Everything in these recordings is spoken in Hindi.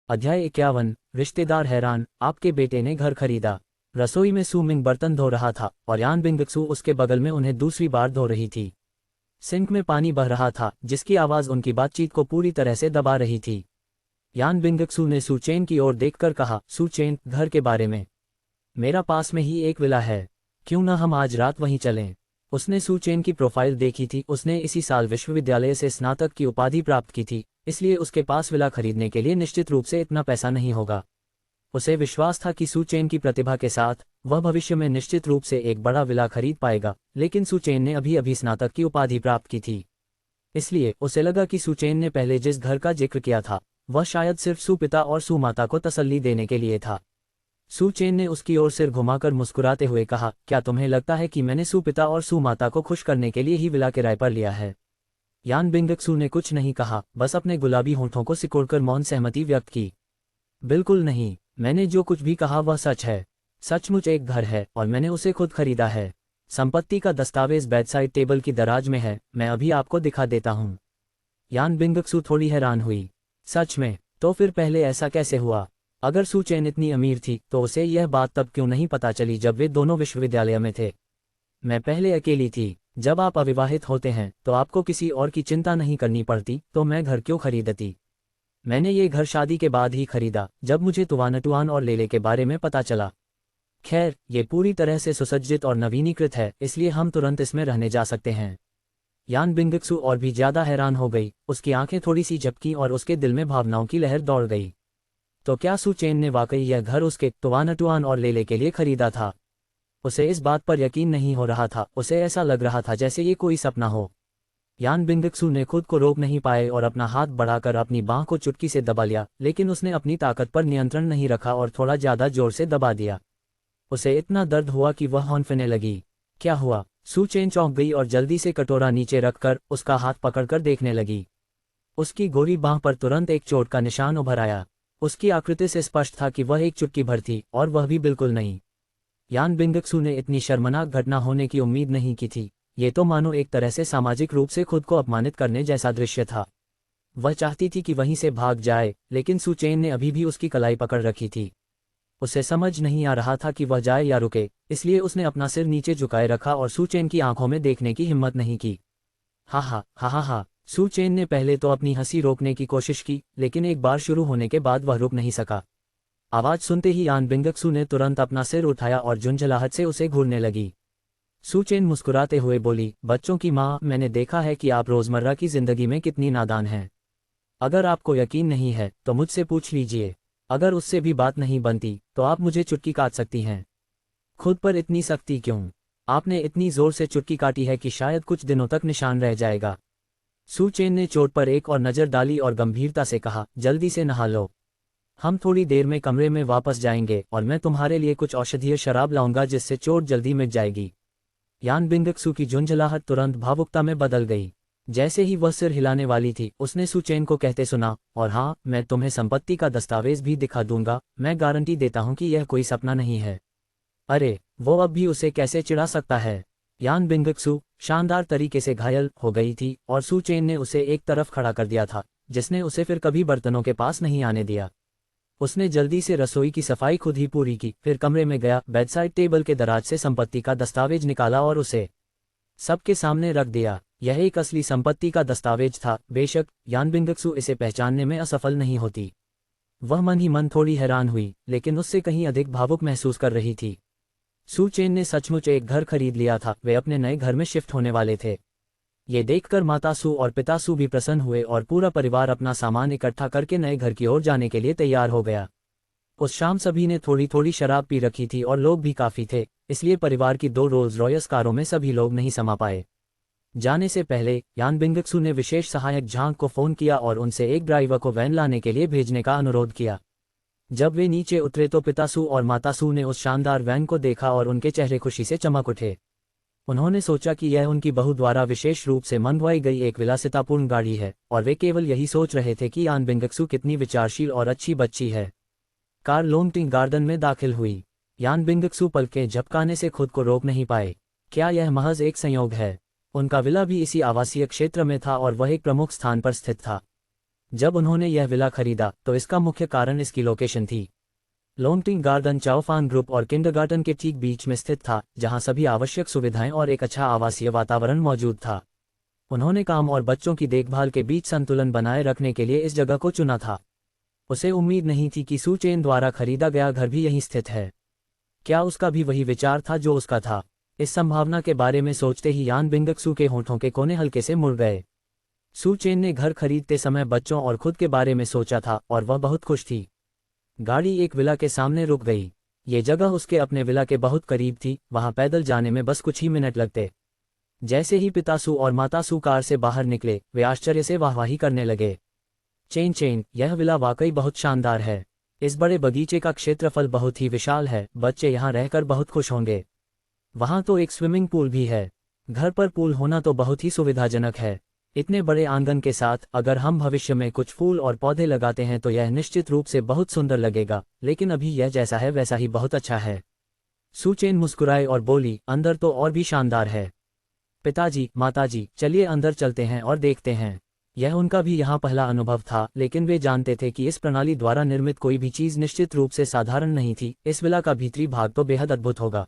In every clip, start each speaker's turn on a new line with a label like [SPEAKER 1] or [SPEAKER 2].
[SPEAKER 1] अध्याय 51। रिश्तेदार हैरान, आपके बेटे ने घर खरीदा। रसोई में सू मिंग बर्तन धो रहा था और यान बिंगक्सू उसके बगल में उन्हें दूसरी बार धो रही थी। सिंक में पानी बह रहा था जिसकी आवाज़ उनकी बातचीत को पूरी तरह से दबा रही थी। यान बिंगक्सू ने सू चेन की ओर देखकर कहा, सू चेन, घर के बारे में। मेरा पास में ही एक विला है, क्यों ना हम आज रात वहीं चलें। उसने सू चेन की प्रोफाइल देखी थी। उसने इसी साल विश्वविद्यालय से स्नातक की उपाधि प्राप्त की थी, इसलिए उसके पास विला खरीदने के लिए निश्चित रूप से इतना पैसा नहीं होगा। उसे विश्वास था कि सू चेन की प्रतिभा के साथ वह भविष्य में निश्चित रूप से एक बड़ा विला खरीद पाएगा, लेकिन सू चेन ने अभी अभी स्नातक की उपाधि प्राप्त की थी। इसलिए उसे लगा कि सू चेन ने पहले जिस घर का जिक्र किया था वह शायद सिर्फ सू पिता और सू माता को तसल्ली देने के लिए था। सू चेन ने उसकी ओर सिर घुमाकर मुस्कुराते हुए कहा, क्या तुम्हें लगता है कि मैंने सू पिता और सू माता को खुश करने के लिए ही विला किराए पर लिया है? यान बिंगक्सू ने कुछ नहीं कहा, बस अपने गुलाबी होंठों को सिकोड़कर मौन सहमति व्यक्त की। बिल्कुल नहीं, मैंने जो कुछ भी कहा वह सच है। सचमुच एक घर है और मैंने उसे खुद खरीदा है। संपत्ति का दस्तावेज बेडसाइड टेबल की दराज में है, मैं अभी आपको दिखा देता हूँ। यान बिंगक्सू थोड़ी हैरान हुई। सच में? तो फिर पहले ऐसा कैसे हुआ? अगर सू चेन इतनी अमीर थी तो उसे यह बात तब क्यों नहीं पता चली जब वे दोनों विश्वविद्यालय में थे? मैं पहले अकेली थी। जब आप अविवाहित होते हैं तो आपको किसी और की चिंता नहीं करनी पड़ती, तो मैं घर क्यों खरीदती? मैंने ये घर शादी के बाद ही खरीदा, जब मुझे तुवानटुआन और लेले के बारे में पता चला। खैर, ये पूरी तरह से सुसज्जित और नवीनीकृत है, इसलिए हम तुरंत इसमें रहने जा सकते हैं। यान बिंगक्सू और भी ज्यादा हैरान हो गई। उसकी आंखें थोड़ी सी झपकी और उसके दिल में भावनाओं की लहर दौड़ गई। तो क्या सू चेन ने वाकई यह घर उसके तुवानटुआन और लेले के लिए खरीदा था? उसे इस बात पर यकीन नहीं हो रहा था। उसे ऐसा लग रहा था जैसे ये कोई सपना हो। यान बिंगक्सू ने खुद को रोक नहीं पाए और अपना हाथ बढ़ाकर अपनी बांह को चुटकी से दबा लिया, लेकिन उसने अपनी ताकत पर नियंत्रण नहीं रखा और थोड़ा ज्यादा जोर से दबा दिया। उसे इतना दर्द हुआ कि वह हौंफने लगी। क्या हुआ? सू चेन चौंक गई और जल्दी से कटोरा नीचे रखकर उसका हाथ पकड़कर देखने लगी। उसकी गोरी बांह पर तुरंत एक चोट का निशान उभर आया। उसकी आकृति से स्पष्ट था कि वह एक चुटकी भर थी, और वह भी बिल्कुल नहीं। यान बिंगक्सू ने इतनी शर्मनाक घटना होने की उम्मीद नहीं की थी। ये तो मानो एक तरह से सामाजिक रूप से खुद को अपमानित करने जैसा दृश्य था। वह चाहती थी कि वहीं से भाग जाए, लेकिन सू चेन ने अभी भी उसकी कलाई पकड़ रखी थी। उसे समझ नहीं आ रहा था कि वह जाए या रुके, इसलिए उसने अपना सिर नीचे झुकाए रखा और सू चेन की आंखों में देखने की हिम्मत नहीं की। हा हा हा हा हा। सू चेन ने पहले तो अपनी हंसी रोकने की कोशिश की, लेकिन एक बार शुरू होने के बाद वह रुक नहीं सका। आवाज सुनते ही यान बिंगक्सू ने तुरंत अपना सिर उठाया और झुंझलाहट से उसे घूरने लगी। सू चेन मुस्कुराते हुए बोली, बच्चों की माँ, मैंने देखा है कि आप रोजमर्रा की जिंदगी में कितनी नादान हैं। अगर आपको यकीन नहीं है तो मुझसे पूछ लीजिए। अगर उससे भी बात नहीं बनती तो आप मुझे चुटकी काट सकती हैं। खुद पर इतनी सख्ती क्यों? आपने इतनी जोर से चुटकी काटी है कि शायद कुछ दिनों तक निशान रह जाएगा। सू चेन ने चोट पर एक और नज़र डाली और गंभीरता से कहा, जल्दी से नहा लो। हम थोड़ी देर में कमरे में वापस जाएंगे और मैं तुम्हारे लिए कुछ औषधीय शराब लाऊंगा जिससे चोट जल्दी मिट जाएगी। यान बिंगक्सू की झुंझलाहट तुरंत भावुकता में बदल गई। जैसे ही वह सिर हिलाने वाली थी, उसने सू चेन को कहते सुना, और हाँ, मैं तुम्हें संपत्ति का दस्तावेज भी दिखा दूंगा। मैं गारंटी देता हूं कि यह कोई सपना नहीं है। अरे, वो अब भी उसे कैसे चिढ़ा सकता है? यान बिंगक्सू शानदार तरीके से घायल हो गई थी और सू चेन ने उसे एक तरफ खड़ा कर दिया था, जिसने उसे फिर कभी बर्तनों के पास नहीं आने दिया। उसने जल्दी से रसोई की सफाई खुद ही पूरी की, फिर कमरे में गया, बेडसाइड टेबल के दराज से संपत्ति का दस्तावेज निकाला और उसे सबके सामने रख दिया। यह एक असली संपत्ति का दस्तावेज था। बेशक यान बिंगक्सू इसे पहचानने में असफल नहीं होती। वह मन ही मन थोड़ी हैरान हुई, लेकिन उससे कहीं अधिक भावुक महसूस कर रही थी। सू चेन ने सचमुच एक घर खरीद लिया था। वे अपने नए घर में शिफ्ट होने वाले थे। ये देखकर माता सू और पिता सू भी प्रसन्न हुए और पूरा परिवार अपना सामान इकट्ठा करके नए घर की ओर जाने के लिए तैयार हो गया। उस शाम सभी ने थोड़ी थोड़ी शराब पी रखी थी और लोग भी काफ़ी थे, इसलिए परिवार की 2 रोल्स रॉयस कारों में सभी लोग नहीं समा पाए। जाने से पहले यान बिंगक्सू ने विशेष सहायक झांग को फ़ोन किया और उनसे एक ड्राइवर को वैन लाने के लिए भेजने का अनुरोध किया। जब वे नीचे उतरे तो पिता सू और माता सू ने उस शानदार वैन को देखा और उनके चेहरे खुशी से चमक उठे। उन्होंने सोचा कि यह उनकी बहू द्वारा विशेष रूप से मंगवाई गई एक विलासितापूर्ण गाड़ी है, और वे केवल यही सोच रहे थे कि यान बिंगक्सू कितनी विचारशील और अच्छी बच्ची है। कार लोंगटिंग गार्डन में दाखिल हुई। यान बिंगक्सू पलकें झपकाने से खुद को रोक नहीं पाए। क्या यह महज एक संयोग है? उनका विला भी इसी आवासीय क्षेत्र में था और वह एक प्रमुख स्थान पर स्थित था। जब उन्होंने यह विला खरीदा तो इसका मुख्य कारण इसकी लोकेशन थी। लोंगटिंग गार्डन चाओफान ग्रुप और किंडरगार्टन के ठीक बीच में स्थित था, जहां सभी आवश्यक सुविधाएं और एक अच्छा आवासीय वातावरण मौजूद था। उन्होंने काम और बच्चों की देखभाल के बीच संतुलन बनाए रखने के लिए इस जगह को चुना था। उसे उम्मीद नहीं थी कि सू चेन द्वारा खरीदा गया घर भी यहीं स्थित है। क्या उसका भी वही विचार था जो उसका था? इस संभावना के बारे में सोचते ही यान बिंगक्सू के होठों के कोने हल्के से मुड़ गए। सू चेन ने घर खरीदते समय बच्चों और खुद के बारे में सोचा था और वह बहुत खुश थी। गाड़ी एक विला के सामने रुक गई। ये जगह उसके अपने विला के बहुत करीब थी, वहां पैदल जाने में बस कुछ ही मिनट लगते। जैसे ही पिता सू और माता सू कार से बाहर निकले, वे आश्चर्य से वाहवाही करने लगे। चेन चेन, यह विला वाकई बहुत शानदार है। इस बड़े बगीचे का क्षेत्रफल बहुत ही विशाल है, बच्चे यहाँ रहकर बहुत खुश होंगे। वहाँ तो एक स्विमिंग पूल भी है। घर पर पूल होना तो बहुत ही सुविधाजनक है। इतने बड़े आंगन के साथ अगर हम भविष्य में कुछ फूल और पौधे लगाते हैं तो यह निश्चित रूप से बहुत सुंदर लगेगा, लेकिन अभी यह जैसा है वैसा ही बहुत अच्छा है। सू चेन मुस्कुराए और बोली, अंदर तो और भी शानदार है। पिताजी, माताजी, चलिए अंदर चलते हैं और देखते हैं। यह उनका भी यहाँ पहला अनुभव था, लेकिन वे जानते थे कि इस प्रणाली द्वारा निर्मित कोई भी चीज़ निश्चित रूप से साधारण नहीं थी। इस विला का भीतरी भाग तो बेहद अद्भुत होगा।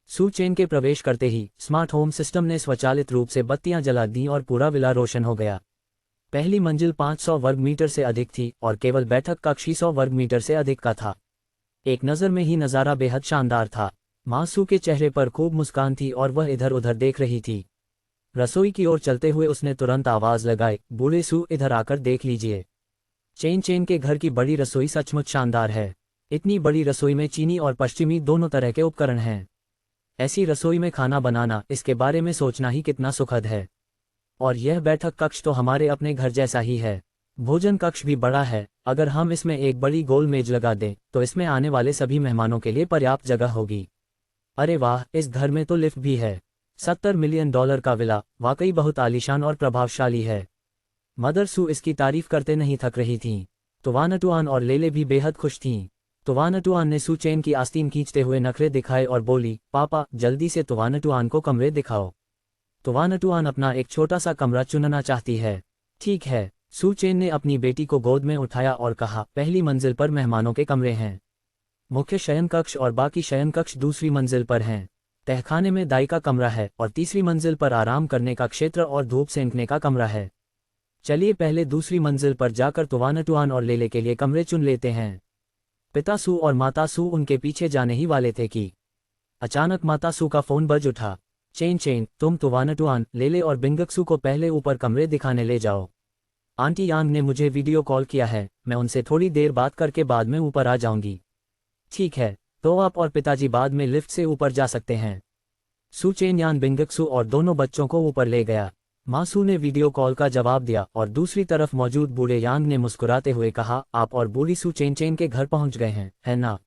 [SPEAKER 1] सू चेन के प्रवेश करते ही स्मार्ट होम सिस्टम ने स्वचालित रूप से बत्तियां जला दी और पूरा विला रोशन हो गया। पहली मंजिल 500 वर्ग मीटर से अधिक थी और केवल बैठक कक्ष 100 वर्ग मीटर से अधिक का था। एक नज़र में ही नज़ारा बेहद शानदार था। माँ सू के चेहरे पर खूब मुस्कान थी और वह इधर उधर देख रही थी। रसोई की ओर चलते हुए उसने तुरंत आवाज़ लगाई, बूढ़े सू, इधर आकर देख लीजिए। चेन चेन के घर की बड़ी रसोई सचमुच शानदार है। इतनी बड़ी रसोई में चीनी और पश्चिमी दोनों तरह के उपकरण हैं। ऐसी रसोई में खाना बनाना, इसके बारे में सोचना ही कितना सुखद है। और यह बैठक कक्ष तो हमारे अपने घर जैसा ही है। भोजन कक्ष भी बड़ा है। अगर हम इसमें एक बड़ी गोल मेज लगा दें तो इसमें आने वाले सभी मेहमानों के लिए पर्याप्त जगह होगी। अरे वाह, इस घर में तो लिफ्ट भी है। $70 मिलियन का विला वाकई बहुत आलीशान और प्रभावशाली है। मदर सू इसकी तारीफ करते नहीं थक रही थीं। तुवानटुआन और लेले भी बेहद खुश थीं। तुवानटुआन ने सू चेन की आस्तीन खींचते हुए नखरे दिखाए और बोली, पापा, जल्दी से तुवानटुआन को कमरे दिखाओ। तुवानटुआन अपना एक छोटा सा कमरा चुनना चाहती है। ठीक है। सू चेन ने अपनी बेटी को गोद में उठाया और कहा, पहली मंजिल पर मेहमानों के कमरे हैं। मुख्य शयन कक्ष और बाकी शयन कक्ष दूसरी मंजिल पर हैं। तहखाने में दाई का कमरा है और तीसरी मंजिल पर आराम करने का क्षेत्र और धूप सेंकने का कमरा है। चलिए पहले दूसरी मंजिल पर जाकर तुवानटुआन और लेले के लिए कमरे चुन लेते हैं। पिता सू और माता सू उनके पीछे जाने ही वाले थे कि अचानक माता सू का फोन बज उठा। चेन चेन, तुम तुवानटुआन, लेले और बिंगक्सू को पहले ऊपर कमरे दिखाने ले जाओ। आंटी यांग ने मुझे वीडियो कॉल किया है, मैं उनसे थोड़ी देर बात करके बाद में ऊपर आ जाऊंगी। ठीक है, तो आप और पिताजी बाद में लिफ्ट से ऊपर जा सकते हैं। सू चेन यान बिंगक्सू और दोनों बच्चों को ऊपर ले गया। माँ सू ने वीडियो कॉल का जवाब दिया और दूसरी तरफ मौजूद बूढ़े यांग ने मुस्कुराते हुए कहा, आप और बूढ़ी सू चेन चेन के घर पहुंच गए हैं, है ना?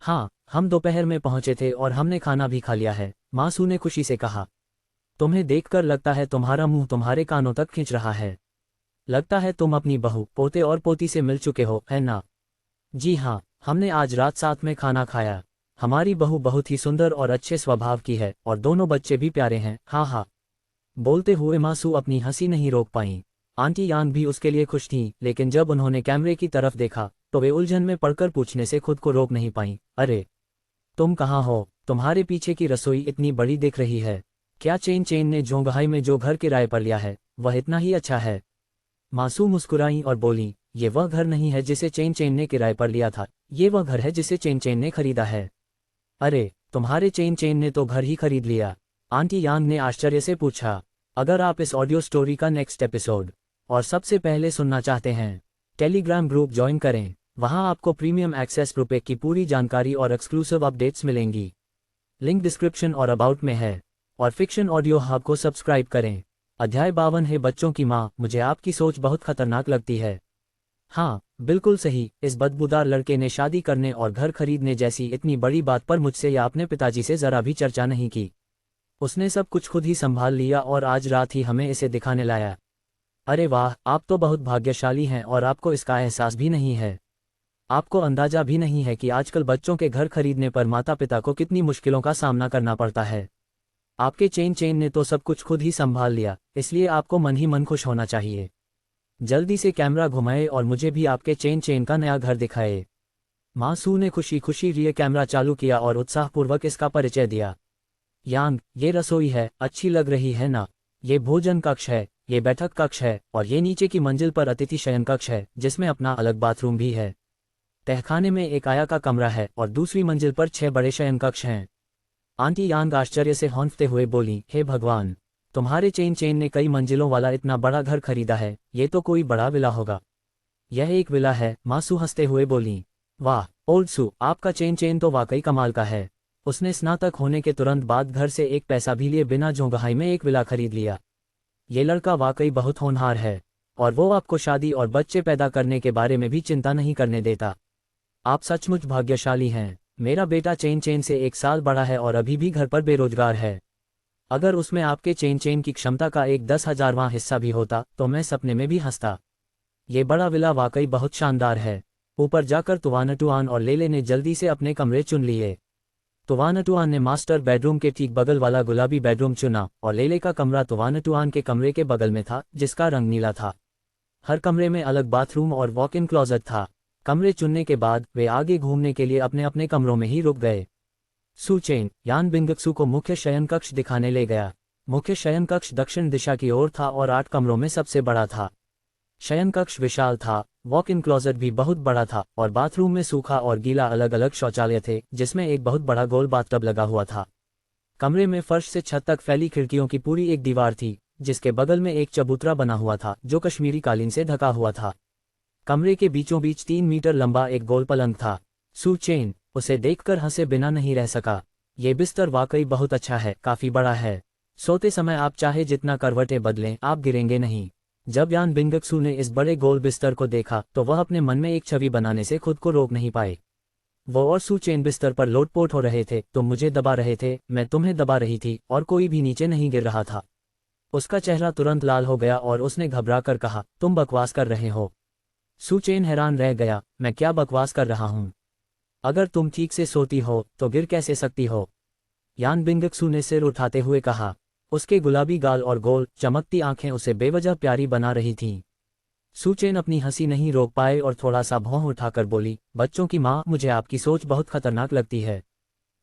[SPEAKER 1] हाँ, हम दोपहर में पहुंचे थे और हमने खाना भी खा लिया है, माँ सू ने खुशी से कहा। तुम्हें देखकर लगता है तुम्हारा मुंह तुम्हारे कानों तक खींच रहा है। लगता है तुम अपनी बहू, पोते और पोती से मिल चुके हो, है ना? जी हाँ, हमने आज रात साथ में खाना खाया। हमारी बहू बहुत ही सुंदर और अच्छे स्वभाव की है और दोनों बच्चे भी प्यारे हैं। हाँ हाँ। बोलते हुए माँ सू अपनी हंसी नहीं रोक पाईं। आंटी यान भी उसके लिए खुश थीं, लेकिन जब उन्होंने कैमरे की तरफ देखा तो वे उलझन में पड़कर पूछने से खुद को रोक नहीं पाईं, अरे तुम कहाँ हो? तुम्हारे पीछे की रसोई इतनी बड़ी दिख रही है। क्या चेन चेन ने जोंगहाई में जो घर किराए पर लिया है वह इतना ही अच्छा है? मासू मुस्कुराई और बोली, ये वह घर नहीं है जिसे चेन चेन ने किराए पर लिया था, ये वह घर है जिसे चेन चेन ने खरीदा है। अरे, तुम्हारे चेन चेन ने तो घर ही खरीद लिया? आंटी यांग ने आश्चर्य से पूछा। अगर आप इस ऑडियो स्टोरी का नेक्स्ट एपिसोड और सबसे पहले सुनना चाहते हैं, टेलीग्राम ग्रुप ज्वाइन करें। वहां आपको प्रीमियम एक्सेस रुपए की पूरी जानकारी और एक्सक्लूसिव अपडेट्स मिलेंगी। लिंक डिस्क्रिप्शन और अबाउट में है। और फिक्शन ऑडियो हब को सब्सक्राइब करें। अध्याय 52 है बच्चों की माँ, मुझे आपकी सोच बहुत खतरनाक लगती है। हाँ, बिल्कुल सही। इस बदबूदार लड़के ने शादी करने और घर खरीदने जैसी इतनी बड़ी बात पर मुझसे या अपने पिताजी से जरा भी चर्चा नहीं की। उसने सब कुछ खुद ही संभाल लिया और आज रात ही हमें इसे दिखाने लाया। अरे वाह, आप तो बहुत भाग्यशाली हैं और आपको इसका एहसास भी नहीं है। आपको अंदाजा भी नहीं है कि आजकल बच्चों के घर खरीदने पर माता पिता को कितनी मुश्किलों का सामना करना पड़ता है। आपके चेन चेन ने तो सब कुछ खुद ही संभाल लिया, इसलिए आपको मन ही मन खुश होना चाहिए। जल्दी से कैमरा घुमाए और मुझे भी आपके चेन का नया घर दिखाए। माँ सू ने खुशी खुशी रियर कैमरा चालू किया और उत्साहपूर्वक इसका परिचय दिया। यांग, ये रसोई है, अच्छी लग रही है ना? ये भोजन कक्ष है, ये बैठक कक्ष है, और ये नीचे की मंजिल पर अतिथि शयन कक्ष है जिसमें अपना अलग बाथरूम भी है। तहखाने में एक आया का कमरा है और दूसरी मंजिल पर 6 बड़े शयन कक्ष हैं। आंटी यांग आश्चर्य से हौंफते हुए बोली, हे भगवान, तुम्हारे चेन ने कई मंजिलों वाला इतना बड़ा घर खरीदा है, ये तो कोई बड़ा विला होगा। यह एक विला है, माँ सू हंसते हुए बोली। वाह ओल्ड सू, आपका चेन तो वाकई कमाल का है। उसने स्नातक होने के तुरंत बाद घर से एक पैसा भी लिए बिना झोंगहाई में एक विला खरीद लिया। ये लड़का वाकई बहुत होनहार है, और वो आपको शादी और बच्चे पैदा करने के बारे में भी चिंता नहीं करने देता। आप सचमुच भाग्यशाली हैं। मेरा बेटा चेन से 1 साल बड़ा है और अभी भी घर पर बेरोजगार है। अगर उसमें आपके चेन की क्षमता का एक 10,000वां हिस्सा भी होता तो मैं सपने में भी हंसता। ये बड़ा विला वाकई बहुत शानदार है। ऊपर जाकर तुवानटुआन और लेले ने जल्दी से अपने कमरे चुन लिए। तुवानटुआन ने मास्टर बेडरूम के ठीक बगल वाला गुलाबी बेडरूम चुना और लेले का कमरा तुवानटुआन के कमरे के बगल में था जिसका रंग नीला था। हर कमरे में अलग बाथरूम और वॉक इन क्लोजेट था। कमरे चुनने के बाद वे आगे घूमने के लिए अपने अपने कमरों में ही रुक गए। सू चेन यान बिंगक्सू को मुख्य शयन कक्ष दिखाने ले गया। मुख्य शयन कक्ष दक्षिण दिशा की ओर था और 8 कमरों में सबसे बड़ा था। शयन कक्ष विशाल था, वॉक इन क्लोजेट भी बहुत बड़ा था और बाथरूम में सूखा और गीला अलग अलग शौचालय थे जिसमें एक बहुत बड़ा गोल बाथटब लगा हुआ था। कमरे में फर्श से छत तक फैली खिड़कियों की पूरी एक दीवार थी जिसके बगल में एक चबूतरा बना हुआ था जो कश्मीरी कालीन से ढका हुआ था। कमरे के बीचों बीच 3 मीटर लंबा एक गोल पलंग था। सू चेन उसे देखकर हंसे बिना नहीं रह सका। ये बिस्तर वाकई बहुत अच्छा है, काफी बड़ा है। सोते समय आप चाहे जितना करवटें बदलें आप गिरेंगे नहीं। जब यान बिंगक्सू ने इस बड़े गोल बिस्तर को देखा तो वह अपने मन में एक छवि बनाने से खुद को रोक नहीं पाए। वो और सू चेन बिस्तर पर लोटपोट हो रहे थे, तुम मुझे दबा रहे थे, मैं तुम्हें दबा रही थी और कोई भी नीचे नहीं गिर रहा था। उसका चेहरा तुरंत लाल हो गया और उसने घबरा कर कहा, तुम बकवास कर रहे हो। सू चेन हैरान रह गया, मैं क्या बकवास कर रहा हूँ? अगर तुम ठीक से सोती हो तो गिर कैसे सकती हो? यान बिंगक्सू ने सिर उठाते हुए कहा। उसके गुलाबी गाल और गोल चमकती आंखें उसे बेवजह प्यारी बना रही थीं। सू चेन अपनी हंसी नहीं रोक पाए और थोड़ा सा भौं उठाकर बोली, बच्चों की माँ, मुझे आपकी सोच बहुत खतरनाक लगती है।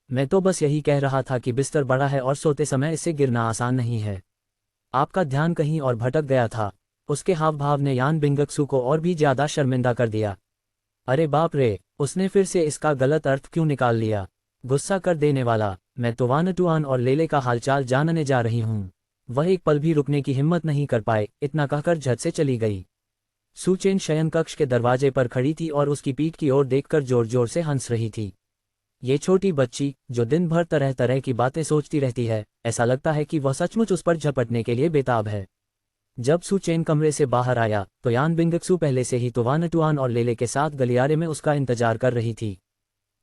[SPEAKER 1] मैं तो बस यही कह रहा था कि बिस्तर बड़ा है और सोते समय इससे गिरना आसान नहीं है। आपका ध्यान कहीं और भटक गया था। उसके हाव भाव ने यान बिंगक्सू को और भी ज्यादा शर्मिंदा कर दिया। अरे बाप रे, उसने फिर से इसका गलत अर्थ क्यों निकाल लिया? गुस्सा कर देने वाला, मैं तुवानटुआन और लेले का हालचाल जानने जा रही हूँ। वह एक पल भी रुकने की हिम्मत नहीं कर पाए, इतना कहकर झट से चली गई। सू चेन शयन कक्ष के दरवाजे पर खड़ी थी और उसकी पीठ की ओर देखकर जोर जोर से हंस रही थी। ये छोटी बच्ची जो दिन भर तरह तरह की बातें सोचती रहती है, ऐसा लगता है कि वह सचमुच उस पर झपटने के लिए बेताब है। जब सू चेन कमरे से बाहर आया तो यान बिंगक्सू पहले से ही तुवानटुआन और लेले के साथ गलियारे में उसका इंतजार कर रही थी।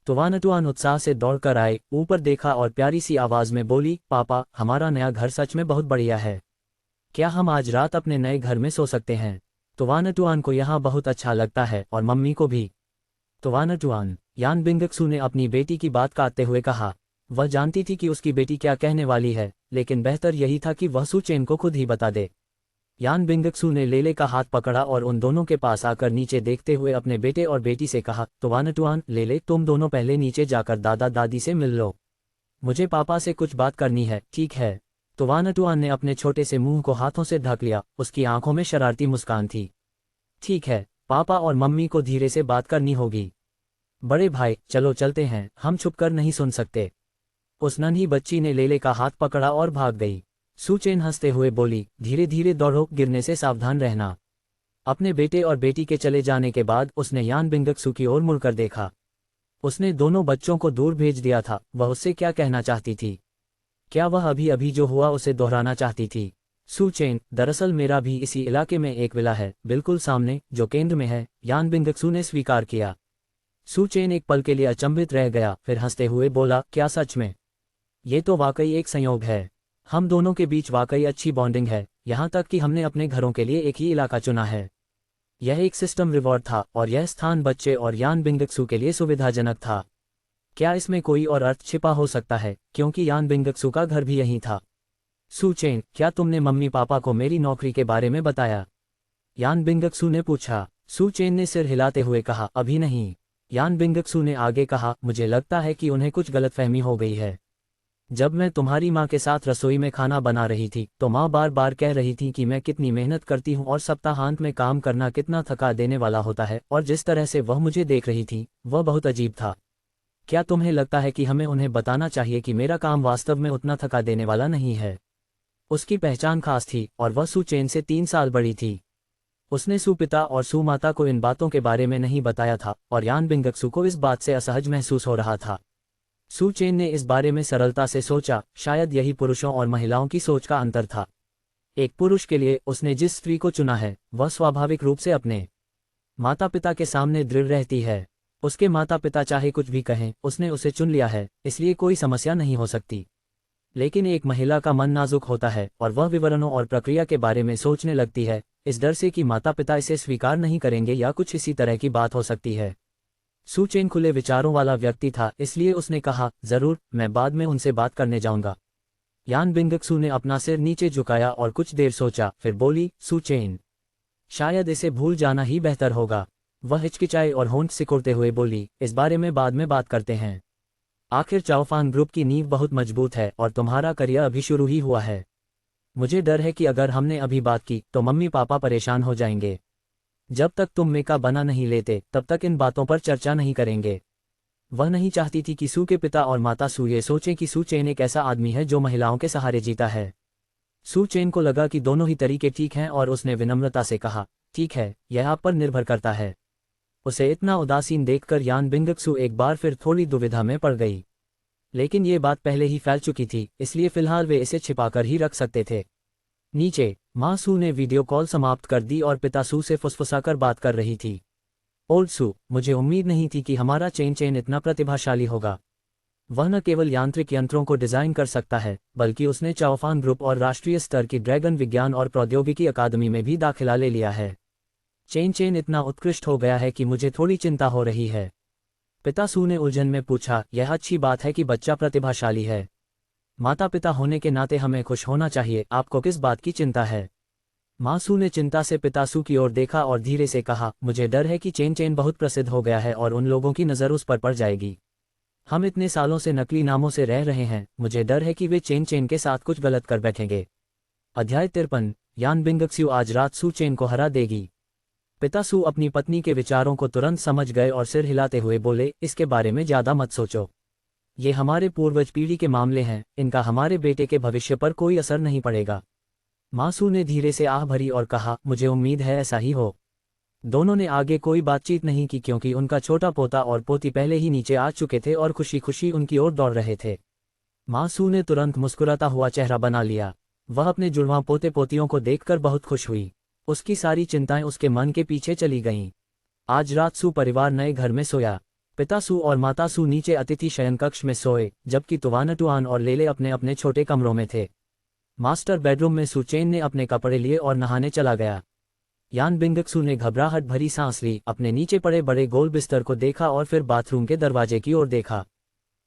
[SPEAKER 1] तुवानटुआन उत्साह से दौड़कर आए, ऊपर देखा और प्यारी सी आवाज में बोली, पापा, हमारा नया घर सच में बहुत बढ़िया है। क्या हम आज रात अपने नए घर में सो सकते हैं? तुवानटुआन को यहाँ बहुत अच्छा लगता है और मम्मी को भी। तुवानटुआन, यान बिंगक्सू ने अपनी बेटी की बात काटते हुए कहा। वह जानती थी कि उसकी बेटी क्या कहने वाली है, लेकिन बेहतर यही था कि वह सू चेन को खुद ही बता दे। यान बिंगक्सू ने लेले का हाथ पकड़ा और उन दोनों के पास आकर नीचे देखते हुए अपने बेटे और बेटी से कहा, तुवानटुआन, लेले, तुम दोनों पहले नीचे जाकर दादा दादी से मिल लो। मुझे पापा से कुछ बात करनी है, ठीक है? तुवानटुआन ने अपने छोटे से मुंह को हाथों से ढक लिया, उसकी आंखों में शरारती मुस्कान थी। ठीक है, पापा और मम्मी को धीरे से बात करनी होगी। बड़े भाई, चलो चलते हैं, हम छुप कर नहीं सुन सकते। उस नन्ही बच्ची ने लेले का हाथ पकड़ा और भाग गई। सू चेन हंसते हुए बोली, धीरे धीरे दौड़ो, गिरने से सावधान रहना। अपने बेटे और बेटी के चले जाने के बाद उसने यान बिंगक्सू की ओर मुड़कर देखा। उसने दोनों बच्चों को दूर भेज दिया था। वह उससे क्या कहना चाहती थी? क्या वह अभी अभी जो हुआ उसे दोहराना चाहती थी? सू चेन, दरअसल मेरा भी इसी इलाके में एक विला है, बिल्कुल सामने, जो केंद्र में है, यान बिंगक्सू ने स्वीकार किया। सू चेन एक पल के लिए अचंभित रह गया, फिर हंसते हुए बोला, क्या सच में? ये तो वाकई एक संयोग है। हम दोनों के बीच वाकई अच्छी बॉन्डिंग है, यहाँ तक कि हमने अपने घरों के लिए एक ही इलाका चुना है। यह एक सिस्टम रिवॉर्ड था और यह स्थान बच्चे और यान बिंगक्सू के लिए सुविधाजनक था। क्या इसमें कोई और अर्थ छिपा हो सकता है, क्योंकि यान बिंगक्सू का घर भी यहीं था? सू चेन, क्या तुमने मम्मी पापा को मेरी नौकरी के बारे में बताया? यान बिंगक्सू ने पूछा। सू चेन ने सिर हिलाते हुए कहा, अभी नहीं। यान बिंगक्सू ने आगे कहा, मुझे लगता है कि उन्हें कुछ गलतफहमी हो गई है। जब मैं तुम्हारी माँ के साथ रसोई में खाना बना रही थी तो माँ बार बार कह रही थी कि मैं कितनी मेहनत करती हूँ और सप्ताहांत में काम करना कितना थका देने वाला होता है, और जिस तरह से वह मुझे देख रही थी वह बहुत अजीब था। क्या तुम्हें लगता है कि हमें उन्हें बताना चाहिए कि मेरा काम वास्तव में उतना थका देने वाला नहीं है? उसकी पहचान खास थी और वह सू चेन से 3 साल बड़ी थी। उसने सू पिता और सू माता को इन बातों के बारे में नहीं बताया था और यान बिंगक्सू को इस बात से असहज महसूस हो रहा था। सू चेन ने इस बारे में सरलता से सोचा, शायद यही पुरुषों और महिलाओं की सोच का अंतर था। एक पुरुष के लिए उसने जिस स्त्री को चुना है वह स्वाभाविक रूप से अपने माता पिता के सामने दृढ़ रहती है। उसके माता पिता चाहे कुछ भी कहें, उसने उसे चुन लिया है, इसलिए कोई समस्या नहीं हो सकती। लेकिन एक महिला का मन नाजुक होता है और वह विवरणों और प्रक्रिया के बारे में सोचने लगती है, इस डर से कि माता पिता इसे स्वीकार नहीं करेंगे या कुछ इसी तरह की बात हो सकती है। सू चेन खुले विचारों वाला व्यक्ति था, इसलिए उसने कहा, जरूर, मैं बाद में उनसे बात करने जाऊंगा। यान बिंगक्सू ने अपना सिर नीचे झुकाया और कुछ देर सोचा, फिर बोली, सू चेन, शायद इसे भूल जाना ही बेहतर होगा। वह हिचकिचाई और होंठ सिकुड़ते हुए बोली, इस बारे में बाद में बात करते हैं। आखिर चाओफान ग्रुप की नींव बहुत मजबूत है और तुम्हारा करियर अभी शुरू ही हुआ है। मुझे डर है कि अगर हमने अभी बात की तो मम्मी पापा परेशान हो जाएंगे। जब तक तुम मेका बना नहीं लेते तब तक इन बातों पर चर्चा नहीं करेंगे। वह नहीं चाहती थी कि सू के पिता और माता सू ये सोचें कि सू चेन एक ऐसा आदमी है जो महिलाओं के सहारे जीता है। सू चेन को लगा कि दोनों ही तरीके ठीक हैं और उसने विनम्रता से कहा, ठीक है, यह आप पर निर्भर करता है। उसे इतना उदासीन देखकर यान बिंगक्सू एक बार फिर थोड़ी दुविधा में पड़ गई। लेकिन ये बात पहले ही फैल चुकी थी, इसलिए फिलहाल वे इसे छिपाकर ही रख सकते थे। नीचे माँ सू ने वीडियो कॉल समाप्त कर दी और पिता सू से फुसफुसाकर बात कर रही थी। ओल्ड सू, मुझे उम्मीद नहीं थी कि हमारा चेन चेन इतना प्रतिभाशाली होगा। वह न केवल यांत्रिक यंत्रों को डिजाइन कर सकता है, बल्कि उसने चाओफान ग्रुप और राष्ट्रीय स्तर की ड्रैगन विज्ञान और प्रौद्योगिकी अकादमी में भी दाखिला ले लिया है। चेन चेन इतना उत्कृष्ट हो गया है कि मुझे थोड़ी चिंता हो रही है। पिता सू ने उलझन में पूछा, यह अच्छी बात है कि बच्चा प्रतिभाशाली है। माता पिता होने के नाते हमें खुश होना चाहिए, आपको किस बात की चिंता है? माँ सू ने चिंता से पिता सू की ओर देखा और धीरे से कहा, मुझे डर है कि चेन चेन बहुत प्रसिद्ध हो गया है और उन लोगों की नज़र उस पर पड़ जाएगी। हम इतने सालों से नकली नामों से रह रहे हैं, मुझे डर है कि वे चेन चेन के साथ कुछ गलत कर बैठेंगे। अध्याय 53, यान बिंगक्सू आज रात सू चेन को हरा देगी। पिता सू अपनी पत्नी के विचारों को तुरंत समझ गए और सिर हिलाते हुए बोले, इसके बारे में ज्यादा मत सोचो। ये हमारे पूर्वज पीढ़ी के मामले हैं, इनका हमारे बेटे के भविष्य पर कोई असर नहीं पड़ेगा। माँ सू ने धीरे से आह भरी और कहा, मुझे उम्मीद है ऐसा ही हो। दोनों ने आगे कोई बातचीत नहीं की क्योंकि उनका छोटा पोता और पोती पहले ही नीचे आ चुके थे और खुशी खुशी उनकी ओर दौड़ रहे थे। माँ सू ने तुरंत मुस्कुराता हुआ चेहरा बना लिया। वह अपने जुड़वां पोते पोतियों को देखकर बहुत खुश हुई। उसकी सारी चिंताएं उसके मन के पीछे चली गईं। आज रात सू परिवार नए घर में सोया। पिता सू और माता सू नीचे अतिथि शयन कक्ष में सोए, जबकि तुवानटुआन और लेले अपने अपने छोटे कमरों में थे। मास्टर बेडरूम में सू चेन ने अपने कपड़े लिए और नहाने चला गया। यान बिंगक्सू ने घबराहट भरी सांस ली, अपने नीचे पड़े बड़े गोल बिस्तर को देखा और फिर बाथरूम के दरवाजे की ओर देखा।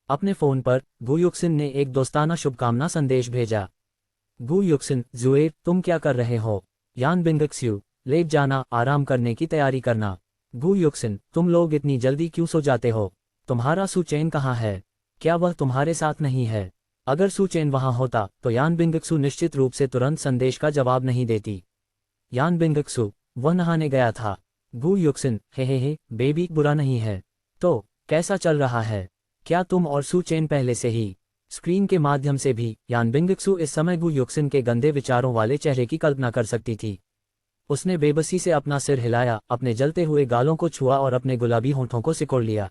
[SPEAKER 1] अपने फोन पर गु युक्सिन ने एक दोस्ताना शुभकामना संदेश भेजा। गु युक्सिन, जुएर, तुम क्या कर रहे हो? यान बिंगक्सू, लेट जाना, आराम करने की तैयारी करना। गु युक्सिन, तुम लोग इतनी जल्दी क्यों सो जाते हो? तुम्हारा सू चेन कहाँ है? क्या वह तुम्हारे साथ नहीं है? अगर सू चेन वहां होता तो यान बिंगक्सू निश्चित रूप से तुरंत संदेश का जवाब नहीं देती। यान बिंगक्सू, वह नहाने गया था। गु युक्सिन, हे, बेबी, बुरा नहीं है। तो कैसा चल रहा है? क्या तुम और सू चेन पहले से ही? स्क्रीन के माध्यम से भी यान बिंगक्सू इस समय गु युक्सिन के गंदे विचारों वाले चेहरे की कल्पना कर सकती थी। उसने बेबसी से अपना सिर हिलाया, अपने जलते हुए गालों को छुआ और अपने गुलाबी होंठों को सिकोड़ लिया।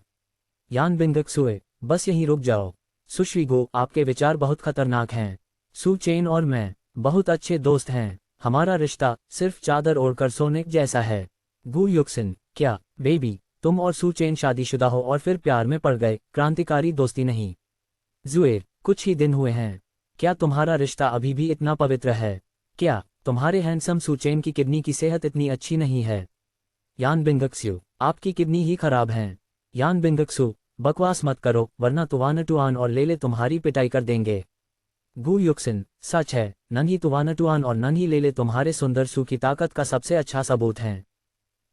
[SPEAKER 1] यान बिंगक्सुए, बस यहीं रुक जाओ। सुश्री गो, आपके विचार बहुत खतरनाक हैं। सू चेन और मैं बहुत अच्छे दोस्त हैं। हमारा रिश्ता सिर्फ चादर ओढ़कर सोने जैसा है। गु युक्सिन, क्या बेबी, तुम और सू चेन शादीशुदा हो और फिर प्यार में पड़ गए? क्रांतिकारी दोस्ती नहीं। जुएर, कुछ ही दिन हुए हैं। क्या तुम्हारा रिश्ता अभी भी इतना पवित्र है? क्या तुम्हारे हैंडसम सू चेन की किडनी की सेहत इतनी अच्छी नहीं है? यान बिंगक्सू, आपकी किडनी ही खराब हैं। यान बिंगक्सू, बकवास मत करो वरना तुवानटुआन और लेले तुम्हारी पिटाई कर देंगे। गु युक्सिन, सच है, नन्ही तुवानटुआन और नन्ही लेले तुम्हारे सुंदर सू की ताकत का सबसे अच्छा सबूत हैं।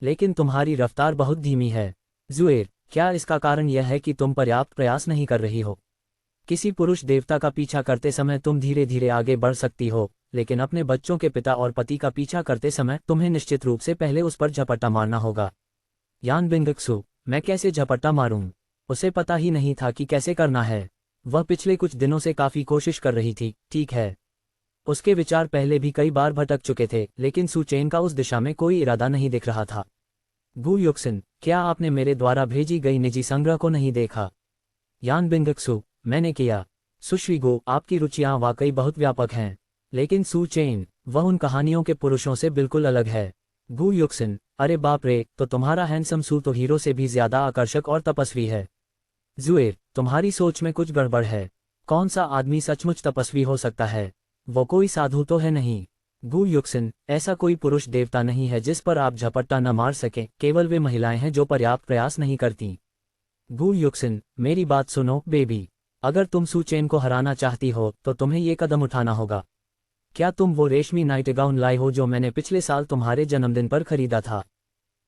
[SPEAKER 1] लेकिन तुम्हारी रफ्तार बहुत धीमी है। जुएर, क्या इसका कारण यह है कि तुम पर्याप्त प्रयास नहीं कर रही हो? किसी पुरुष देवता का पीछा करते समय तुम धीरे धीरे आगे बढ़ सकती हो, लेकिन अपने बच्चों के पिता और पति का पीछा करते समय तुम्हें निश्चित रूप से पहले उस पर झपट्टा मारना होगा। यान बिंगक्सू, मैं कैसे झपट्टा मारूं? उसे पता ही नहीं था कि कैसे करना है। वह पिछले कुछ दिनों से काफी कोशिश कर रही थी, ठीक है। उसके विचार पहले भी कई बार भटक चुके थे, लेकिन सू चेन का उस दिशा में कोई इरादा नहीं दिख रहा था। गु युक्सिन, क्या आपने मेरे द्वारा भेजी गई निजी संग्रह को नहीं देखा? यान बिंगक्सू, मैंने किया। सुश्री गो, आपकी रुचियां वाकई बहुत व्यापक हैं। लेकिन सू चेन, वह उन कहानियों के पुरुषों से बिल्कुल अलग है। गु युक्सिन, अरे बाप रे, तो तुम्हारा हैंडसम सू तो हीरो से भी ज्यादा आकर्षक और तपस्वी है। जुएर, तुम्हारी सोच में कुछ गड़बड़ है। कौन सा आदमी सचमुच तपस्वी हो सकता है? वो कोई साधु तो है नहीं। गु युक्सिन, ऐसा कोई पुरुष देवता नहीं है जिस पर आप झपट्टा न मार सकें, केवल वे महिलाएं हैं जो पर्याप्त प्रयास नहीं करती। गु युक्सिन, मेरी बात सुनो बेबी, अगर तुम सू चेन को हराना चाहती हो तो तुम्हें ये कदम उठाना होगा। क्या तुम वो रेशमी नाइटगाउन लाई हो जो मैंने पिछले साल तुम्हारे जन्मदिन पर खरीदा था?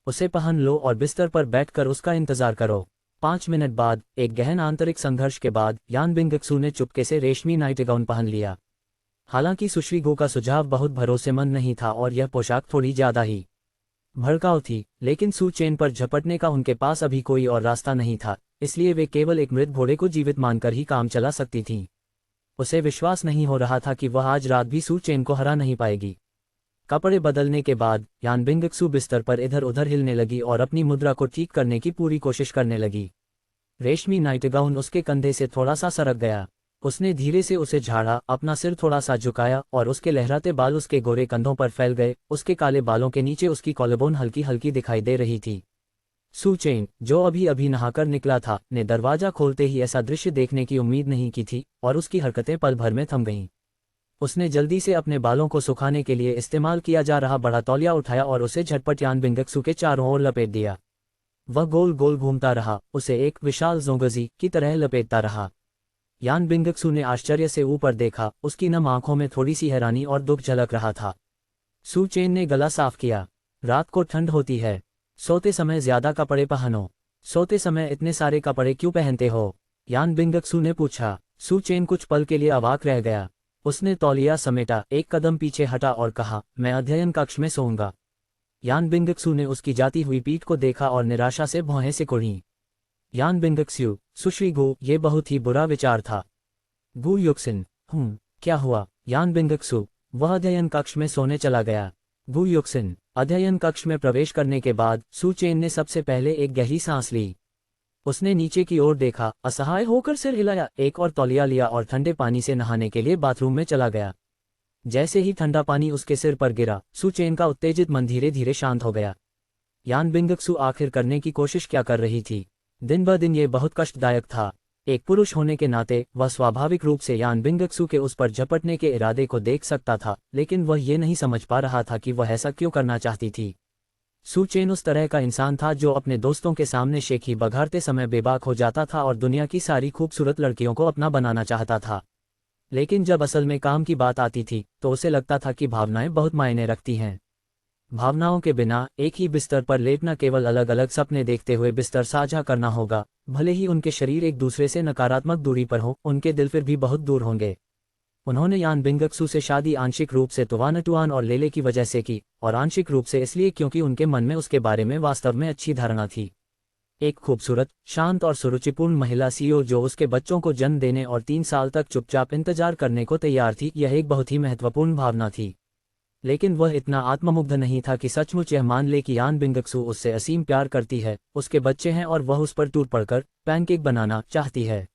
[SPEAKER 1] उसे पहन लो और बिस्तर पर बैठकर उसका इंतजार करो। 5 मिनट बाद, एक गहन आंतरिक संघर्ष के बाद, यान बिंगक्सू ने चुपके से रेशमी नाइटगाउन पहन लिया। हालांकि सुश्री गो का सुझाव बहुत भरोसेमंद नहीं था और यह पोशाक थोड़ी ज्यादा ही भड़काऊ थी, लेकिन सू चेन पर झपटने का उनके पास अभी कोई और रास्ता नहीं था, इसलिए वे केवल एक मृत घोड़े को जीवित मानकर ही काम चला सकती थीं। उसे विश्वास नहीं हो रहा था कि वह आज रात भी सू चेन को हरा नहीं पाएगी। कपड़े बदलने के बाद यान बिंगक्सू बिस्तर पर इधर उधर हिलने लगी और अपनी मुद्रा को ठीक करने की पूरी कोशिश करने लगी। रेशमी नाइटगाउन उसके कंधे से थोड़ा सा सरक गया। उसने धीरे से उसे झाड़ा, अपना सिर थोड़ा सा झुकाया और उसके लहराते बाल उसके गोरे कंधों पर फैल गए। उसके काले बालों के नीचे उसकी कॉलरबोन हल्की हल्की दिखाई दे रही थी। सू चेन, जो अभी अभी नहाकर निकला था, ने दरवाजा खोलते ही ऐसा दृश्य देखने की उम्मीद नहीं की थी और उसकी हरकतें पल भर में थम गईं। उसने जल्दी से अपने बालों को सुखाने के लिए इस्तेमाल किया जा रहा बड़ा तौलिया उठाया और उसे झटपट यान बिंगक्सू के चारों ओर लपेट दिया। वह गोल गोल घूमता रहा, उसे एक विशाल जोंगजी की तरह लपेटता रहा। यान बिंगक्सू ने आश्चर्य से ऊपर देखा, उसकी नम आंखों में थोड़ी सी हैरानी और दुख झलक रहा था। सू चेन ने गला साफ किया। रात को ठंड होती है, सोते समय ज्यादा कपड़े पहनो। सोते समय इतने सारे कपड़े क्यों पहनते हो? यान बिंगक्सू ने पूछा। सू चेन कुछ पल के लिए अवाक रह गया। उसने तौलिया समेटा, एक कदम पीछे हटा और कहा, मैं अध्ययन कक्ष में सोऊंगा। यान बिंगक्सू ने उसकी जाती हुई पीठ को देखा और निराशा से भौहें सिकुड़ी। यान बिंगक्सू, सुश्री गो, ये बहुत ही बुरा विचार था। गु युक्सिन, क्या हुआ? यान बिंगक्सू, वह अध्ययन कक्ष में सोने चला गया। गु युक्सिन, अध्ययन कक्ष में प्रवेश करने के बाद सू चेन ने सबसे पहले एक गहरी सांस ली। उसने नीचे की ओर देखा, असहाय होकर सिर हिलाया, एक और तौलिया लिया और ठंडे पानी से नहाने के लिए बाथरूम में चला गया। जैसे ही ठंडा पानी उसके सिर पर गिरा, सू चेन का उत्तेजित मन धीरे धीरे शांत हो गया। यान बिंगक्सू आखिर करने की कोशिश क्या कर रही थी? दिन ब दिन ये बहुत कष्टदायक था। एक पुरुष होने के नाते वह स्वाभाविक रूप से यान बिंगक्सू के उस पर झपटने के इरादे को देख सकता था, लेकिन वह ये नहीं समझ पा रहा था कि वह ऐसा क्यों करना चाहती थी। सू चेन उस तरह का इंसान था जो अपने दोस्तों के सामने शेखी बघारते समय बेबाक हो जाता था और दुनिया की सारी खूबसूरत लड़कियों को अपना बनाना चाहता था। लेकिन जब असल में काम की बात आती थी तो उसे लगता था कि भावनाएं बहुत मायने रखती हैं। भावनाओं के बिना एक ही बिस्तर पर लेटना, केवल अलग अलग सपने देखते हुए बिस्तर साझा करना होगा। भले ही उनके शरीर एक दूसरे से नकारात्मक दूरी पर हो, उनके दिल फिर भी बहुत दूर होंगे। उन्होंने यान बिंगक्सू से शादी आंशिक रूप से तुवानटुआन और लेले की वजह से की, और आंशिक रूप से इसलिए क्योंकि उनके मन में उसके बारे में वास्तव में अच्छी धारणा थी। एक खूबसूरत, शांत और सुरुचिपूर्ण महिला सीईओ जो उसके बच्चों को जन्म देने और 3 साल तक चुपचाप इंतजार करने को तैयार थी, यह एक बहुत ही महत्वपूर्ण भावना थी। लेकिन वह इतना आत्ममुग्ध नहीं था कि सचमुच यह मान ले कि यान बिंगक्सू उससे असीम प्यार करती है, उसके बच्चे हैं और वह उस पर टूट पड़कर पैनकेक बनाना चाहती है।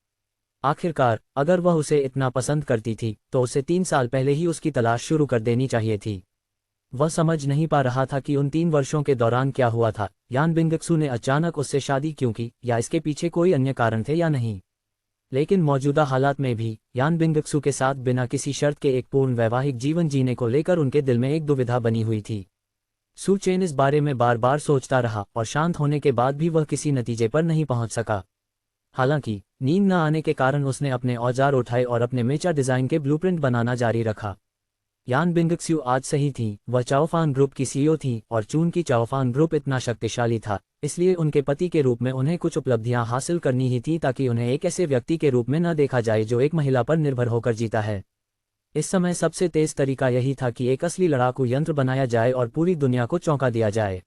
[SPEAKER 1] आखिरकार, अगर वह उसे इतना पसंद करती थी तो उसे 3 साल पहले ही उसकी तलाश शुरू कर देनी चाहिए थी। वह समझ नहीं पा रहा था कि उन 3 वर्षों के दौरान क्या हुआ था। यान बिंगक्सू ने अचानक उससे शादी क्यों की, या इसके पीछे कोई अन्य कारण थे या नहीं। लेकिन मौजूदा हालात में भी यान बिंगक्सू के साथ बिना किसी शर्त के एक पूर्ण वैवाहिक जीवन जीने को लेकर उनके दिल में एक दुविधा बनी हुई थी। सू चेन इस बारे में बार बार सोचता रहा और शांत होने के बाद भी वह किसी नतीजे पर नहीं पहुंच सका। हालांकि नींद न आने के कारण उसने अपने औजार उठाए और अपने मेचा डिज़ाइन के ब्लूप्रिंट बनाना जारी रखा। यान बिंगक्स्यू आज सही थी, वह चाओफान ग्रुप की सीईओ थी और चूंकि चाओफान ग्रुप इतना शक्तिशाली था, इसलिए उनके पति के रूप में उन्हें कुछ उपलब्धियां हासिल करनी ही थी ताकि उन्हें एक ऐसे व्यक्ति के रूप में न देखा जाए जो एक महिला पर निर्भर होकर जीता है। इस समय सबसे तेज तरीका यही था कि एक असली लड़ाकू यंत्र बनाया जाए और पूरी दुनिया को चौंका दिया जाए।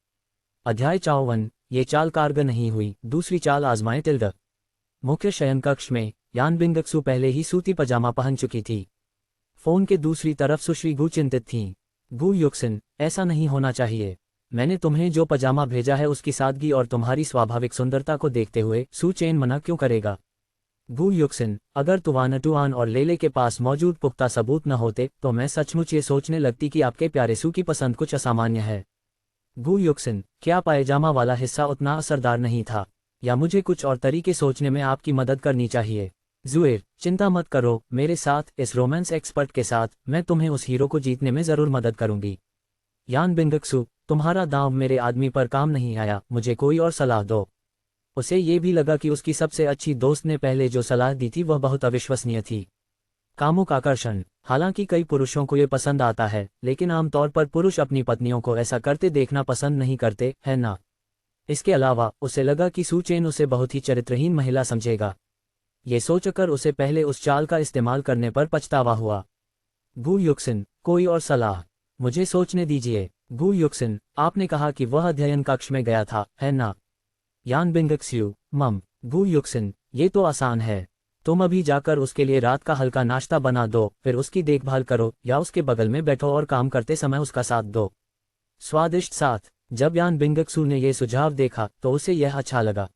[SPEAKER 1] अध्याय 54। ये चाल कारगर नहीं हुई, दूसरी चाल आजमाएं टिल्ड। मुख्य शयन कक्ष में यान बिंगक्सू पहले ही सूती पजामा पहन चुकी थी। फोन के दूसरी तरफ सुश्री गू चिंतित थीं। गू युक्सिन, ऐसा नहीं होना चाहिए। मैंने तुम्हें जो पजामा भेजा है उसकी सादगी और तुम्हारी स्वाभाविक सुंदरता को देखते हुए सू चेन मना क्यों करेगा? गू युक्सिन, अगर तुवानटुआन और लेले के पास मौजूद पुख्ता सबूत न होते तो मैं सचमुच ये सोचने लगती कि आपके प्यारे सू की पसंद कुछ असामान्य है। गू युक्सिन, क्या पायजामा वाला हिस्सा उतना असरदार नहीं था, या मुझे कुछ और तरीके सोचने में आपकी मदद करनी चाहिए? ज़ुएर, चिंता मत करो, मेरे साथ, इस रोमांस एक्सपर्ट के साथ, मैं तुम्हें उस हीरो को जीतने में ज़रूर मदद करूंगी। यान बिंगक्सू, तुम्हारा दांव मेरे आदमी पर काम नहीं आया, मुझे कोई और सलाह दो। उसे ये भी लगा कि उसकी सबसे अच्छी दोस्त ने पहले जो सलाह दी थी वह बहुत अविश्वसनीय थी। कामुक आकर्षण। हालांकि कई पुरुषों को ये पसंद आता है, लेकिन आमतौर पर पुरुष अपनी पत्नियों को ऐसा करते देखना पसंद नहीं करते, है ना? इसके अलावा उसे लगा कि सू चेन उसे बहुत ही चरित्रहीन महिला समझेगा। ये सोचकर उसे पहले उस चाल का इस्तेमाल करने पर पछतावा हुआ। गू युक्सिन, कोई और सलाह? मुझे सोचने दीजिए। गू युक्सिन, आपने कहा कि वह अध्ययन कक्ष में गया था, है ना? यान बिंगक्स्यू, मम। गू युक्सिन, ये तो आसान है। तुम अभी जाकर उसके लिए रात का हल्का नाश्ता बना दो, फिर उसकी देखभाल करो या उसके बगल में बैठो और काम करते समय उसका साथ दो। स्वादिष्ट साथ। जब यान बिंगक्सू ने यह सुझाव देखा तो उसे यह अच्छा लगा,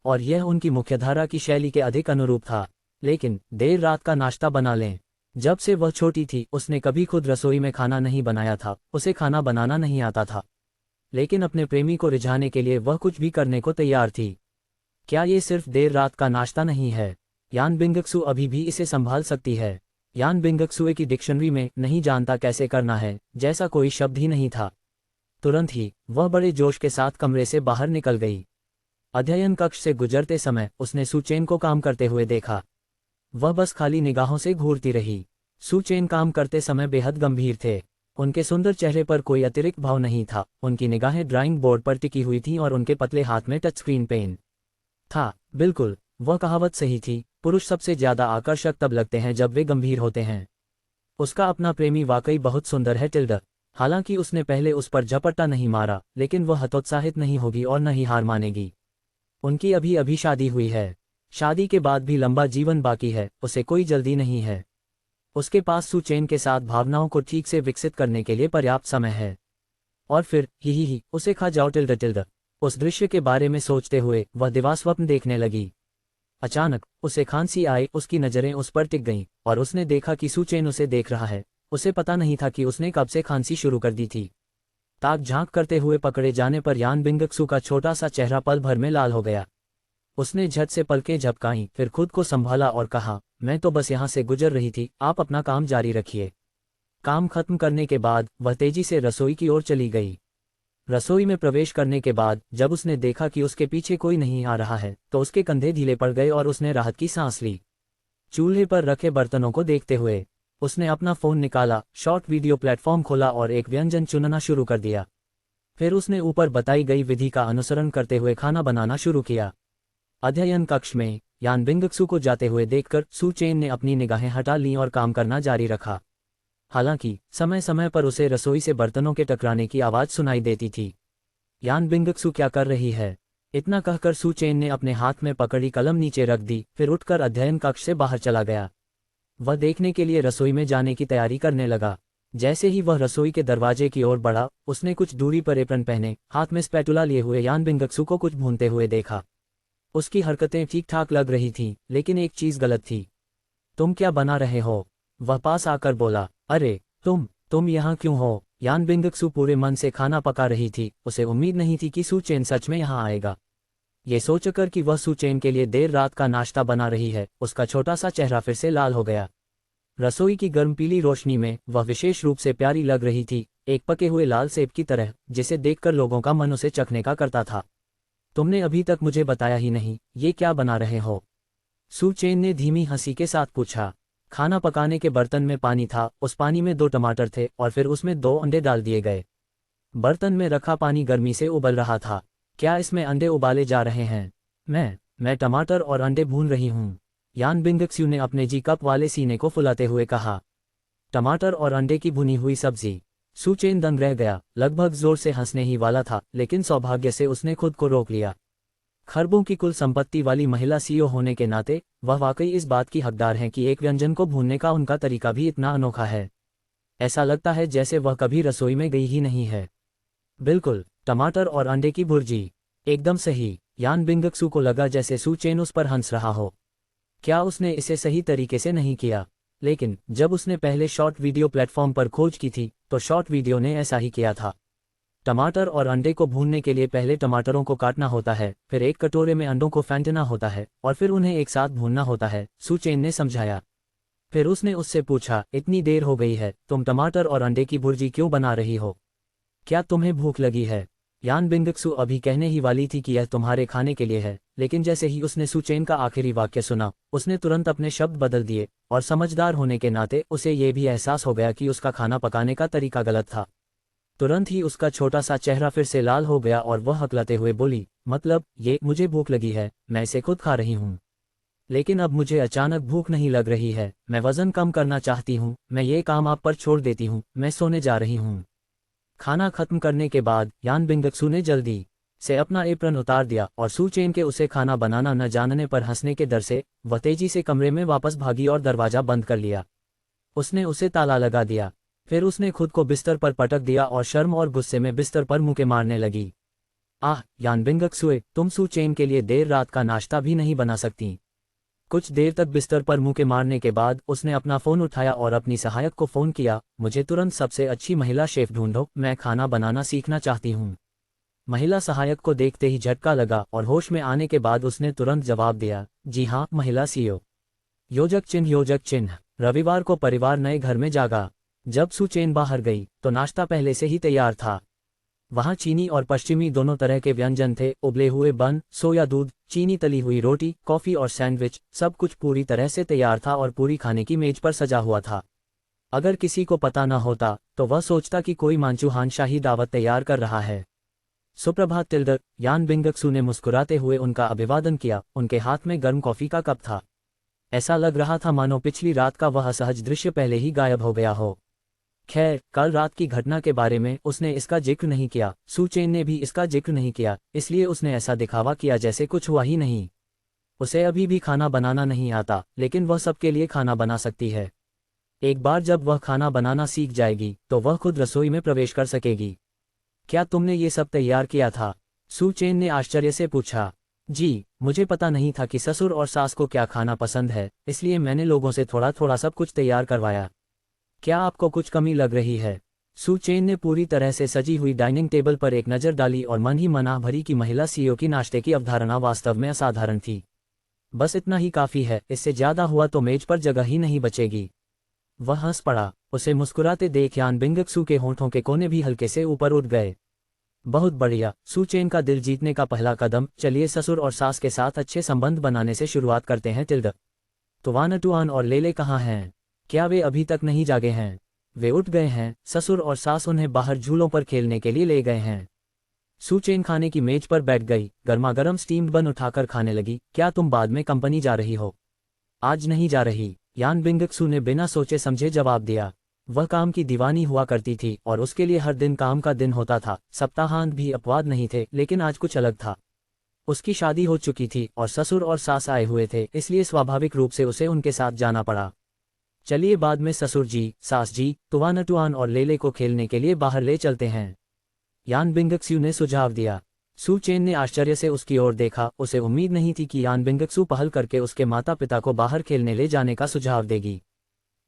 [SPEAKER 1] और यह उनकी मुख्यधारा की शैली के अधिक अनुरूप था। लेकिन देर रात का नाश्ता बना लें। जब से वह छोटी थी उसने कभी खुद रसोई में खाना नहीं बनाया था, उसे खाना बनाना नहीं आता था। लेकिन अपने प्रेमी को रिझाने के लिए वह कुछ भी करने को तैयार थी। क्या ये सिर्फ देर रात का नाश्ता नहीं है? यान बिंगक्सू अभी भी इसे संभाल सकती है। यान बिंगक्सू की डिक्शनरी में नहीं जानता कैसे करना है जैसा कोई शब्द ही नहीं था। तुरंत ही वह बड़े जोश के साथ कमरे से बाहर निकल गई। अध्ययन कक्ष से गुजरते समय उसने सू चेन को काम करते हुए देखा। वह बस खाली निगाहों से घूरती रही। सू चेन काम करते समय बेहद गंभीर थे। उनके सुंदर चेहरे पर कोई अतिरिक्त भाव नहीं था। उनकी निगाहें ड्राइंग बोर्ड पर टिकी हुई थीं और उनके पतले हाथ में टच स्क्रीन पेन था। बिल्कुल, वह कहावत सही थी, पुरुष सबसे ज्यादा आकर्षक तब लगते हैं जब वे गंभीर होते हैं। उसका अपना प्रेमी वाकई बहुत सुंदर है टिल्ड। हालांकि उसने पहले उस पर झपट्टा नहीं मारा, लेकिन वह हतोत्साहित नहीं होगी और न ही हार मानेगी। उनकी अभी अभी शादी हुई है। शादी के बाद भी लंबा जीवन बाकी है, उसे कोई जल्दी नहीं है। उसके पास सू चेन के साथ भावनाओं को ठीक से विकसित करने के लिए पर्याप्त समय है। और फिर ही उसे खा जाओ टिल्ड टिल्ड। उस दृश्य के बारे में सोचते हुए वह दिवास्वप्न देखने लगी। अचानक उसे खांसी आई, उसकी नज़रें उस पर टिक गईं और उसने देखा कि सू चेन उसे देख रहा है। उसे पता नहीं था कि उसने कब से खांसी शुरू कर दी थी। ताक झांक करते हुए पकड़े जाने पर यान बिंगक्सू का छोटा सा चेहरा पल भर में लाल हो गया। उसने झट से पलकें झपकाईं, फिर खुद को संभाला और कहा, मैं तो बस यहाँ से गुजर रही थी, आप अपना काम जारी रखिए। काम खत्म करने के बाद वह तेजी से रसोई की ओर चली गई। रसोई में प्रवेश करने के बाद जब उसने देखा कि उसके पीछे कोई नहीं आ रहा है तो उसके कंधे ढीले पड़ गए और उसने राहत की सांस ली। चूल्हे पर रखे बर्तनों को देखते हुए उसने अपना फ़ोन निकाला, शॉर्ट वीडियो प्लेटफॉर्म खोला और एक व्यंजन चुनना शुरू कर दिया। फिर उसने ऊपर बताई गई विधि का अनुसरण करते हुए खाना बनाना शुरू किया। अध्ययन कक्ष में यान बिंगक्सू को जाते हुए देखकर सू चेन ने अपनी निगाहें हटा लीं और काम करना जारी रखा। हालांकि समय समय पर उसे रसोई से बर्तनों के टकराने की आवाज़ सुनाई देती थी। यान बिंगक्सू क्या कर रही है? इतना कहकर सू चेन ने अपने हाथ में पकड़ी कलम नीचे रख दी, फिर उठकर अध्ययन कक्ष से बाहर चला गया। वह देखने के लिए रसोई में जाने की तैयारी करने लगा। जैसे ही वह रसोई के दरवाजे की ओर बढ़ा, उसने कुछ दूरी पर एप्रन पहने, हाथ में स्पैटुला लिए हुए यान बिंगक्सू को कुछ भूनते हुए देखा। उसकी हरकतें ठीक ठाक लग रही थीं, लेकिन एक चीज़ गलत थी। तुम क्या बना रहे हो? वह पास आकर बोला। अरे तुम यहाँ क्यों हो? यान बिंगक्सू पूरे मन से खाना पका रही थी। उसे उम्मीद नहीं थी कि सू चेन सच में यहाँ आएगा। ये सोचकर कि वह सू चेन के लिए देर रात का नाश्ता बना रही है, उसका छोटा सा चेहरा फिर से लाल हो गया। रसोई की गर्म पीली रोशनी में वह विशेष रूप से प्यारी लग रही थी, एक पके हुए लाल सेब की तरह, जिसे देखकर लोगों का मन उसे चखने का करता था। तुमने अभी तक मुझे बताया ही नहीं, ये क्या बना रहे हो? सू चेन ने धीमी हंसी के साथ पूछा। खाना पकाने के बर्तन में पानी था, उस पानी में 2 टमाटर थे और फिर उसमें 2 अंडे डाल दिए गए। बर्तन में रखा पानी गर्मी से उबल रहा था। क्या इसमें अंडे उबाले जा रहे हैं? मैं टमाटर और अंडे भून रही हूँ, यान बिंगक्सू ने अपने जी कप वाले सीने को फुलाते हुए कहा। टमाटर और अंडे की भुनी हुई सब्जी। सू चेन दंग रह गया, लगभग जोर से हंसने ही वाला था, लेकिन सौभाग्य से उसने खुद को रोक लिया। खरबों की कुल संपत्ति वाली महिला सीईओ होने के नाते वह वाकई इस बात की हकदार हैं कि एक व्यंजन को भूनने का उनका तरीका भी इतना अनोखा है। ऐसा लगता है जैसे वह कभी रसोई में गई ही नहीं है। बिल्कुल, टमाटर और अंडे की भुर्जी। एकदम सही। यान बिंगक्सू को लगा जैसे सू चेन उस पर हंस रहा हो। क्या उसने इसे सही तरीके से नहीं किया? लेकिन जब उसने पहले शॉर्ट वीडियो प्लेटफॉर्म पर खोज की थी तो शॉर्ट वीडियो ने ऐसा ही किया था। टमाटर और अंडे को भूनने के लिए पहले टमाटरों को काटना होता है, फिर एक कटोरे में अंडों को फेंटना होता है और फिर उन्हें एक साथ भूनना होता है, सू चेन ने समझाया। फिर उसने उससे पूछा, इतनी देर हो गई है, तुम टमाटर और अंडे की भुर्जी क्यों बना रही हो? क्या तुम्हें भूख लगी है? यान बिंगक्सू अभी कहने ही वाली थी कि यह तुम्हारे खाने के लिए है, लेकिन जैसे ही उसने सू चेन का आखिरी वाक्य सुना, उसने तुरंत अपने शब्द बदल दिए और समझदार होने के नाते उसे ये भी एहसास हो गया कि उसका खाना पकाने का तरीका गलत था। तुरंत ही उसका छोटा सा चेहरा फिर से लाल हो गया और वह हकलाते हुए बोली, मतलब ये, मुझे भूख लगी है, मैं इसे खुद खा रही हूँ। लेकिन अब मुझे अचानक भूख नहीं लग रही है, मैं वजन कम करना चाहती हूँ, मैं ये काम आप पर छोड़ देती हूँ, मैं सोने जा रही हूँ। खाना खत्म करने के बाद यान बिंगक्सू ने जल्दी से अपना एप्रन उतार दिया और सू चेन के उसे खाना बनाना न जानने पर हंसने के डर से वह तेजी से कमरे में वापस भागी और दरवाजा बंद कर लिया। उसने उसे ताला लगा दिया। फिर उसने खुद को बिस्तर पर पटक दिया और शर्म और गुस्से में बिस्तर पर मुक्के मारने लगी। आह, यान बिंगक्सुए, तुम सू चेन के लिए देर रात का नाश्ता भी नहीं बना सकती। कुछ देर तक बिस्तर पर मुक्के मारने के बाद उसने अपना फ़ोन उठाया और अपनी सहायक को फ़ोन किया, मुझे तुरंत सबसे अच्छी महिला शेफ ढूंढो, मैं खाना बनाना सीखना चाहती हूँ। महिला सहायक को देखते ही झटका लगा और होश में आने के बाद उसने तुरंत जवाब दिया, जी हाँ महिला सीईओ। योजक चिन्ह योजक चिन्ह। रविवार को परिवार नए घर में जागा। जब सू चेन बाहर गई तो नाश्ता पहले से ही तैयार था। वहाँ चीनी और पश्चिमी दोनों तरह के व्यंजन थे, उबले हुए बन, सोया दूध, चीनी तली हुई रोटी, कॉफ़ी और सैंडविच, सब कुछ पूरी तरह से तैयार था और पूरी खाने की मेज पर सजा हुआ था। अगर किसी को पता न होता तो वह सोचता कि कोई मांचूहान शाही दावत तैयार कर रहा है। सुप्रभात टिल्डर, यान बिंगक्सू ने मुस्कुराते हुए उनका अभिवादन किया, उनके हाथ में गर्म कॉफ़ी का कप था। ऐसा लग रहा था मानो पिछली रात का वह असहज दृश्य पहले ही गायब हो गया हो। खैर, कल रात की घटना के बारे में उसने इसका जिक्र नहीं किया, सू चेन ने भी इसका जिक्र नहीं किया, इसलिए उसने ऐसा दिखावा किया जैसे कुछ हुआ ही नहीं। उसे अभी भी खाना बनाना नहीं आता, लेकिन वह सबके लिए खाना बना सकती है। एक बार जब वह खाना बनाना सीख जाएगी तो वह खुद रसोई में प्रवेश कर सकेगी। क्या तुमने ये सब तैयार किया था? सू चेन ने आश्चर्य से पूछा। जी, मुझे पता नहीं था कि ससुर और सास को क्या खाना पसंद है, इसलिए मैंने लोगों से थोड़ा थोड़ा सब कुछ तैयार करवाया। क्या आपको कुछ कमी लग रही है? सू चेन ने पूरी तरह से सजी हुई डाइनिंग टेबल पर एक नज़र डाली और मन ही मना भरी कि महिला सीईओ की नाश्ते की अवधारणा वास्तव में असाधारण थी। बस इतना ही काफ़ी है, इससे ज़्यादा हुआ तो मेज पर जगह ही नहीं बचेगी। वह हंस पड़ा। उसे मुस्कुराते देख यान बिंगक्सू के होंठों के कोने भी हल्के से ऊपर उठ गए। बहुत बढ़िया, सू चेन का दिल जीतने का पहला कदम, चलिए ससुर और सास के साथ अच्छे संबंध बनाने से शुरुआत करते हैं टिल्डर। तुवानटुआन और लेले कहाँ हैं? क्या वे अभी तक नहीं जागे हैं? वे उठ गए हैं, ससुर और सास उन्हें बाहर झूलों पर खेलने के लिए ले गए हैं। सू चेन खाने की मेज पर बैठ गई, गर्मागर्म स्टीम्ड बन उठाकर खाने लगी। क्या तुम बाद में कंपनी जा रही हो? आज नहीं जा रही, यान बिंगक्सू ने बिना सोचे समझे जवाब दिया। वह काम की दीवानी हुआ करती थी और उसके लिए हर दिन काम का दिन होता था, सप्ताहांत भी अपवाद नहीं थे, लेकिन आज कुछ अलग था। उसकी शादी हो चुकी थी और ससुर और सास आए हुए थे, इसलिए स्वाभाविक रूप से उसे उनके साथ जाना पड़ा। चलिए बाद में ससुर जी, सास जी, तुवानटुआन और लेले को खेलने के लिए बाहर ले चलते हैं, यान बिंगक्सू ने सुझाव दिया। सू चेन ने आश्चर्य से उसकी ओर देखा, उसे उम्मीद नहीं थी कि यान बिंगक्सू पहल करके उसके माता पिता को बाहर खेलने ले जाने का सुझाव देगी।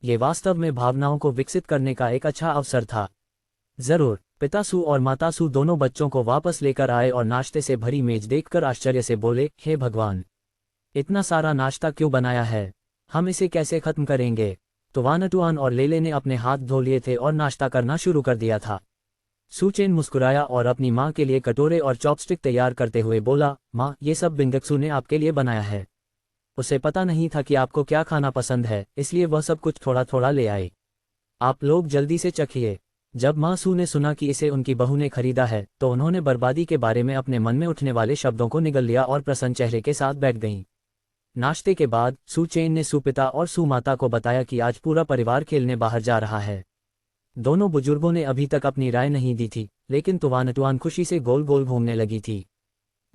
[SPEAKER 1] ये वास्तव में भावनाओं को विकसित करने का एक अच्छा अवसर था। जरूर। पिता सू और माता सू दोनों बच्चों को वापस लेकर आए और नाश्ते से भरी मेज देखकर आश्चर्य से बोले, हे भगवान, इतना सारा नाश्ता क्यों बनाया है? हम इसे कैसे खत्म करेंगे? तुवानटुआन और लेले ने अपने हाथ धो लिए थे और नाश्ता करना शुरू कर दिया था। सू चेन मुस्कुराया और अपनी माँ के लिए कटोरे और चॉपस्टिक तैयार करते हुए बोला, माँ, ये सब बिंगक्सू ने आपके लिए बनाया है। उसे पता नहीं था कि आपको क्या खाना पसंद है, इसलिए वह सब कुछ थोड़ा थोड़ा ले आए। आप लोग जल्दी से चखिए। जब माँ सू ने सुना कि इसे उनकी बहू ने खरीदा है, तो उन्होंने बर्बादी के बारे में अपने मन में उठने वाले शब्दों को निगल लिया और प्रसन्न चेहरे के साथ बैठ गईं। नाश्ते के बाद सू चेन ने सू पिता और सू माता को बताया कि आज पूरा परिवार खेलने बाहर जा रहा है। दोनों बुजुर्गों ने अभी तक अपनी राय नहीं दी थी, लेकिन तुवानटुआन खुशी से गोल गोल घूमने लगी थी।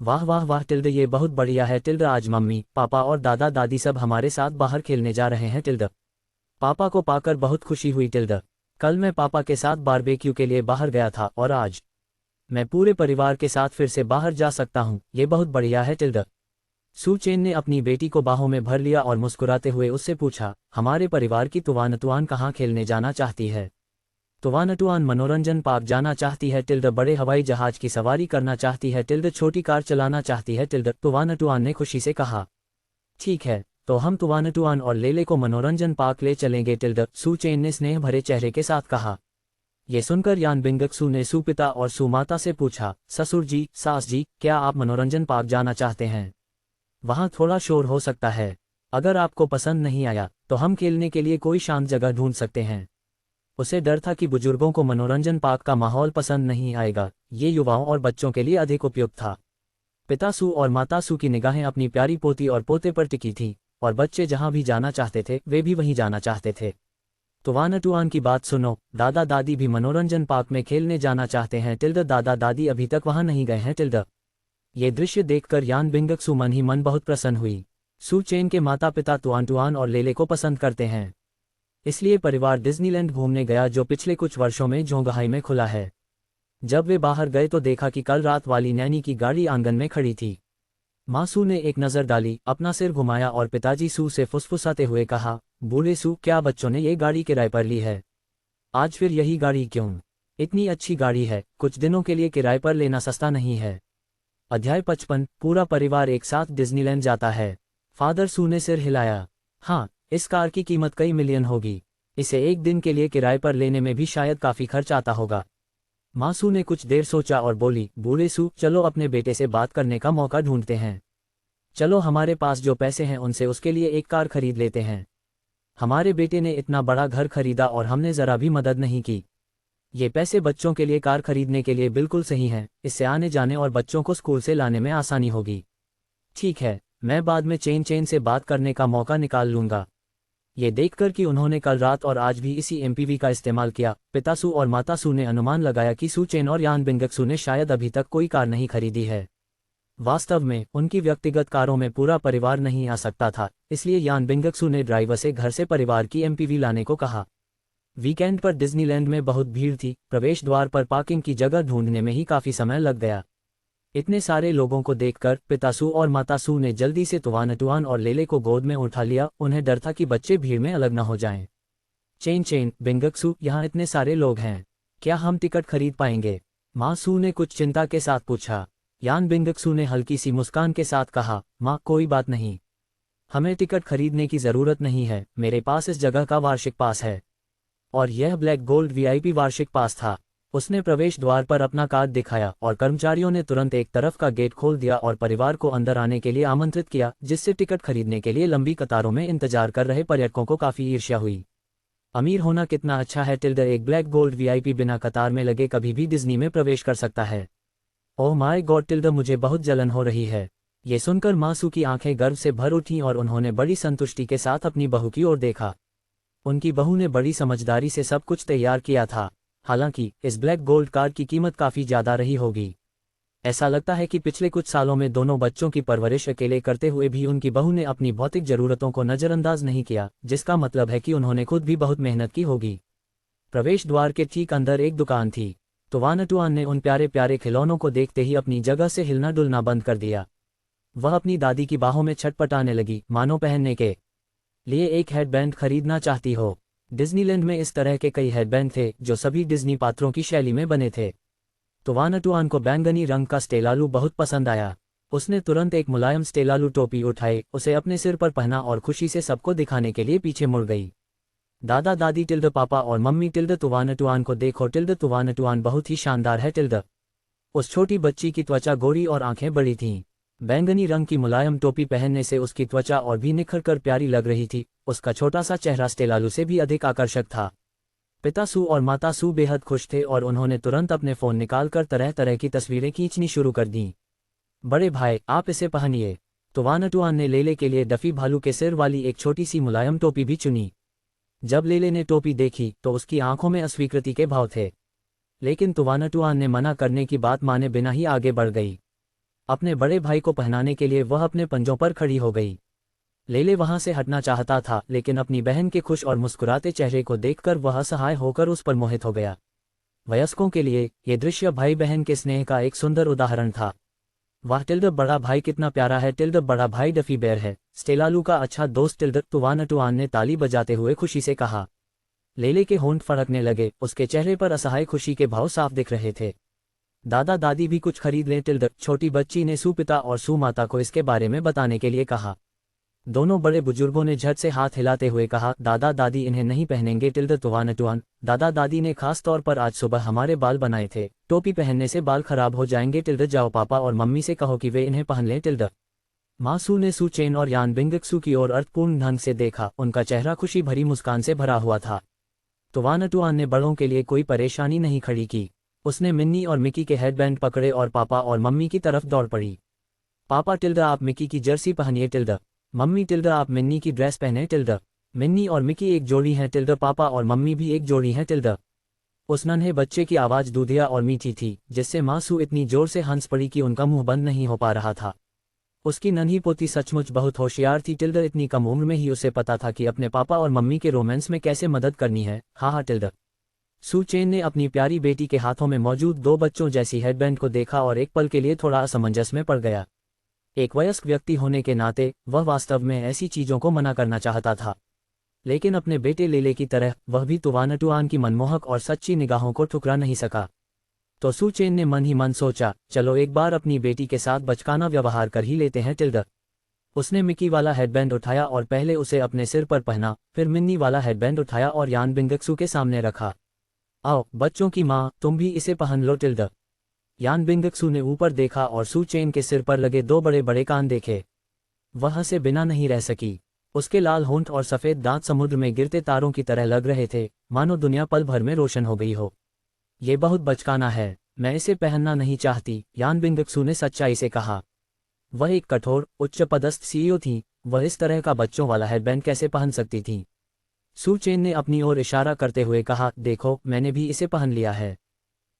[SPEAKER 1] वाह वाह वाह टिल्ड, ये बहुत बढ़िया है टिल्ड, आज मम्मी, पापा और दादा दादी सब हमारे साथ बाहर खेलने जा रहे हैं टिल्ड। पापा को पाकर बहुत खुशी हुई टिल्ड। कल मैं पापा के साथ बारबेक्यू के लिए बाहर गया था और आज मैं पूरे परिवार के साथ फिर से बाहर जा सकता हूँ, ये बहुत बढ़िया है टिल्ड। सू चेन ने अपनी बेटी को बाहों में भर लिया और मुस्कुराते हुए उससे पूछा, हमारे परिवार की तुवानटुआन कहाँ खेलने जाना चाहती है? तुवानटुआन मनोरंजन पार्क जाना चाहती है टिल्ड, बड़े हवाई जहाज की सवारी करना चाहती है टिल्ड, छोटी कार चलाना चाहती है टिल्ड, तुवानटुआन ने खुशी से कहा। ठीक है, तो हम तुवानटुआन और लेले को मनोरंजन पार्क ले चलेंगे टिल्ड, सू चेन ने स्नेह भरे चेहरे के साथ कहा। ये सुनकर यान बिंगक्सू ने सू पिता और सू माता से पूछा, ससुर जी, सास जी, क्या आप मनोरंजन पार्क जाना चाहते हैं? वहाँ थोड़ा शोर हो सकता है। अगर आपको पसंद नहीं आया तो हम खेलने के लिए कोई शांत जगह ढूंढ सकते हैं। उसे डर था कि बुजुर्गों को मनोरंजन पार्क का माहौल पसंद नहीं आएगा, ये युवाओं और बच्चों के लिए अधिक उपयुक्त था। पिता सू और माता सू की निगाहें अपनी प्यारी पोती और पोते पर टिकी थीं, और बच्चे जहां भी जाना चाहते थे वे भी वहीं जाना चाहते थे। तुवानटुआन की बात सुनो, दादा दादी भी मनोरंजन पार्क में खेलने जाना चाहते हैं टिल्ड, दादा दादी अभी तक वहां नहीं गए हैं टिल्ड। ये दृश्य देखकर यान बिंगक्सू मन ही मन बहुत प्रसन्न हुई। सू चेन के माता पिता तुवानटुआन और लेले को पसंद करते हैं, इसलिए परिवार डिज्नीलैंड घूमने गया, जो पिछले कुछ वर्षों में जोंगहाई में खुला है। जब वे बाहर गए तो देखा कि कल रात वाली नैनी की गाड़ी आंगन में खड़ी थी। माँ सू ने एक नज़र डाली, अपना सिर घुमाया और पिताजी सू से फुसफुसाते हुए कहा, बूढ़े सू, क्या बच्चों ने ये गाड़ी किराए पर ली है? आज फिर यही गाड़ी क्यों? इतनी अच्छी गाड़ी है, कुछ दिनों के लिए किराए पर लेना सस्ता नहीं है। अध्याय 55, पूरा परिवार एक साथ डिज्नीलैंड जाता है। फादर सू ने सिर हिलाया। हाँ, इस कार की कीमत कई मिलियन होगी। इसे एक दिन के लिए किराए पर लेने में भी शायद काफ़ी खर्च आता होगा। माँ सू ने कुछ देर सोचा और बोली, बूढ़े सू, चलो अपने बेटे से बात करने का मौका ढूंढते हैं। चलो हमारे पास जो पैसे हैं उनसे उसके लिए एक कार खरीद लेते हैं। हमारे बेटे ने इतना बड़ा घर खरीदा और हमने ज़रा भी मदद नहीं की। ये पैसे बच्चों के लिए कार खरीदने के लिए बिल्कुल सही हैं, इससे आने जाने और बच्चों को स्कूल से लाने में आसानी होगी। ठीक है, मैं बाद में चेन से बात करने का मौका निकाल लूँगा। ये देखकर कि उन्होंने कल रात और आज भी इसी एमपीवी का इस्तेमाल किया, पिता सू और माता सू ने अनुमान लगाया कि सू चेन और यान बिंगक्सू ने शायद अभी तक कोई कार नहीं खरीदी है। वास्तव में उनकी व्यक्तिगत कारों में पूरा परिवार नहीं आ सकता था, इसलिए यान बिंगक्सू ने ड्राइवर से घर से परिवार की एमपीवी लाने को कहा। वीकेंड पर डिज्नीलैंड में बहुत भीड़ थी, प्रवेश द्वार पर पार्किंग की जगह ढूंढने में ही काफ़ी समय लग गया। इतने सारे लोगों को देखकर पिता सू और माता सू ने जल्दी से तुवानटुआन और लेले को गोद में उठा लिया, उन्हें डर था कि बच्चे भीड़ में अलग न हो जाएं। चेन, बिंगक्सू, यहाँ इतने सारे लोग हैं, क्या हम टिकट खरीद पाएंगे? माँ सू ने कुछ चिंता के साथ पूछा। यान बिंगक्सू ने हल्की सी मुस्कान के साथ कहा, माँ, कोई बात नहीं, हमें टिकट खरीदने की ज़रूरत नहीं है, मेरे पास इस जगह का वार्षिक पास है। और यह ब्लैक गोल्ड वीआईपी वार्षिक पास था। उसने प्रवेश द्वार पर अपना कार्ड दिखाया और कर्मचारियों ने तुरंत एक तरफ का गेट खोल दिया और परिवार को अंदर आने के लिए आमंत्रित किया, जिससे टिकट खरीदने के लिए लंबी कतारों में इंतजार कर रहे पर्यटकों को काफ़ी ईर्ष्या हुई। अमीर होना कितना अच्छा है टिल्ड, एक ब्लैक गोल्ड वीआईपी बिना कतार में लगे कभी भी डिज्नी में प्रवेश कर सकता है। ओह माय गॉड टिल्ड, मुझे बहुत जलन हो रही है। ये सुनकर माँ सू की आंखें गर्व से भर उठीं और उन्होंने बड़ी संतुष्टि के साथ अपनी बहू की ओर देखा। उनकी बहू ने बड़ी समझदारी से सब कुछ तैयार किया था। हालांकि इस ब्लैक गोल्ड कार की कीमत काफ़ी ज़्यादा रही होगी। ऐसा लगता है कि पिछले कुछ सालों में दोनों बच्चों की परवरिश अकेले करते हुए भी उनकी बहू ने अपनी भौतिक ज़रूरतों को नज़रअंदाज नहीं किया, जिसका मतलब है कि उन्होंने खुद भी बहुत मेहनत की होगी। प्रवेश द्वार के ठीक अंदर एक दुकान थी। तुवानटुआन ने उन प्यारे प्यारे खिलौनों को देखते ही अपनी जगह से हिलना डुलना बंद कर दिया। वह अपनी दादी की बाहों में छटपटाने लगी, मानो पहनने के लिए एक हेडबैंड खरीदना चाहती हो। डिज्नीलैंड में इस तरह के कई हेडबैंड थे जो सभी डिज्नी पात्रों की शैली में बने थे। तुवानटुआन को बैंगनी रंग का स्टेलालू बहुत पसंद आया। उसने तुरंत एक मुलायम स्टेलालू टोपी उठाई, उसे अपने सिर पर पहना और खुशी से सबको दिखाने के लिए पीछे मुड़ गई। दादा दादी टिल्ड पापा और मम्मी टिल्ड तुवानटुआन को देखो टिल्ड तुवानटुआन बहुत ही शानदार है टिल्ड। उस छोटी बच्ची की त्वचा गोरी और आंखें बड़ी थीं। बैंगनी रंग की मुलायम टोपी पहनने से उसकी त्वचा और भी निखर कर प्यारी लग रही थी। उसका छोटा सा चेहरा स्टेलालू से भी अधिक आकर्षक था। पिता सू और माता सू बेहद खुश थे और उन्होंने तुरंत अपने फ़ोन निकालकर तरह तरह की तस्वीरें खींचनी शुरू कर दीं। बड़े भाई, आप इसे पहनिए। तुवानटुआन ने लेले के लिए डफी भालू के सिर वाली एक छोटी सी मुलायम टोपी भी चुनी। जब लेले ने टोपी देखी तो उसकी आंखों में अस्वीकृति के भाव थे, लेकिन तुवानटुआन ने मना करने की बात माने बिना ही आगे बढ़ गई। अपने बड़े भाई को पहनाने के लिए वह अपने पंजों पर खड़ी हो गई। लेले वहां से हटना चाहता था, लेकिन अपनी बहन के खुश और मुस्कुराते चेहरे को देखकर वह असहाय होकर उस पर मोहित हो गया। वयस्कों के लिए ये दृश्य भाई बहन के स्नेह का एक सुंदर उदाहरण था। वाह टिल्ड, बड़ा भाई कितना प्यारा है टिल्ड, बड़ा भाई डफी बेयर है, स्टेलालू का अच्छा दोस्त टिल्ड, तुवानटुआन ने ताली बजाते हुए खुशी से कहा। लेले के होंठ फड़कने लगे, उसके चेहरे पर असहाय खुशी के भाव साफ दिख रहे थे। दादा दादी भी कुछ खरीद लें टिल्ड, छोटी बच्ची ने सुपिता और सुमाता को इसके बारे में बताने के लिए कहा। दोनों बड़े बुजुर्गों ने झट से हाथ हिलाते हुए कहा, दादा दादी इन्हें नहीं पहनेंगे टिल्ड तुवानटुआन। दादा दादी ने खास तौर पर आज सुबह हमारे बाल बनाए थे, टोपी पहनने से बाल खराब हो जाएंगे टिल्ड, जाओ पापा और मम्मी से कहो कि वे इन्हें पहन लें टिल्ड। मासू ने सू चेन और यान बिंगक्सू की ओर अर्थपूर्ण ढंग से देखा, उनका चेहरा खुशी भरी मुस्कान से भरा हुआ था। तुवानटुआन ने बड़ों के लिए कोई परेशानी नहीं खड़ी की। उसने मिन्नी और मिकी के हेडबैंड पकड़े और पापा और मम्मी की तरफ दौड़ पड़ी। पापा टिल्ड, आप मिकी की जर्सी पहनिए टिल्ड। मम्मी टिल्ड, आप मिन्नी की ड्रेस पहने टिल्ड। मिन्नी और मिकी एक जोड़ी हैं टिल्ड, पापा और मम्मी भी एक जोड़ी हैं टिल्ड। उस नन्हे बच्चे की आवाज़ दूधिया और मीठी थी, जिससे मासू इतनी जोर से हंस पड़ी कि उनका मुंह बंद नहीं हो पा रहा था। उसकी नन्ही पोती सचमुच बहुत होशियार थी टिल्ड, इतनी कम उम्र में ही उसे पता था कि अपने पापा और मम्मी के रोमांस में कैसे मदद करनी है। हाँ टिल्ड। सू चेन ने अपनी प्यारी बेटी के हाथों में मौजूद दो बच्चों जैसी हेडबैंड को देखा और एक पल के लिए थोड़ा असमंजस में पड़ गया। एक वयस्क व्यक्ति होने के नाते वह वास्तव में ऐसी चीज़ों को मना करना चाहता था, लेकिन अपने बेटे लेले की तरह वह भी तुवानटुआन की मनमोहक और सच्ची निगाहों को ठुकरा नहीं सका। तो सू चेन ने मन ही मन सोचा, चलो एक बार अपनी बेटी के साथ बचकाना व्यवहार कर ही लेते हैं टिल्ड। उसने मिकी वाला हेडबैंड उठाया और पहले उसे अपने सिर पर पहना, फिर मिन्नी वाला हेडबैंड उठाया और यान बिंगक्सू के सामने रखा। आओ बच्चों की माँ, तुम भी इसे पहन लो टिल्ड। यान बिंगक्सू ने ऊपर देखा और सू चेन के सिर पर लगे दो बड़े बड़े कान देखे। वह से बिना नहीं रह सकी। उसके लाल होंठ और सफ़ेद दांत समुद्र में गिरते तारों की तरह लग रहे थे, मानो दुनिया पल भर में रोशन हो गई हो। ये बहुत बचकाना है, मैं इसे पहनना नहीं चाहती, यान बिंगक्सू ने सच्चाई से कहा। वह एक कठोर उच्च पदस्थ सीईओ थी, वह इस तरह का बच्चों वाला हेडबैंड कैसे पहन सकती थी। सू चेन ने अपनी ओर इशारा करते हुए कहा, देखो मैंने भी इसे पहन लिया है,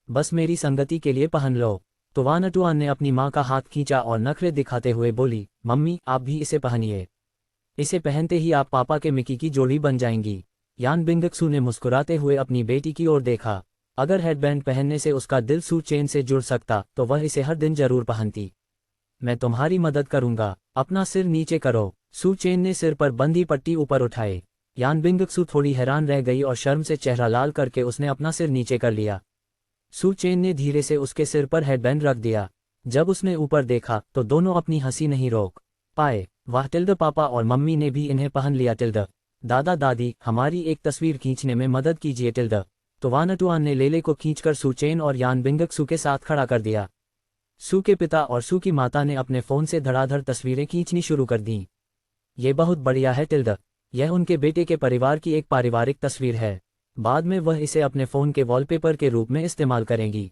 [SPEAKER 1] बस मेरी संगति के लिए पहन लो। तुवानटुआन ने अपनी माँ का हाथ खींचा और नखरे दिखाते हुए बोली, मम्मी आप भी इसे पहनिए। इसे पहनते ही आप पापा के मिकी की जोड़ी बन जाएंगी। यान बिंगक्सू ने मुस्कुराते हुए अपनी बेटी की ओर देखा। अगर हेडबैंड पहनने से उसका दिल सू चेन से जुड़ सकता तो वह इसे हर दिन जरूर पहनती। मैं तुम्हारी मदद करूंगा, अपना सिर नीचे करो। सू चेन ने सिर पर बंधी पट्टी ऊपर उठाई। यान बिंगक्सू थोड़ी हैरान रह गई और शर्म से चेहरा लाल करके उसने अपना सिर नीचे कर लिया। सू चेन ने धीरे से उसके सिर पर हेडबैंड रख दिया। जब उसने ऊपर देखा तो दोनों अपनी हंसी नहीं रोक पाए। वाह टिल्ड, पापा और मम्मी ने भी इन्हें पहन लिया टिल्ड। दादा दादी, हमारी एक तस्वीर खींचने में मदद कीजिए टिल्ड। तुवानटुआन ने लेले को खींचकर सू चेन और यान बिंगक्सू के साथ खड़ा कर दिया। सू के पिता और सू की माता ने अपने फ़ोन से धड़ाधड़ तस्वीरें खींचनी शुरू कर दीं। ये बहुत बढ़िया है टिल्ड, यह उनके बेटे के परिवार की एक पारिवारिक तस्वीर है। बाद में वह इसे अपने फ़ोन के वॉलपेपर के रूप में इस्तेमाल करेंगी।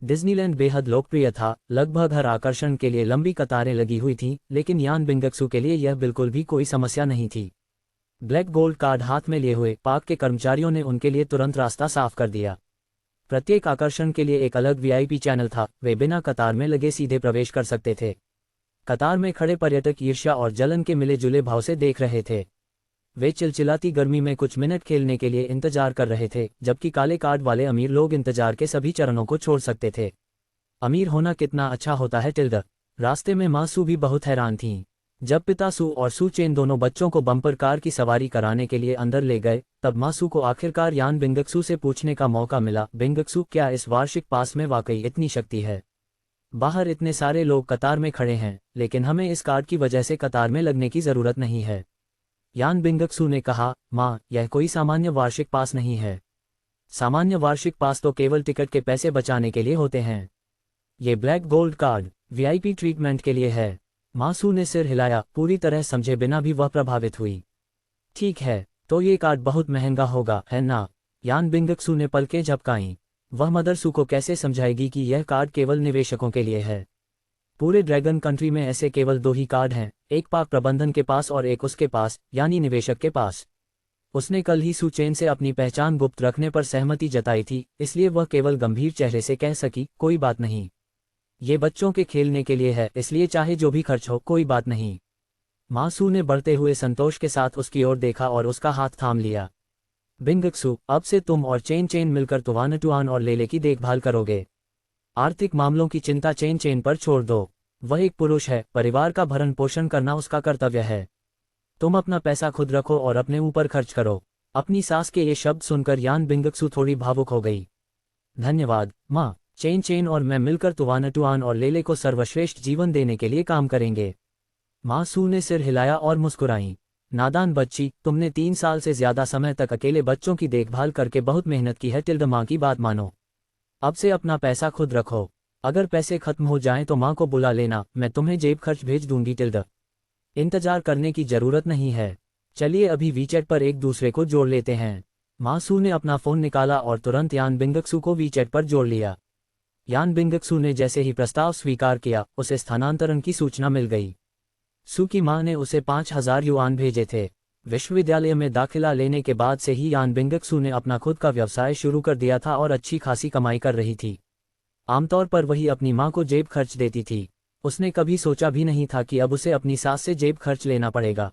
[SPEAKER 1] डिज्नीलैंड बेहद लोकप्रिय था, लगभग हर आकर्षण के लिए लंबी कतारें लगी हुई थीं, लेकिन यान बिंगक्सू के लिए यह बिल्कुल भी कोई समस्या नहीं थी। ब्लैक गोल्ड कार्ड हाथ में लिए हुए पार्क के कर्मचारियों ने उनके लिए तुरंत रास्ता साफ कर दिया। प्रत्येक आकर्षण के लिए एक अलग वीआईपी चैनल था, वे बिना कतार में लगे सीधे प्रवेश कर सकते थे। कतार में खड़े पर्यटक ईर्ष्या और जलन के मिले जुले भाव से देख रहे थे। वे चिलचिलाती गर्मी में कुछ मिनट खेलने के लिए इंतजार कर रहे थे, जबकि काले कार्ड वाले अमीर लोग इंतजार के सभी चरणों को छोड़ सकते थे। अमीर होना कितना अच्छा होता है टिल्ड। रास्ते में मासू भी बहुत हैरान थीं। जब पिता सू और सू चेन दोनों बच्चों को बम्पर कार की सवारी कराने के लिए अंदर ले गए, तब मासू को आखिरकार यान बिंगक्सू से पूछने का मौका मिला, बिंगक्सू, क्या इस वार्षिक पास में वाकई इतनी शक्ति है? बाहर इतने सारे लोग कतार में खड़े हैं, लेकिन हमें इस कार्ड की वजह से कतार में लगने की ज़रूरत नहीं है। यान बिंगक्सू ने कहा, माँ, यह कोई सामान्य वार्षिक पास नहीं है। सामान्य वार्षिक पास तो केवल टिकट के पैसे बचाने के लिए होते हैं। ये black gold card VIP treatment के लिए है। मासू ने सिर हिलाया, पूरी तरह समझे बिना भी वह प्रभावित हुई। ठीक है, तो ये कार्ड बहुत महंगा होगा, है ना? यान बिंगक्सू ने पलकें झपकाईं। वह मदर सू को कैसे समझाएगी कि यह कार्ड केवल निवेशकों के लिए है? पूरे ड्रैगन कंट्री में ऐसे केवल 2 ही कार्ड हैं, एक पाक प्रबंधन के पास और एक उसके पास, यानी निवेशक के पास। उसने कल ही सू चेन से अपनी पहचान गुप्त रखने पर सहमति जताई थी, इसलिए वह केवल गंभीर चेहरे से कह सकी, कोई बात नहीं। ये बच्चों के खेलने के लिए है, इसलिए चाहे जो भी खर्च हो, कोई बात नहीं। मासू ने बढ़ते हुए संतोष के साथ उसकी ओर देखा और उसका हाथ थाम लिया। बिंगक्सू, अब से तुम और चेन चेन मिलकर तुवानटुआन और लेले की देखभाल करोगे। आर्थिक मामलों की चिंता चेन चेन पर छोड़ दो। वह एक पुरुष है, परिवार का भरण पोषण करना उसका कर्तव्य है। तुम अपना पैसा खुद रखो और अपने ऊपर खर्च करो। अपनी सास के ये शब्द सुनकर यान बिंगक्सू थोड़ी भावुक हो गई। धन्यवाद, माँ। चेन चेन और मैं मिलकर तुवानटुआन और लेले को सर्वश्रेष्ठ जीवन देने के लिए काम करेंगे। मासू ने सिर हिलाया और मुस्कुराई। नादान बच्ची, तुमने 3 साल से ज्यादा समय तक अकेले बच्चों की देखभाल करके बहुत मेहनत की है। टिल्ड, माँ की बात मानो। अब से अपना पैसा खुद रखो। अगर पैसे खत्म हो जाएं तो माँ को बुला लेना, मैं तुम्हें जेब खर्च भेज दूंगी। टिल्ड, इंतजार करने की जरूरत नहीं है। चलिए अभी वीचैट पर एक दूसरे को जोड़ लेते हैं। मासू ने अपना फोन निकाला और तुरंत यान बिंगक्सू को वीचैट पर जोड़ लिया। यान बिंगक्सू ने जैसे ही प्रस्ताव स्वीकार किया, उसे स्थानांतरण की सूचना मिल गई। सू की मां ने उसे 5000 युआन भेजे थे। विश्वविद्यालय में दाखिला लेने के बाद से ही यान बिंगक्सू ने अपना खुद का व्यवसाय शुरू कर दिया था और अच्छी खासी कमाई कर रही थी। आमतौर पर वही अपनी मां को जेब खर्च देती थी। उसने कभी सोचा भी नहीं था कि अब उसे अपनी सास से जेब खर्च लेना पड़ेगा।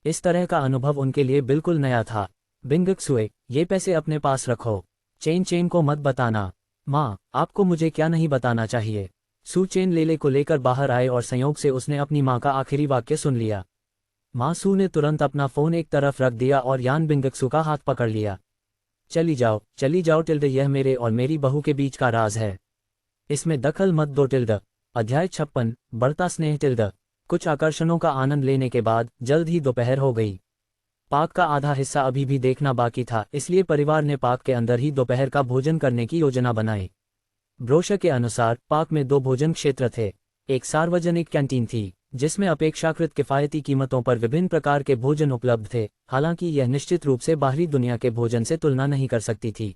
[SPEAKER 1] इस तरह का अनुभव उनके लिए बिल्कुल नया था। बिंगक्सुए, ये पैसे अपने पास रखो। चेन चेन को मत बताना। माँ, आपको मुझे क्या नहीं बताना चाहिए? सू चेन लेले को लेकर बाहर आए और संयोग से उसने अपनी माँ का आखिरी वाक्य सुन लिया। मासू ने तुरंत अपना फोन एक तरफ रख दिया और यान बिंगक्सू का हाथ पकड़ लिया। चली जाओ टिल्ड, यह मेरे और मेरी बहू के बीच का राज है। इसमें दखल मत दो। टिल्ड। अध्याय 56, बढ़ता स्नेह। टिल्ड। कुछ आकर्षणों का आनंद लेने के बाद जल्द ही दोपहर हो गई। पार्क का आधा हिस्सा अभी भी देखना बाकी था, इसलिए परिवार ने पार्क के अंदर ही दोपहर का भोजन करने की योजना बनाई। ब्रोशर के अनुसार पार्क में 2 भोजन क्षेत्र थे। एक सार्वजनिक कैंटीन थी, जिसमें अपेक्षाकृत किफ़ायती कीमतों पर विभिन्न प्रकार के भोजन उपलब्ध थे, हालांकि यह निश्चित रूप से बाहरी दुनिया के भोजन से तुलना नहीं कर सकती थी।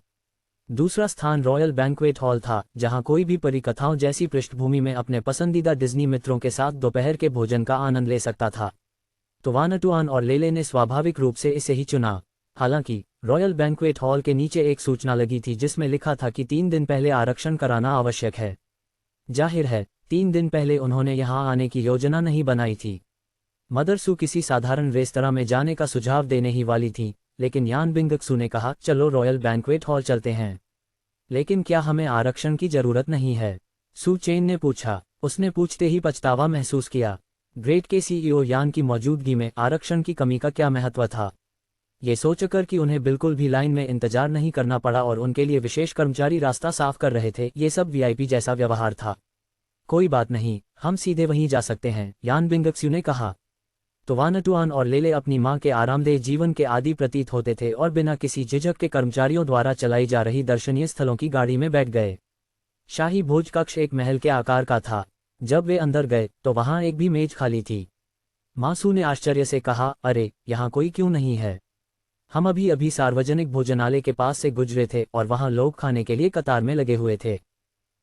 [SPEAKER 1] दूसरा स्थान रॉयल बैंक्वेट हॉल था, जहां कोई भी परिकथाओं जैसी पृष्ठभूमि में अपने पसंदीदा डिज्नी मित्रों के साथ दोपहर के भोजन का आनंद ले सकता था। तुवानटुआन और लेले ने स्वाभाविक रूप से इसे ही चुना। हालांकि रॉयल बैंक्वेट हॉल के नीचे एक सूचना लगी थी जिसमें लिखा था कि 3 दिन पहले आरक्षण कराना आवश्यक है। जाहिर है, 3 दिन पहले उन्होंने यहां आने की योजना नहीं बनाई थी। मदर सू किसी साधारण रेस्तरां में जाने का सुझाव देने ही वाली थी, लेकिन यान बिंगक्सू ने कहा, चलो रॉयल बैंक्वेट हॉल चलते हैं। लेकिन क्या हमें आरक्षण की जरूरत नहीं है? सू चेन ने पूछा। उसने पूछते ही पछतावा महसूस किया। ग्रेट के सीईओ यान की मौजूदगी में आरक्षण की कमी का क्या महत्व था? ये सोचकर कि उन्हें बिल्कुल भी लाइन में इंतजार नहीं करना पड़ा और उनके लिए विशेष कर्मचारी रास्ता साफ कर रहे थे, ये सब वीआईपी जैसा व्यवहार था। कोई बात नहीं, हम सीधे वहीं जा सकते हैं, यान बिंगक्सू ने कहा। तुवानटुआन और लेले अपनी मां के आरामदेह जीवन के आदी प्रतीत होते थे और बिना किसी झिझक के कर्मचारियों द्वारा चलाई जा रही दर्शनीय स्थलों की गाड़ी में बैठ गए। शाही भोज कक्ष एक महल के आकार का था। जब वे अंदर गए तो वहां एक भी मेज खाली थी। मासू ने आश्चर्य से कहा, अरे, यहाँ कोई क्यों नहीं है? हम अभी अभी सार्वजनिक भोजनालय के पास से गुजरे थे और वहां लोग खाने के लिए कतार में लगे हुए थे।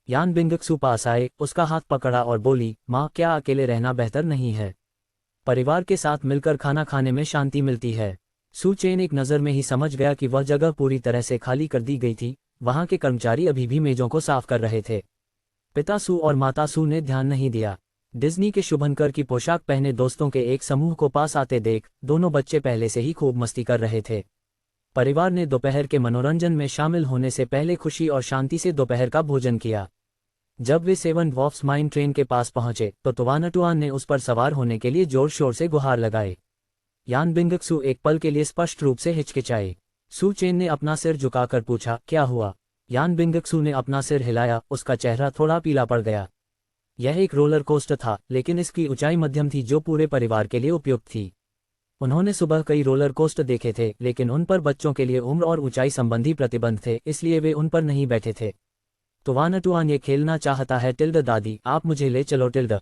[SPEAKER 1] यान बिंगक्सू पास आए, उसका हाथ पकड़ा और बोली, माँ, क्या अकेले रहना बेहतर नहीं है? परिवार के साथ मिलकर खाना खाने में शांति मिलती है। सू चेन एक नज़र में ही समझ गया कि वह जगह पूरी तरह से खाली कर दी गई थी। वहां के कर्मचारी अभी भी मेजों को साफ कर रहे थे। पिता सू और माता सू ने ध्यान नहीं दिया। डिज्नी के शुभंकर की पोशाक पहने दोस्तों के एक समूह को पास आते देख दोनों बच्चे पहले से ही खूब मस्ती कर रहे थे। परिवार ने दोपहर के मनोरंजन में शामिल होने से पहले खुशी और शांति से दोपहर का भोजन किया। जब वे 7 ड्वार्फ्स माइन ट्रेन के पास पहुंचे तो तुवानटुआन ने उस पर सवार होने के लिए जोर शोर से गुहार लगाए। यान बिंगक्सू एक पल के लिए स्पष्ट रूप से हिचकिचाए। सू चेन ने अपना सिर झुकाकर पूछा, क्या हुआ? यान बिंगक्सू ने अपना सिर हिलाया, उसका चेहरा थोड़ा पीला पड़ गया। यह एक रोलर कोस्टर था, लेकिन इसकी ऊंचाई मध्यम थी जो पूरे परिवार के लिए उपयुक्त थी। उन्होंने सुबह कई रोलर कोस्टर देखे थे, लेकिन उन पर बच्चों के लिए उम्र और ऊंचाई संबंधी प्रतिबंध थे, इसलिए वे उन पर नहीं बैठे थे। तुवानटुआन ये खेलना चाहता है टिल्ड दादी, आप मुझे ले चलो टिल्ड।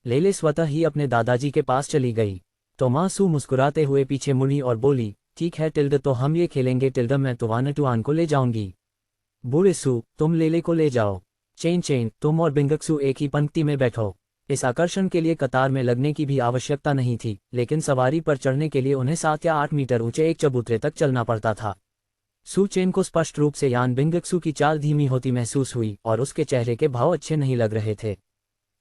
[SPEAKER 1] लेले स्वतः ही अपने दादाजी के पास चली गई। तो माँ सू मुस्कुराते हुए पीछे मुड़ी और बोली, ठीक है टिल्ड, तो हम ये खेलेंगे टिल्ड, मैं तुवानटुआन को ले जाऊंगी। बूढ़े सू, तुम लेले को ले जाओ। चेन चेन, तुम और बिंगक्सू एक ही पंक्ति में बैठो। इस आकर्षण के लिए कतार में लगने की भी आवश्यकता नहीं थी, लेकिन सवारी पर चढ़ने के लिए उन्हें 7 या 8 मीटर ऊंचे एक चबूतरे तक चलना पड़ता था। सू चेन को स्पष्ट रूप से यान बिंगक्सू की चाल धीमी होती महसूस हुई और उसके चेहरे के भाव अच्छे नहीं लग रहे थे।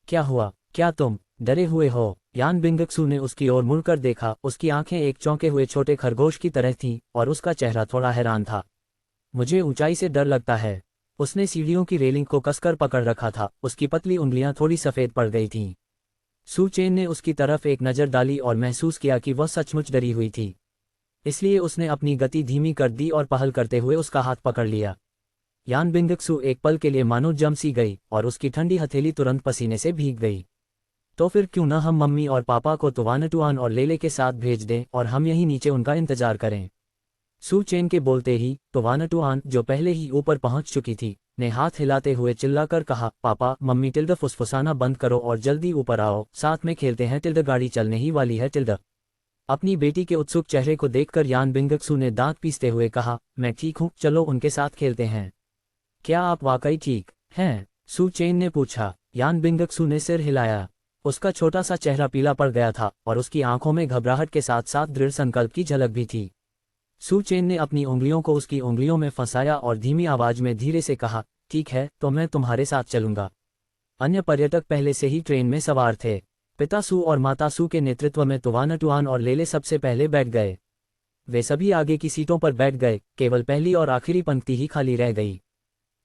[SPEAKER 1] क्या हुआ, क्या तुम डरे हुए हो? यान बिंगक्सू ने उसकी ओर मुड़कर देखा। उसकी आंखें एक चौंके हुए छोटे खरगोश की तरह थीं और उसका चेहरा थोड़ा हैरान था। मुझे ऊंचाई से डर लगता है। उसने सीढ़ियों की रेलिंग को कसकर पकड़ रखा था, उसकी पतली उंगलियां थोड़ी सफ़ेद पड़ गई थीं। सू चेन ने उसकी तरफ एक नज़र डाली और महसूस किया कि वह सचमुच डरी हुई थी। इसलिए उसने अपनी गति धीमी कर दी और पहल करते हुए उसका हाथ पकड़ लिया। यान बिंगक्सू एक पल के लिए मानो जम सी गई और उसकी ठंडी हथेली तुरंत पसीने से भीग गई। तो फिर क्यों न हम मम्मी और पापा को तुवानटुआन और लेले के साथ भेज दें और हम यहीं नीचे उनका इंतजार करें। सू चेन के बोलते ही तुवानटुआन, जो पहले ही ऊपर पहुंच चुकी थी, ने हाथ हिलाते हुए चिल्लाकर कहा, पापा मम्मी टिल्ड, फुसफुसाना बंद करो और जल्दी ऊपर आओ, साथ में खेलते हैं टिल्ड, गाड़ी चलने ही वाली है टिल्ड। अपनी बेटी के उत्सुक चेहरे को देखकर यान बिंगक्सू ने दांत पीसते हुए कहा, मैं ठीक हूँ, चलो उनके साथ खेलते हैं। क्या आप वाकई ठीक हैं? सू चेन ने पूछा। यान बिंगक्सू ने सिर हिलाया। उसका छोटा सा चेहरा पीला पड़ गया था और उसकी आंखों में घबराहट के साथ साथ दृढ़ संकल्प की झलक भी थी। सू चेन ने अपनी उंगलियों को उसकी उंगलियों में फंसाया और धीमी आवाज में धीरे से कहा, ठीक है, तो मैं तुम्हारे साथ चलूंगा। अन्य पर्यटक पहले से ही ट्रेन में सवार थे। पिता सू और माता सू के नेतृत्व में तुवानटुआन और लेले सबसे पहले बैठ गए। वे सभी आगे की सीटों पर बैठ गए, केवल पहली और आखिरी पंक्ति ही खाली रह गई।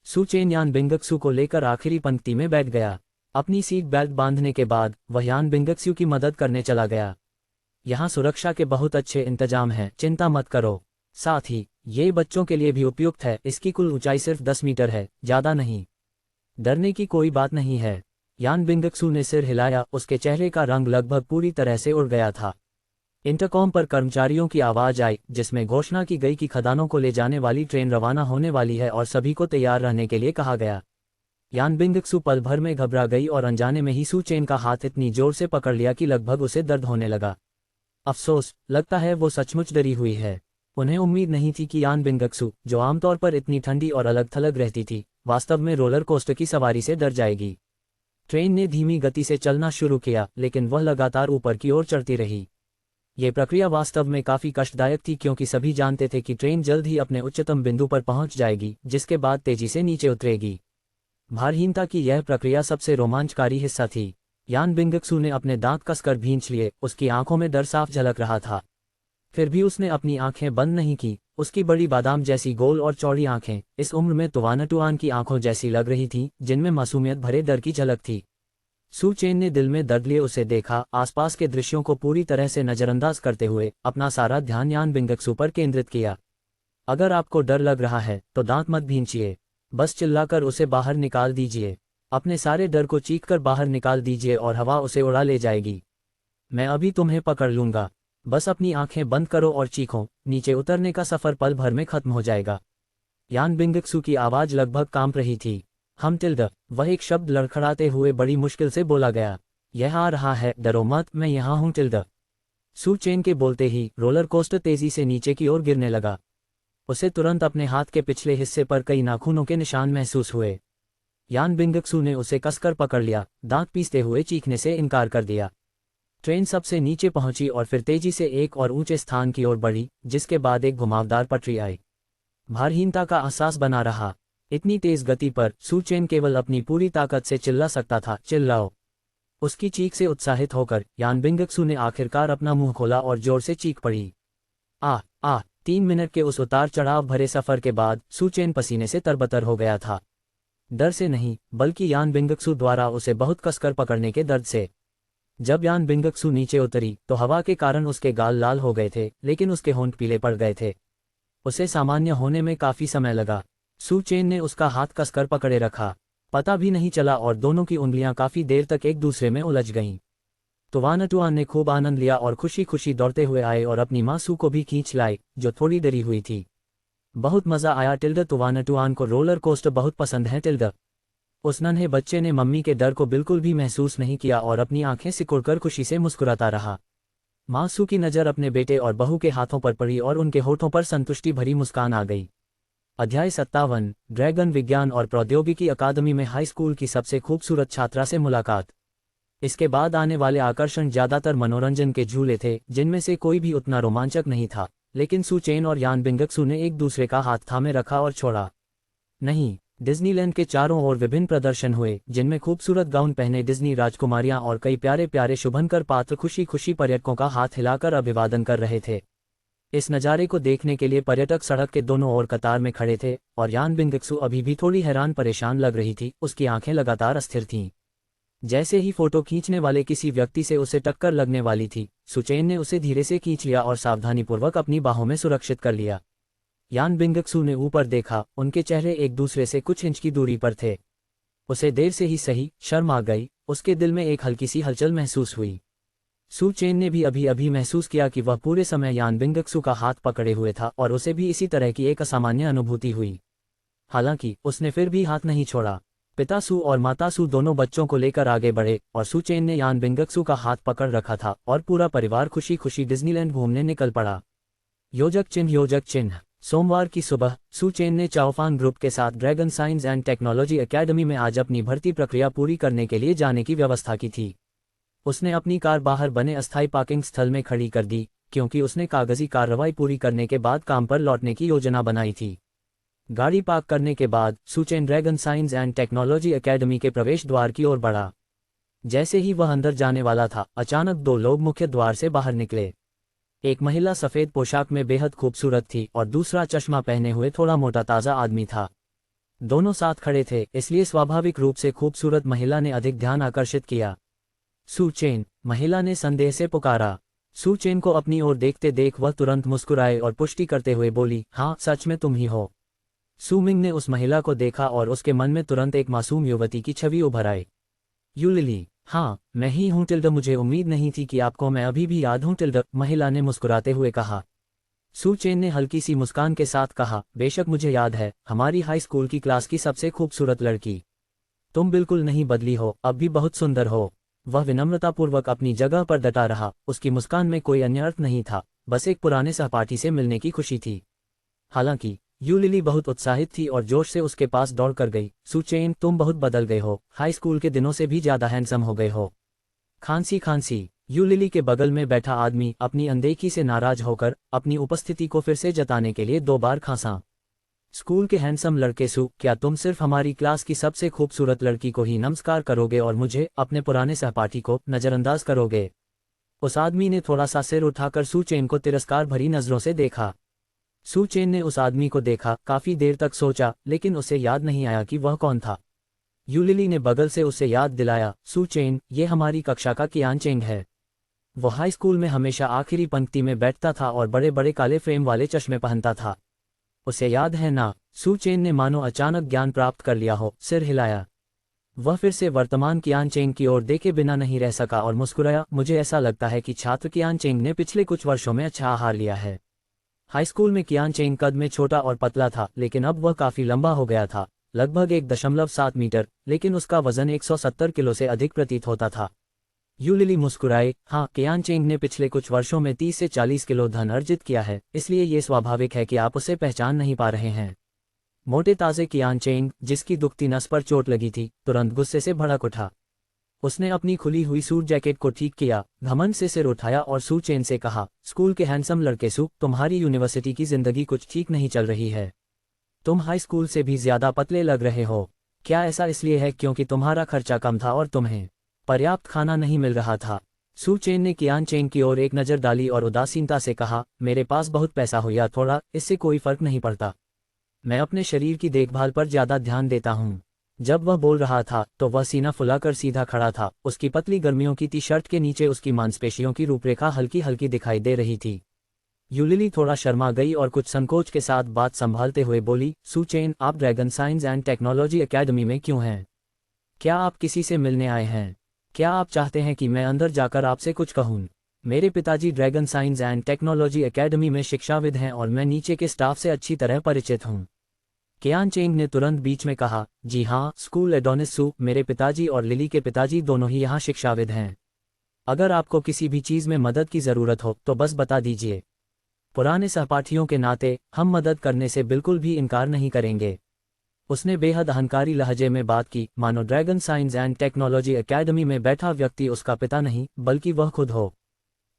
[SPEAKER 1] सू चेन यान बिंगक्सू को लेकर आखिरी पंक्ति में बैठ गया। अपनी सीट बेल्ट बांधने के बाद वह यान बिंगक्सू की मदद करने चला गया। यहाँ सुरक्षा के बहुत अच्छे इंतजाम हैं, चिंता मत करो। साथ ही ये बच्चों के लिए भी उपयुक्त है। इसकी कुल ऊंचाई सिर्फ 10 मीटर है, ज़्यादा नहीं। डरने की कोई बात नहीं है। यान बिंगक्सू ने सिर हिलाया, उसके चेहरे का रंग लगभग पूरी तरह से उड़ गया था। इंटरकॉम पर कर्मचारियों की आवाज़ आई, जिसमें घोषणा की गई कि खदानों को ले जाने वाली ट्रेन रवाना होने वाली है और सभी को तैयार रहने के लिए कहा गया। यान बिंगक्सू पल भर में घबरा गई और अनजाने में ही सू चेन का हाथ इतनी जोर से पकड़ लिया कि लगभग उसे दर्द होने लगा। अफसोस, लगता है वो सचमुच डरी हुई है। उन्हें उम्मीद नहीं थी कि यान बिंगक्सू, जो आमतौर पर इतनी ठंडी और अलग थलग रहती थी, वास्तव में रोलर कोस्टर की सवारी से डर जाएगी। ट्रेन ने धीमी गति से चलना शुरू किया, लेकिन वह लगातार ऊपर की ओर चढ़ती रही। ये प्रक्रिया वास्तव में काफ़ी कष्टदायक थी, क्योंकि सभी जानते थे कि ट्रेन जल्द ही अपने उच्चतम बिंदु पर पहुंच जाएगी, जिसके बाद तेजी से नीचे उतरेगी। भारहीनता की यह प्रक्रिया सबसे रोमांचकारी हिस्सा थी। यान बिंगक्सू ने अपने दांत कसकर भींच लिए, उसकी आंखों में डर साफ झलक रहा था। फिर भी उसने अपनी आंखें बंद नहीं की। उसकी बड़ी बादाम जैसी गोल और चौड़ी आंखें इस उम्र में तुवानटुआन की आंखों जैसी लग रही थीं, जिनमें मासूमियत भरे डर की झलक थी। सू चेन ने दिल में दर्द लिए उसे देखा, आसपास के दृश्यों को पूरी तरह से नज़रअंदाज करते हुए अपना सारा ध्यान यान बिंगक्सू पर केंद्रित किया। अगर आपको डर लग रहा है तो दांत मत भींचिए, बस चिल्लाकर उसे बाहर निकाल दीजिए। अपने सारे डर को चीखकर बाहर निकाल दीजिए और हवा उसे उड़ा ले जाएगी। मैं अभी तुम्हें पकड़ लूंगा। बस अपनी आंखें बंद करो और चीखो, नीचे उतरने का सफ़र पल भर में खत्म हो जाएगा। यान बिंगक्सू की आवाज़ लगभग कांप रही थी। हम टिल्ड, वह एक शब्द लड़खड़ाते हुए बड़ी मुश्किल से बोला गया। यह आ रहा है, डरो मत, मैं यहाँ हूँ टिल्ड। सू चेन के बोलते ही रोलर कोस्टर तेजी से नीचे की ओर गिरने लगा। उसे तुरंत अपने हाथ के पिछले हिस्से पर कई नाखूनों के निशान महसूस हुए। यान बिंगक्सू ने उसे कसकर पकड़ लिया, दांत पीसते हुए चीखने से इनकार कर दिया। ट्रेन सबसे नीचे पहुंची और फिर तेजी से एक और ऊंचे स्थान की ओर बढ़ी, जिसके बाद एक घुमावदार पटरी आई। भारहीनता का एहसास बना रहा। इतनी तेज गति पर सू चेन केवल अपनी पूरी ताकत से चिल्ला सकता था, चिल्लाओ। उसकी चीख से उत्साहित होकर यान बिंगक्सू ने आखिरकार अपना मुंह खोला और जोर से चीख पड़ी। 3 मिनट के उस उतार चढ़ाव भरे सफर के बाद सू चेन पसीने से तरबतर हो गया था। डर से नहीं, बल्कि यान बिंगक्सू द्वारा उसे बहुत कसकर पकड़ने के दर्द से। जब यान बिंगक्सू नीचे उतरी तो हवा के कारण उसके गाल लाल हो गए थे, लेकिन उसके होंठ पीले पड़ गए थे। उसे सामान्य होने में काफी समय लगा। सू चेन ने उसका हाथ कसकर पकड़े रखा, पता भी नहीं चला और दोनों की उंगलियां काफी देर तक एक दूसरे में उलझ गईं। तुवानटुआन ने खूब आनंद लिया और खुशी खुशी दौड़ते हुए आए और अपनी माँ सू को भी खींच लाए, जो थोड़ी डरी हुई थी। बहुत मज़ा आया टिल्डा, तुवानटुआन को रोलर कोस्टर बहुत पसंद है टिल्डा। उस नन्हे बच्चे ने मम्मी के डर को बिल्कुल भी महसूस नहीं किया और अपनी आंखें सिकुड़कर खुशी से मुस्कुराता रहा। माँ सू की नज़र अपने बेटे और बहू के हाथों पर पड़ी और उनके होठों पर संतुष्टि भरी मुस्कान आ गई। अध्याय 57 ड्रैगन विज्ञान और प्रौद्योगिकी अकादमी में हाई स्कूल की सबसे खूबसूरत छात्रा से मुलाकात। इसके बाद आने वाले आकर्षण ज़्यादातर मनोरंजन के झूले थे, जिनमें से कोई भी उतना रोमांचक नहीं था, लेकिन सू चेन और यान बिंगक्सू ने एक दूसरे का हाथ थामे रखा और छोड़ा नहीं। डिज्नीलैंड के चारों ओर विभिन्न प्रदर्शन हुए, जिनमें खूबसूरत गाउन पहने डिज्नी राजकुमारियां और कई प्यारे प्यारे शुभंकर पात्र खुशी खुशी पर्यटकों का हाथ हिलाकर अभिवादन कर रहे थे। इस नज़ारे को देखने के लिए पर्यटक सड़क के दोनों ओर कतार में खड़े थे और यान बिंगक्सू अभी भी थोड़ी हैरान परेशान लग रही थी, उसकी आंखें लगातार अस्थिर थीं। जैसे ही फोटो खींचने वाले किसी व्यक्ति से उसे टक्कर लगने वाली थी, सुचेन ने उसे धीरे से खींच लिया और सावधानीपूर्वक अपनी बाहों में सुरक्षित कर लिया। यान बिंगक्सू ने ऊपर देखा, उनके चेहरे एक दूसरे से कुछ इंच की दूरी पर थे। उसे देर से ही सही शर्म आ गई, उसके दिल में एक हल्की सी हलचल महसूस हुई। सू चेन ने भी अभी अभी महसूस किया कि वह पूरे समय यान बिंगक्सू का हाथ पकड़े हुए था और उसे भी इसी तरह की एक असामान्य अनुभूति हुई। हालांकि उसने फिर भी हाथ नहीं छोड़ा। पिता सू और माता सू दोनों बच्चों को लेकर आगे बढ़े और सू चेन ने यान बिंगक्सू का हाथ पकड़ रखा था और पूरा परिवार खुशी खुशी डिज्नीलैंड घूमने निकल पड़ा। योजक चिन्ह। सोमवार की सुबह सू चेन ने चाओफान ग्रुप के साथ dragon science and technology academy में आज अपनी भर्ती प्रक्रिया पूरी करने के लिए जाने की व्यवस्था की थी। उसने अपनी कार बाहर बने अस्थायी पार्किंग स्थल में खड़ी कर दी, क्योंकि उसने कागजी कार्रवाई पूरी करने के बाद काम पर लौटने की योजना बनाई थी। गाड़ी पार्क करने के बाद Su Chen dragon science and technology academy के प्रवेश द्वार की ओर बढ़ा। जैसे ही वह अंदर जाने वाला था, अचानक दो लोग मुख्य द्वार से बाहर निकले। एक महिला सफ़ेद पोशाक में बेहद खूबसूरत थी और दूसरा चश्मा पहने हुए थोड़ा मोटा ताज़ा आदमी था। दोनों साथ खड़े थे, इसलिए स्वाभाविक रूप से खूबसूरत महिला ने अधिक ध्यान आकर्षित किया। सू चेन, महिला ने संदेह से पुकारा। सू चेन को अपनी ओर देखते देख वह तुरंत मुस्कुराए और पुष्टि करते हुए बोली, हाँ सच में तुम ही हो। सू मिंग ने उस महिला को देखा और उसके मन में तुरंत एक मासूम युवती की छवि उभर आई। यू लिली, हाँ मैं ही हूँ टिल्डा, मुझे उम्मीद नहीं थी कि आपको मैं अभी भी याद हूँ टिल्डा, महिला ने मुस्कुराते हुए कहा। सू चेन ने हल्की सी मुस्कान के साथ कहा, बेशक मुझे याद है, हमारी हाई स्कूल की क्लास की सबसे खूबसूरत लड़की। तुम बिल्कुल नहीं बदली हो, अब भी बहुत सुंदर हो। वह विनम्रतापूर्वक अपनी जगह पर डटा रहा, उसकी मुस्कान में कोई अन्य अर्थ नहीं था, बस एक पुराने सहपाठी से मिलने की खुशी थी। हालांकि यू लिली बहुत उत्साहित थी और जोश से उसके पास दौड़ कर गई। सू चेन, तुम बहुत बदल गए हो, हाई स्कूल के दिनों से भी ज़्यादा हैंडसम हो गए हो। खांसी। यू लिली के बगल में बैठा आदमी अपनी अनदेखी से नाराज होकर अपनी उपस्थिति को फिर से जताने के लिए 2 बार खांसा। स्कूल के हैंडसम लड़के सू, क्या तुम सिर्फ हमारी क्लास की सबसे खूबसूरत लड़की को ही नमस्कार करोगे और मुझे, अपने पुराने सहपाठी को, नज़रअंदाज करोगे? उस आदमी ने थोड़ा सा सिर उठाकर सू चेन को तिरस्कार भरी नज़रों से देखा। सू चेन ने उस आदमी को देखा, काफ़ी देर तक सोचा, लेकिन उसे याद नहीं आया कि वह कौन था। यू लिली ने बगल से उसे याद दिलाया, सू चेन, ये हमारी कक्षा का कियान चेंग है। वो हाई स्कूल में हमेशा आखिरी पंक्ति में बैठता था और बड़े बड़े काले फ्रेम वाले चश्मे पहनता था। उसे याद है ना? सू चेन ने मानो अचानक ज्ञान प्राप्त कर लिया हो, सिर हिलाया। वह फिर से वर्तमान कियान चेंग की ओर देखे बिना नहीं रह सका और मुस्कुराया, मुझे ऐसा लगता है कि छात्र कियान चेंग ने पिछले कुछ वर्षों में अच्छा आहार लिया है। हाई स्कूल में कियान चेंग कद में छोटा और पतला था, लेकिन अब वह काफ़ी लंबा हो गया था, लगभग 1.7 मीटर, लेकिन उसका वजन 170 किलो से अधिक प्रतीत होता था। यू लिली मुस्कुराए, हाँ, कियान चेंग ने पिछले कुछ वर्षों में 30 से 40 किलो धन अर्जित किया है, इसलिए ये स्वाभाविक है कि आप उसे पहचान नहीं पा रहे हैं। मोटे ताज़े कियान चेंग, जिसकी दुखती नस पर चोट लगी थी, तुरंत गुस्से से भड़क उठा। उसने अपनी खुली हुई सूट जैकेट को ठीक किया, घमंड से सिर उठाया और सू चेन से कहा, स्कूल के हैंडसम लड़के सू, तुम्हारी यूनिवर्सिटी की जिंदगी कुछ ठीक नहीं चल रही है। तुम हाई स्कूल से भी ज्यादा पतले लग रहे हो। क्या ऐसा इसलिए है क्योंकि तुम्हारा खर्चा कम था और तुम्हें पर्याप्त खाना नहीं मिल रहा था? सू चेन ने कियान चेंग की ओर एक नज़र डाली और उदासीनता से कहा, मेरे पास बहुत पैसा हो या थोड़ा, इससे कोई फर्क नहीं पड़ता। मैं अपने शरीर की देखभाल पर ज़्यादा ध्यान देता हूँ। जब वह बोल रहा था तो वह सीना फुलाकर सीधा खड़ा था, उसकी पतली गर्मियों की टी शर्ट के नीचे उसकी मांसपेशियों की रूपरेखा हल्की हल्की दिखाई दे रही थी। यू लिली थोड़ा शर्मा गई और कुछ संकोच के साथ बात संभालते हुए बोली, सू चेन, आप dragon science and technology academy में क्यों हैं? क्या आप किसी से मिलने आए हैं? क्या आप चाहते हैं कि मैं अंदर जाकर आपसे कुछ कहूँ? मेरे पिताजी dragon science and technology academy में शिक्षाविद हैं और मैं नीचे के स्टाफ से अच्छी तरह परिचित हूँ। कियान चेंग ने तुरंत बीच में कहा, जी हाँ, स्कूल एडोनिस सू, मेरे पिताजी और लिली के पिताजी दोनों ही यहाँ शिक्षाविद हैं। अगर आपको किसी भी चीज़ में मदद की ज़रूरत हो तो बस बता दीजिए। पुराने सहपाठियों के नाते हम मदद करने से बिल्कुल भी इनकार नहीं करेंगे। उसने बेहद अहंकारी लहजे में बात की, मानो dragon science and technology academy में बैठा व्यक्ति उसका पिता नहीं बल्कि वह खुद हो।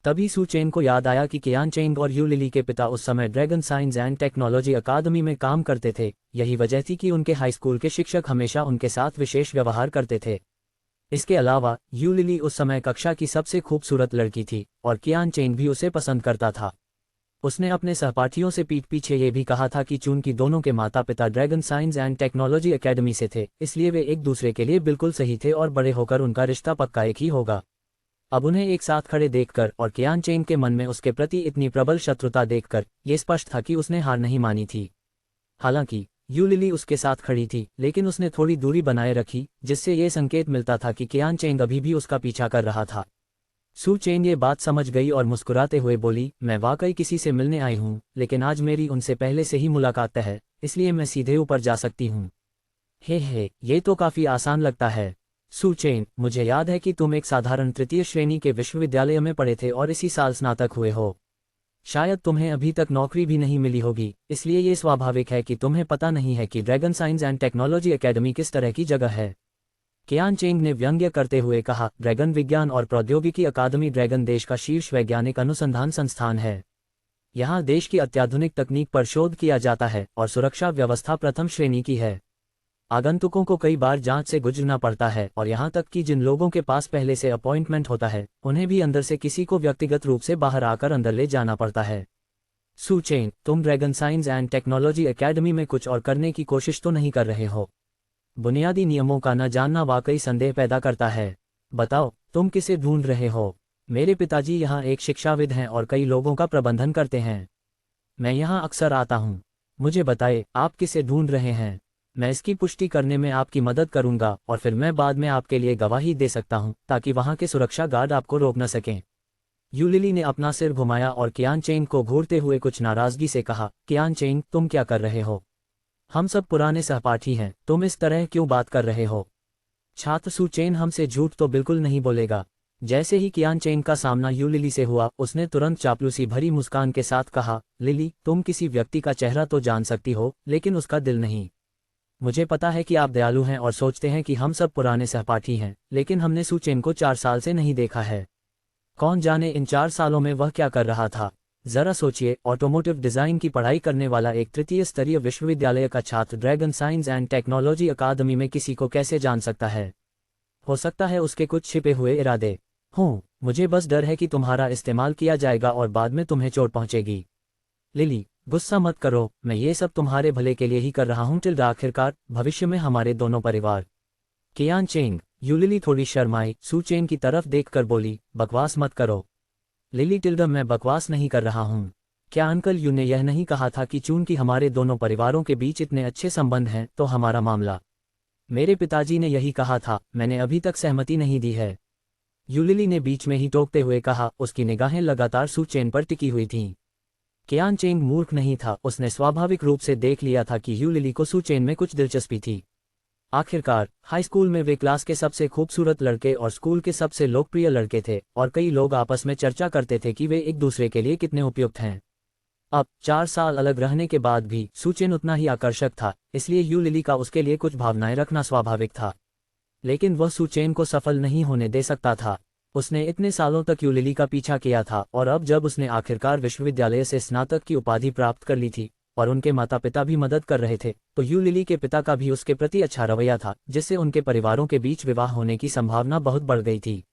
[SPEAKER 1] तभी सू चेन को याद आया कि कियान चेंग और यू लिली के पिता उस समय ड्रैगन साइंस एंड टेक्नोलॉजी अकादमी में काम करते थे। यही वजह थी कि उनके हाई स्कूल के शिक्षक हमेशा उनके साथ विशेष व्यवहार करते थे। इसके अलावा यू लिली उस समय कक्षा की सबसे खूबसूरत लड़की थी और कियान चेंग भी उसे पसंद करता था। उसने अपने सहपाठियों से पीठ पीछे ये भी कहा था कि चूंकि दोनों के माता पिता dragon science and technology academy से थे, इसलिए वे एक दूसरे के लिए बिल्कुल सही थे और बड़े होकर उनका रिश्ता पक्का एक ही होगा। अब उन्हें एक साथ खड़े देखकर और कियान चेंग के मन में उसके प्रति इतनी प्रबल शत्रुता देखकर ये स्पष्ट था कि उसने हार नहीं मानी थी। हालांकि यू लिली उसके साथ खड़ी थी, लेकिन उसने थोड़ी दूरी बनाए रखी, जिससे ये संकेत मिलता था कि कियान चेंग अभी भी उसका पीछा कर रहा था। सू चेन ये बात समझ गई और मुस्कुराते हुए बोली, मैं वाकई किसी से मिलने आई हूँ, लेकिन आज मेरी उनसे पहले से ही मुलाकात तय है, इसलिए मैं सीधे ऊपर जा सकती हूँ। हे, ये तो काफ़ी आसान लगता है। सू चेन, मुझे याद है कि तुम एक साधारण तृतीय श्रेणी के विश्वविद्यालय में पढ़े थे और इसी साल स्नातक हुए हो। शायद तुम्हें अभी तक नौकरी भी नहीं मिली होगी, इसलिए ये स्वाभाविक है कि तुम्हें पता नहीं है कि dragon science and technology academy किस तरह की जगह है। कियान चेंग ने व्यंग्य करते हुए कहा, ड्रैगन विज्ञान और प्रौद्योगिकी अकादमी ड्रैगन देश का शीर्ष वैज्ञानिक अनुसंधान संस्थान है। यहाँ देश की अत्याधुनिक तकनीक पर शोध किया जाता है और सुरक्षा व्यवस्था प्रथम श्रेणी की है। आगंतुकों को कई बार जांच से गुजरना पड़ता है और यहाँ तक कि जिन लोगों के पास पहले से अपॉइंटमेंट होता है, उन्हें भी अंदर से किसी को व्यक्तिगत रूप से बाहर आकर अंदर ले जाना पड़ता है। सू चेन, तुम dragon science and technology academy में कुछ और करने की कोशिश तो नहीं कर रहे हो? बुनियादी नियमों का न जानना वाकई संदेह पैदा करता है। बताओ, तुम किसे ढूंढ रहे हो? मेरे पिताजी यहाँ एक शिक्षाविद हैं और कई लोगों का प्रबंधन करते हैं। मैं यहाँ अक्सर आता हूँ। मुझे बताए, आप किसे ढूंढ रहे हैं? मैं इसकी पुष्टि करने में आपकी मदद करूंगा और फिर मैं बाद में आपके लिए गवाही दे सकता हूं, ताकि वहां के सुरक्षा गार्ड आपको रोक न सकें। यू लिली ने अपना सिर घुमाया और कियान चेंग को घूरते हुए कुछ नाराजगी से कहा, कियान चेंग, तुम क्या कर रहे हो? हम सब पुराने सहपाठी हैं, तुम इस तरह क्यों बात कर रहे हो? छात्र सू चेन हमसे झूठ तो बिल्कुल नहीं बोलेगा। जैसे ही कियान चेंग का सामना यू लिली से हुआ, उसने तुरंत चापलूसी भरी मुस्कान के साथ कहा, लिली, तुम किसी व्यक्ति का चेहरा तो जान सकती हो, लेकिन उसका दिल नहीं। मुझे पता है कि आप दयालु हैं और सोचते हैं कि हम सब पुराने सहपाठी हैं, लेकिन हमने सू चेन को 4 साल से नहीं देखा है। कौन जाने इन 4 सालों में वह क्या कर रहा था। जरा सोचिए, ऑटोमोटिव डिज़ाइन की पढ़ाई करने वाला एक तृतीय स्तरीय विश्वविद्यालय का छात्र ड्रैगन साइंस एंड टेक्नोलॉजी अकादमी में किसी को कैसे जान सकता है? हो सकता है उसके कुछ छिपे हुए इरादे हों। मुझे बस डर है कि तुम्हारा इस्तेमाल किया जाएगा और बाद में तुम्हें चोट पहुंचेगी। लिली, गुस्सा मत करो, मैं ये सब तुम्हारे भले के लिए ही कर रहा हूँ। आखिरकार भविष्य में हमारे दोनों परिवार। कियान चेंग, यू लिली थोड़ी शर्माई सू चेन की तरफ देखकर बोली, बकवास मत करो। लिली, मैं बकवास नहीं कर रहा हूँ। क्या अंकल यू ने यह नहीं कहा था कि चूंकि हमारे दोनों परिवारों के बीच इतने अच्छे संबंध हैं तो हमारा मामला? मेरे पिताजी ने यही कहा था, मैंने अभी तक सहमति नहीं दी है। यू लिली ने बीच में ही टोकते हुए कहा। उसकी निगाहें लगातार सू चेन पर टिकी हुई थीं। कियान चेंग मूर्ख नहीं था, उसने स्वाभाविक रूप से देख लिया था कि यू लिली को सू चेन में कुछ दिलचस्पी थी। आखिरकार हाई स्कूल में वे क्लास के सबसे खूबसूरत लड़के और स्कूल के सबसे लोकप्रिय लड़के थे और कई लोग आपस में चर्चा करते थे कि वे एक दूसरे के लिए कितने उपयुक्त हैं। अब 4 साल अलग रहने के बाद भी सू चेन उतना ही आकर्षक था, इसलिए यू लिली का उसके लिए कुछ भावनाएं रखना स्वाभाविक था। लेकिन वह सू चेन को सफल नहीं होने दे सकता था। उसने इतने सालों तक यू लिली का पीछा किया था और अब जब उसने आखिरकार विश्वविद्यालय से स्नातक की उपाधि प्राप्त कर ली थी और उनके माता पिता भी मदद कर रहे थे, तो यू लिली के पिता का भी उसके प्रति अच्छा रवैया था, जिससे उनके परिवारों के बीच विवाह होने की संभावना बहुत बढ़ गई थी।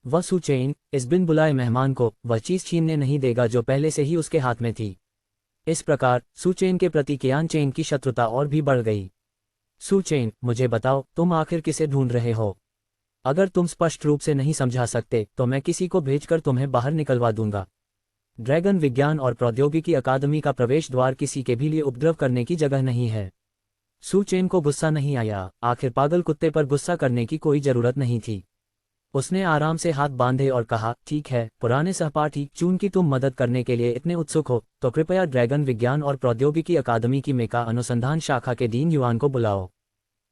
[SPEAKER 1] वह सू चेन, इस बिन बुलाए मेहमान को वह चीज़ छीनने नहीं देगा जो पहले से ही उसके हाथ में थी। इस प्रकार सू चेन के प्रति कियान चेन की शत्रुता और भी बढ़ गई। सू चेन, मुझे बताओ, तुम आखिर किसे ढूंढ रहे हो? अगर तुम स्पष्ट रूप से नहीं समझा सकते तो मैं किसी को भेजकर तुम्हें बाहर निकलवा दूंगा। ड्रैगन विज्ञान और प्रौद्योगिकी अकादमी का प्रवेश द्वार किसी के भी लिए उपद्रव करने की जगह नहीं है। सू चेन को गुस्सा नहीं आया, आखिर पागल कुत्ते पर गुस्सा करने की कोई जरूरत नहीं थी। उसने आराम से हाथ बांधे और कहा, ठीक है पुराने सहपाठी, चूंकि तुम मदद करने के लिए इतने उत्सुक हो तो कृपया ड्रैगन विज्ञान और प्रौद्योगिकी अकादमी की मेका अनुसंधान शाखा के डीन युआन को बुलाओ।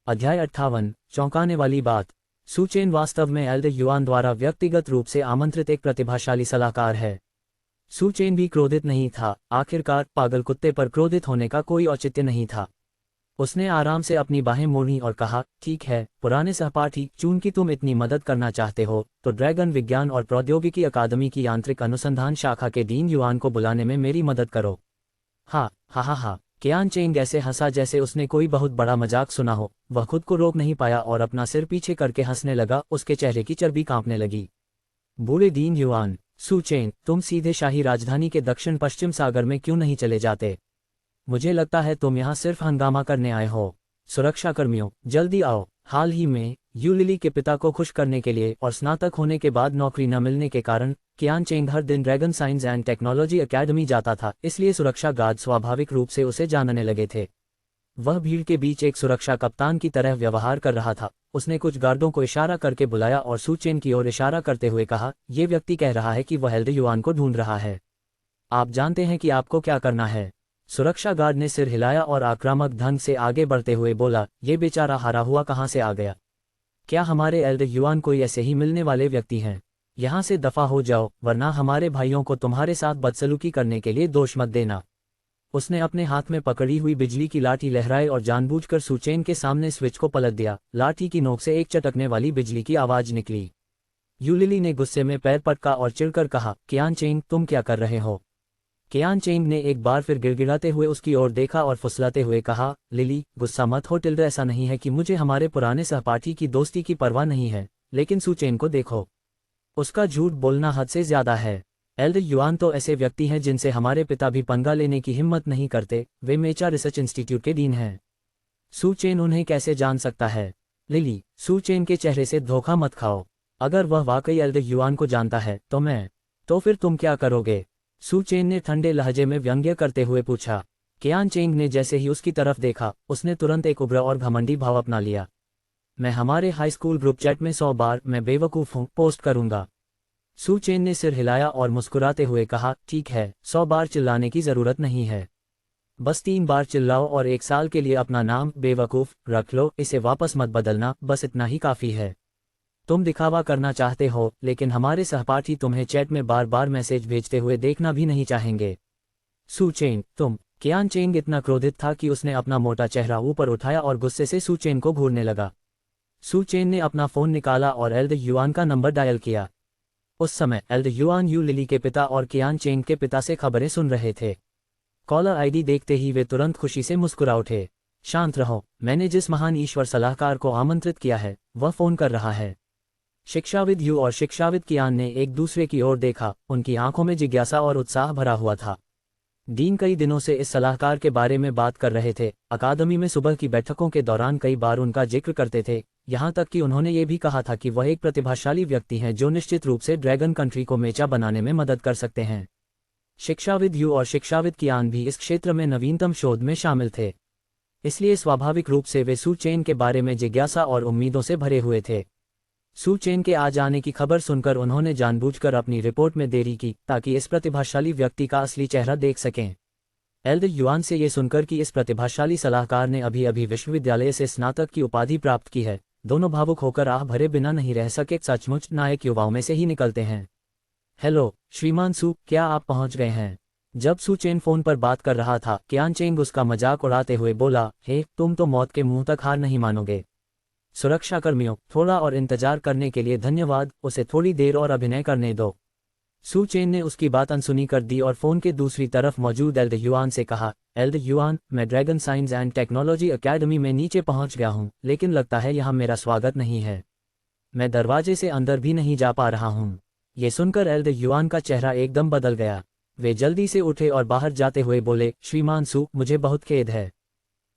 [SPEAKER 1] अध्याय 58, चौंकाने वाली बात। सू चेन वास्तव में एल्डर युआन द्वारा व्यक्तिगत रूप से आमंत्रित एक प्रतिभाशाली सलाहकार है। सू चेन भी क्रोधित नहीं था, आखिरकार पागल कुत्ते पर क्रोधित होने का कोई औचित्य नहीं था। उसने आराम से अपनी बाहें मोड़ी और कहा, ठीक है पुराने सहपाठी, चूंकि तुम इतनी मदद करना चाहते हो तो ड्रैगन विज्ञान और प्रौद्योगिकी अकादमी की यांत्रिक अनुसंधान शाखा के डीन युआन को बुलाने में मेरी मदद करो। हा हा हा हा। कियान चेंग ऐसे हंसा जैसे उसने कोई बहुत बड़ा मजाक सुना हो। वह खुद को रोक नहीं पाया और अपना सिर पीछे करके हंसने लगा। उसके चेहरे की चर्बी कांपने लगी। बूढ़े डीन युआन, सू चेन, तुम सीधे शाही राजधानी के दक्षिण पश्चिम सागर में क्यों नहीं चले जाते? मुझे लगता है तुम यहाँ सिर्फ हंगामा करने आए हो। सुरक्षाकर्मियों, जल्दी आओ। हाल ही में यू लिली के पिता को खुश करने के लिए और स्नातक होने के बाद नौकरी न मिलने के कारण कियान चेंग हर दिन dragon science and technology academy जाता था, इसलिए सुरक्षा गार्ड स्वाभाविक रूप से उसे जानने लगे थे। वह भीड़ के बीच एक सुरक्षा कप्तान की तरह व्यवहार कर रहा था। उसने कुछ गार्डों को इशारा करके बुलाया और सू चेन की ओर इशारा करते हुए कहा, ये व्यक्ति कह रहा है कि वह एल्डर युआन को ढूंढ रहा है। आप जानते हैं कि आपको क्या करना है? सुरक्षा गार्ड ने सिर हिलाया और आक्रामक ढंग से आगे बढ़ते हुए बोला, ये बेचारा हारा हुआ कहाँ से आ गया? क्या हमारे एल्डर युआन कोई ऐसे ही मिलने वाले व्यक्ति हैं? यहाँ से दफा हो जाओ, वरना हमारे भाइयों को तुम्हारे साथ बदसलूकी करने के लिए दोष मत देना। उसने अपने हाथ में पकड़ी हुई बिजली की लाठी लहराई और जानबूझकर सू चेन के सामने स्विच को पलट दिया। लाठी की नोक से एक चटकने वाली बिजली की आवाज निकली। यू लिली ने गुस्से में पैर पटका और चिढ़कर कहा, कियान चेंग, तुम क्या कर रहे हो? कियान चेंग ने एक बार फिर गिड़गिड़ाते हुए उसकी ओर देखा और फुसलाते हुए कहा, लिली, गुस्सा मत हो टिल्डर, ऐसा नहीं है कि मुझे हमारे पुराने सहपाठी की दोस्ती की परवाह नहीं है, लेकिन सू चेन को देखो, उसका झूठ बोलना हद से ज्यादा है। एल्डर युआन तो ऐसे व्यक्ति हैं जिनसे हमारे पिता भी पंगा लेने की हिम्मत नहीं करते। वे मेचा रिसर्च इंस्टीट्यूट के डीन हैं। सू चेन उन्हें कैसे जान सकता है? लिली, सू चेन के चेहरे से धोखा मत खाओ। अगर वह वाकई एल्डर युआन को जानता है तो फिर तुम क्या करोगे? सू चेन ने ठंडे लहजे में व्यंग्य करते हुए पूछा। कियान चेंग ने जैसे ही उसकी तरफ देखा, उसने तुरंत एक उग्र और घमंडी भाव अपना लिया। मैं हमारे हाई स्कूल ग्रुप चैट में 100 बार मैं बेवकूफ़ हूँ पोस्ट करूंगा। सू चेन ने सिर हिलाया और मुस्कुराते हुए कहा, ठीक है, 100 बार चिल्लाने की जरूरत नहीं है। बस 3 बार चिल्लाओ और 1 साल के लिए अपना नाम बेवकूफ़ रख लो। इसे वापस मत बदलना, बस इतना ही काफ़ी है। तुम दिखावा करना चाहते हो, लेकिन हमारे सहपाठी तुम्हें चैट में बार बार मैसेज भेजते हुए देखना भी नहीं चाहेंगे। सू चेन, तुम। कियान चेंग इतना क्रोधित था कि उसने अपना मोटा चेहरा ऊपर उठाया और गुस्से से सू चेन को घूरने लगा। सू चेन ने अपना फोन निकाला और एल्डर युआन का नंबर डायल किया। उस समय एल्डर युआन यू लिली के पिता और कियान चेंग के पिता से खबरें सुन रहे थे। कॉलर आईडी देखते ही वे तुरंत खुशी से मुस्कुरा उठे। शांत रहो, मैंने जिस महान ईश्वर सलाहकार को आमंत्रित किया है वह फोन कर रहा है। शिक्षाविद यू और शिक्षाविद कियान ने एक दूसरे की ओर देखा। उनकी आंखों में जिज्ञासा और उत्साह भरा हुआ था। डीन कई दिनों से इस सलाहकार के बारे में बात कर रहे थे। अकादमी में सुबह की बैठकों के दौरान कई बार उनका जिक्र करते थे, यहाँ तक कि उन्होंने ये भी कहा था कि वह एक प्रतिभाशाली व्यक्ति हैं जो निश्चित रूप से ड्रैगन कंट्री को मेचा बनाने में मदद कर सकते हैं। शिक्षाविद यू और शिक्षाविद कियान भी इस क्षेत्र में नवीनतम शोध में शामिल थे, इसलिए स्वाभाविक रूप से वे सू चेन के बारे में जिज्ञासा और उम्मीदों से भरे हुए थे। सू चेन के आ जाने की खबर सुनकर उन्होंने जानबूझकर अपनी रिपोर्ट में देरी की ताकि इस प्रतिभाशाली व्यक्ति का असली चेहरा देख सकें। एल्डर युआन से ये सुनकर कि इस प्रतिभाशाली सलाहकार ने अभी अभी विश्वविद्यालय से स्नातक की उपाधि प्राप्त की है, दोनों भावुक होकर आह भरे बिना नहीं रह सके। सचमुच नायक युवाओं में से ही निकलते हैं। हेलो श्रीमान सू, क्या आप पहुंच गए हैं? जब सू चेन फोन पर बात कर रहा था, कियान चेंग उसका मजाक उड़ाते हुए बोला, हे तुम तो मौत के मुंह तक हार नहीं मानोगे। सुरक्षाकर्मियों, थोड़ा और इंतजार करने के लिए धन्यवाद, उसे थोड़ी देर और अभिनय करने दो। सू चेन ने उसकी बात अनसुनी कर दी और फोन के दूसरी तरफ मौजूद एल्डर युआन से कहा, एल्डर युआन, मैं dragon science and technology academy में नीचे पहुंच गया हूं, लेकिन लगता है यहाँ मेरा स्वागत नहीं है। मैं दरवाजे से अंदर भी नहीं जा पा रहा हूं। ये सुनकर एल्डर युआन का चेहरा एकदम बदल गया। वे जल्दी से उठे और बाहर जाते हुए बोले, श्रीमान सू, मुझे बहुत खेद है।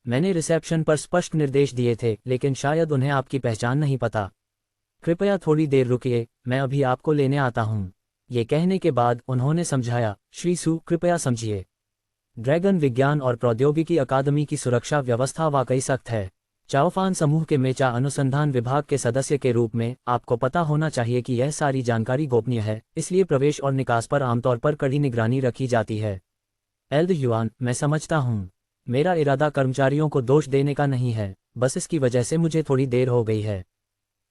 [SPEAKER 1] मैंने रिसेप्शन पर स्पष्ट निर्देश दिए थे, लेकिन शायद उन्हें आपकी पहचान नहीं पता। कृपया थोड़ी देर रुकिए, मैं अभी आपको लेने आता हूँ। ये कहने के बाद उन्होंने समझाया, श्री सू, कृपया समझिए, ड्रैगन विज्ञान और प्रौद्योगिकी अकादमी की सुरक्षा व्यवस्था वाकई सख्त है। चाओफान समूह के मेचा अनुसंधान विभाग के सदस्य के रूप में आपको पता होना चाहिए कि यह सारी जानकारी गोपनीय है, इसलिए प्रवेश और निकास पर आमतौर पर कड़ी निगरानी रखी जाती है। एल्द युआन, मैं समझता हूँ। मेरा इरादा कर्मचारियों को दोष देने का नहीं है, बस इसकी वजह से मुझे थोड़ी देर हो गई है।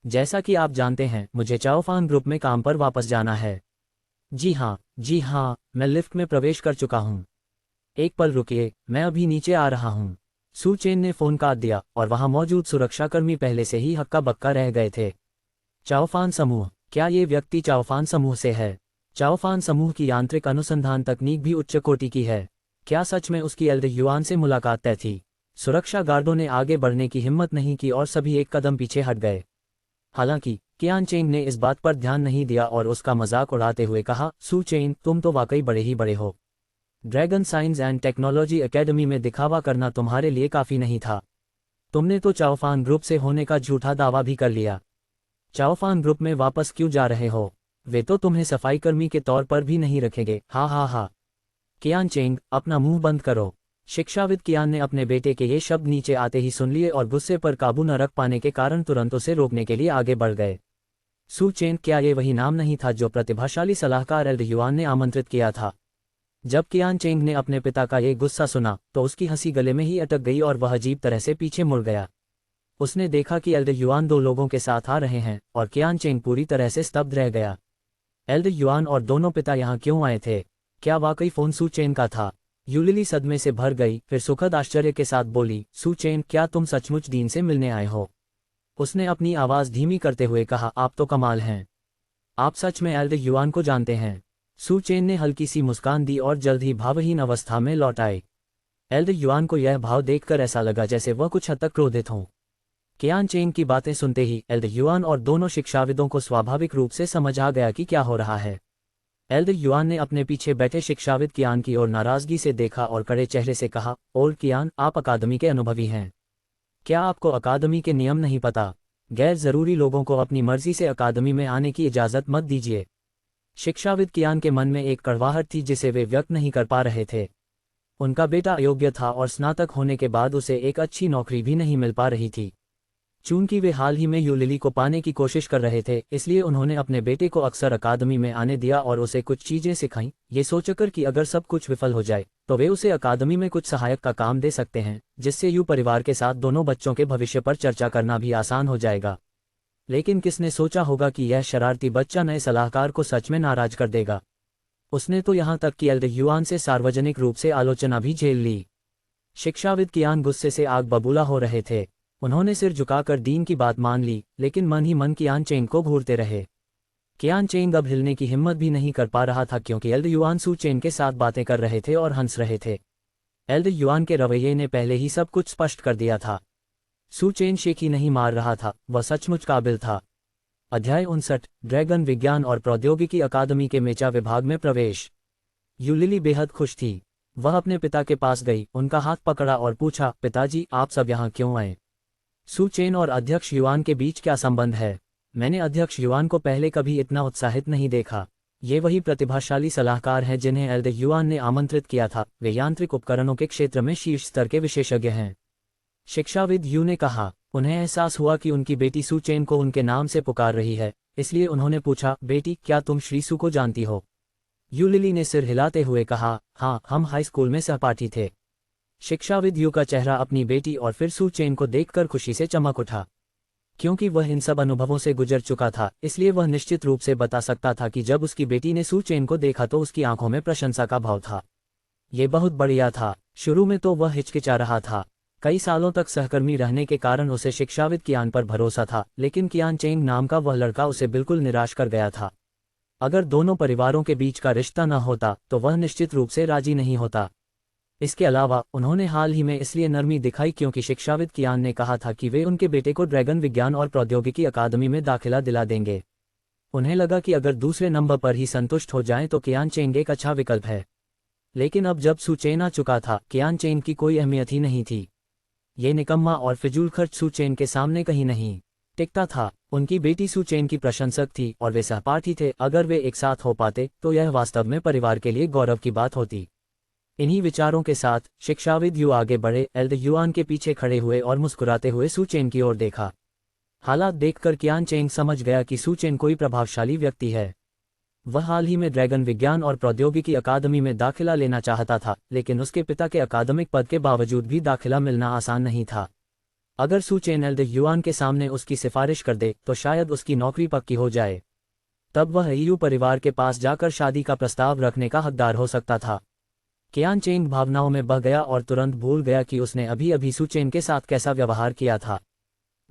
[SPEAKER 1] जैसा कि आप जानते हैं, मुझे चाओफान ग्रुप में काम पर वापस जाना है। जी हाँ, मैं लिफ्ट में प्रवेश कर चुका हूँ। एक पल रुकिए, मैं अभी नीचे आ रहा हूँ। सू चेन ने फोन काट दिया और वहां मौजूद सुरक्षाकर्मी पहले से ही हक्का बक्का रह गए थे। चाओफान समूह, क्या ये व्यक्ति चाओफान समूह से है? चाओफान समूह की यांत्रिक अनुसंधान तकनीक भी उच्च कोटि की है। क्या सच में उसकी एल्द युआन से मुलाकात तय थी? सुरक्षा गार्डों ने आगे बढ़ने की हिम्मत नहीं की और सभी एक कदम पीछे हट गए। हालांकि कियान चेंग ने इस बात पर ध्यान नहीं दिया और उसका मजाक उड़ाते हुए कहा, सू चेन, तुम तो वाकई बड़े ही बड़े हो। Dragon science and technology academy में दिखावा करना तुम्हारे लिए काफी नहीं था। तुमने तो चाओफान ग्रुप से होने का झूठा दावा भी कर लिया। चाओफान ग्रुप में वापस क्यों जा रहे हो? वे तो तुम्हें सफाईकर्मी के तौर पर भी नहीं रखेंगे। हा। कियान चेंग, अपना मुंह बंद करो। शिक्षाविद कियान ने अपने बेटे के ये शब्द नीचे आते ही सुन लिए और गुस्से पर काबू न रख पाने के कारण तुरंत उसे रोकने के लिए आगे बढ़ गए। सू चेन, क्या ये वही नाम नहीं था जो प्रतिभाशाली सलाहकार एल्द युआन ने आमंत्रित किया था? जब कियान चेंग ने अपने पिता का ये गुस्सा सुना तो उसकी हंसी गले में ही अटक गई और वह अजीब तरह से पीछे मुड़ गया। उसने देखा कि एल्द युआन दो लोगों के साथ आ रहे हैं और कियान चेंग पूरी तरह से स्तब्ध रह गया। एल्द युआन और दोनों पिता यहाँ क्यों आए थे? क्या वाकई फोन सू चेन का था? यूलिली सदमे से भर गई, फिर सुखद आश्चर्य के साथ बोली, सू चेन, क्या तुम सचमुच डीन से मिलने आए हो? उसने अपनी आवाज़ धीमी करते हुए कहा, आप तो कमाल हैं। आप सच में एल्द युआन को जानते हैं? सू चेन ने हल्की सी मुस्कान दी और जल्द ही भावहीन अवस्था में लौट आए। एल्द युआन को यह भाव देखकर ऐसा लगा जैसे वह कुछ हद तक क्रोधित हों। कियान चेंग की बातें सुनते ही एल्द युआन और दोनों शिक्षाविदों को स्वाभाविक रूप से समझ आ गया कि क्या हो रहा है। एल्द युआन ने अपने पीछे बैठे शिक्षाविद कियान की ओर नाराजगी से देखा और कड़े चेहरे से कहा, ओल्ड कियान, आप अकादमी के अनुभवी हैं। क्या आपको अकादमी के नियम नहीं पता? गैर जरूरी लोगों को अपनी मर्जी से अकादमी में आने की इजाज़त मत दीजिए। शिक्षाविद कियान के मन में एक कड़वाहट थी जिसे वे व्यक्त नहीं कर पा रहे थे। उनका बेटा अयोग्य था और स्नातक होने के बाद उसे एक अच्छी नौकरी भी नहीं मिल पा रही थी। चूंकि वे हाल ही में यूलिली को पाने की कोशिश कर रहे थे, इसलिए उन्होंने अपने बेटे को अक्सर अकादमी में आने दिया और उसे कुछ चीजें सिखाईं, ये सोचकर कि अगर सब कुछ विफल हो जाए तो वे उसे अकादमी में कुछ सहायक का काम दे सकते हैं, जिससे यू परिवार के साथ दोनों बच्चों के भविष्य पर चर्चा करना भी आसान हो जाएगा। लेकिन किसने सोचा होगा कि यह शरारती बच्चा नए सलाहकार को सच में नाराज कर देगा। उसने तो यहाँ तक कि एल्द युआन से सार्वजनिक रूप से आलोचना भी झेल ली। शिक्षाविद कियान गुस्से से आग बबूला हो रहे थे। उन्होंने सिर झुकाकर डीन की बात मान ली, लेकिन मन ही मन कियान चेंग को घूरते रहे। कियान चेंग अब हिलने की हिम्मत भी नहीं कर पा रहा था क्योंकि एल्द युआन सू चेन के साथ बातें कर रहे थे और हंस रहे थे। एल्द युआन के रवैये ने पहले ही सब कुछ स्पष्ट कर दिया था। सू चेन शेखी नहीं मार रहा था, वह सचमुच काबिल था। अध्याय 59, ड्रैगन विज्ञान और प्रौद्योगिकी अकादमी के मेचा विभाग में प्रवेश। यूलिली बेहद खुश थी। वह अपने पिता के पास गई, उनका हाथ पकड़ा और पूछा, पिताजी, आप सब यहाँ क्यों आए? सू चेन और अध्यक्ष युआन के बीच क्या संबंध है? मैंने अध्यक्ष युआन को पहले कभी इतना उत्साहित नहीं देखा। ये वही प्रतिभाशाली सलाहकार हैं जिन्हें एल्द युआन ने आमंत्रित किया था। वे यांत्रिक उपकरणों के क्षेत्र में शीर्ष स्तर के विशेषज्ञ हैं। शिक्षाविद यू ने कहा। उन्हें एहसास हुआ कि उनकी बेटी सू चेन को उनके नाम से पुकार रही है, इसलिए उन्होंने पूछा, बेटी, क्या तुम श्री सू को जानती हो? यूलिली ने सिर हिलाते हुए कहा, हाँ, हम हाई स्कूल में सहपाठी थे। शिक्षाविद यू का चेहरा अपनी बेटी और फिर सू चेन को देखकर खुशी से चमक उठा। क्योंकि वह इन सब अनुभवों से गुजर चुका था, इसलिए वह निश्चित रूप से बता सकता था कि जब उसकी बेटी ने सू चेन को देखा तो उसकी आंखों में प्रशंसा का भाव था। ये बहुत बढ़िया था। शुरू में तो वह हिचकिचा रहा था। कई सालों तक सहकर्मी रहने के कारण उसे शिक्षाविद कियान पर भरोसा था, लेकिन कियान चेंग नाम का वह लड़का उसे बिल्कुल निराश कर गया था। अगर दोनों परिवारों के बीच का रिश्ता न होता तो वह निश्चित रूप से राजी नहीं होता। इसके अलावा उन्होंने हाल ही में इसलिए नरमी दिखाई क्योंकि शिक्षाविद कियान ने कहा था कि वे उनके बेटे को ड्रैगन विज्ञान और प्रौद्योगिकी अकादमी में दाखिला दिला देंगे। उन्हें लगा कि अगर दूसरे नंबर पर ही संतुष्ट हो जाएं तो कियान चेंग एक अच्छा विकल्प है। लेकिन अब जब सू चेन आ चुका था, कियान चेंग की कोई अहमियत ही नहीं थी। ये निकम्मा और फिजूल खर्च सू चेन के सामने कहीं नहीं टिकता था। उनकी बेटी सू चेन की प्रशंसक थी और वे सहपाठी थे। अगर वे एक साथ हो पाते तो यह वास्तव में परिवार के लिए गौरव की बात होती। इन्हीं विचारों के साथ शिक्षाविद यू आगे बढ़े। एल्ड युआन के पीछे खड़े हुए और मुस्कुराते हुए सू चेन की ओर देखा। हालात देखकर कियान चेंग समझ गया कि सू चेन कोई प्रभावशाली व्यक्ति है। वह हाल ही में ड्रैगन विज्ञान और प्रौद्योगिकी अकादमी में दाखिला लेना चाहता था, लेकिन उसके पिता के अकादमिक पद के बावजूद भी दाखिला मिलना आसान नहीं था। अगर सू चेन एल्ड युआन के सामने उसकी सिफारिश कर दे तो शायद उसकी नौकरी पक्की हो जाए। तब वह ईयू परिवार के पास जाकर शादी का प्रस्ताव रखने का हकदार हो सकता था। कियान चेंग भावनाओं में बह गया और तुरंत भूल गया कि उसने अभी अभी सू चेन के साथ कैसा व्यवहार किया था।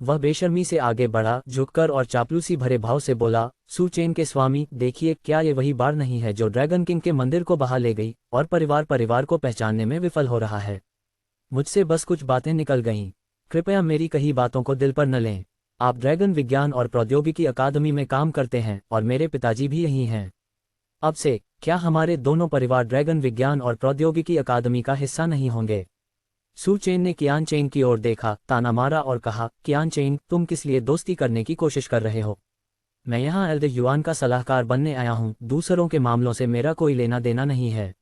[SPEAKER 1] वह बेशर्मी से आगे बढ़ा, झुककर और चापलूसी भरे भाव से बोला, सू चेन के स्वामी, देखिए, क्या ये वही बार नहीं है जो ड्रैगन किंग के मंदिर को बहा ले गई और परिवार को पहचानने में विफल हो रहा है। मुझसे बस कुछ बातें निकल गईं। कृपया मेरी कही बातों को दिल पर न लें। आप ड्रैगन विज्ञान और प्रौद्योगिकी अकादमी में काम करते हैं और मेरे पिताजी भी यही हैं। अब से क्या हमारे दोनों परिवार ड्रैगन विज्ञान और प्रौद्योगिकी अकादमी का हिस्सा नहीं होंगे? सू चेन ने कियान चेंग की ओर देखा, ताना मारा और कहा, कियान चेंग, तुम किस लिए दोस्ती करने की कोशिश कर रहे हो? मैं यहाँ एल्ड युआन का सलाहकार बनने आया हूँ, दूसरों के मामलों से मेरा कोई लेना देना नहीं है।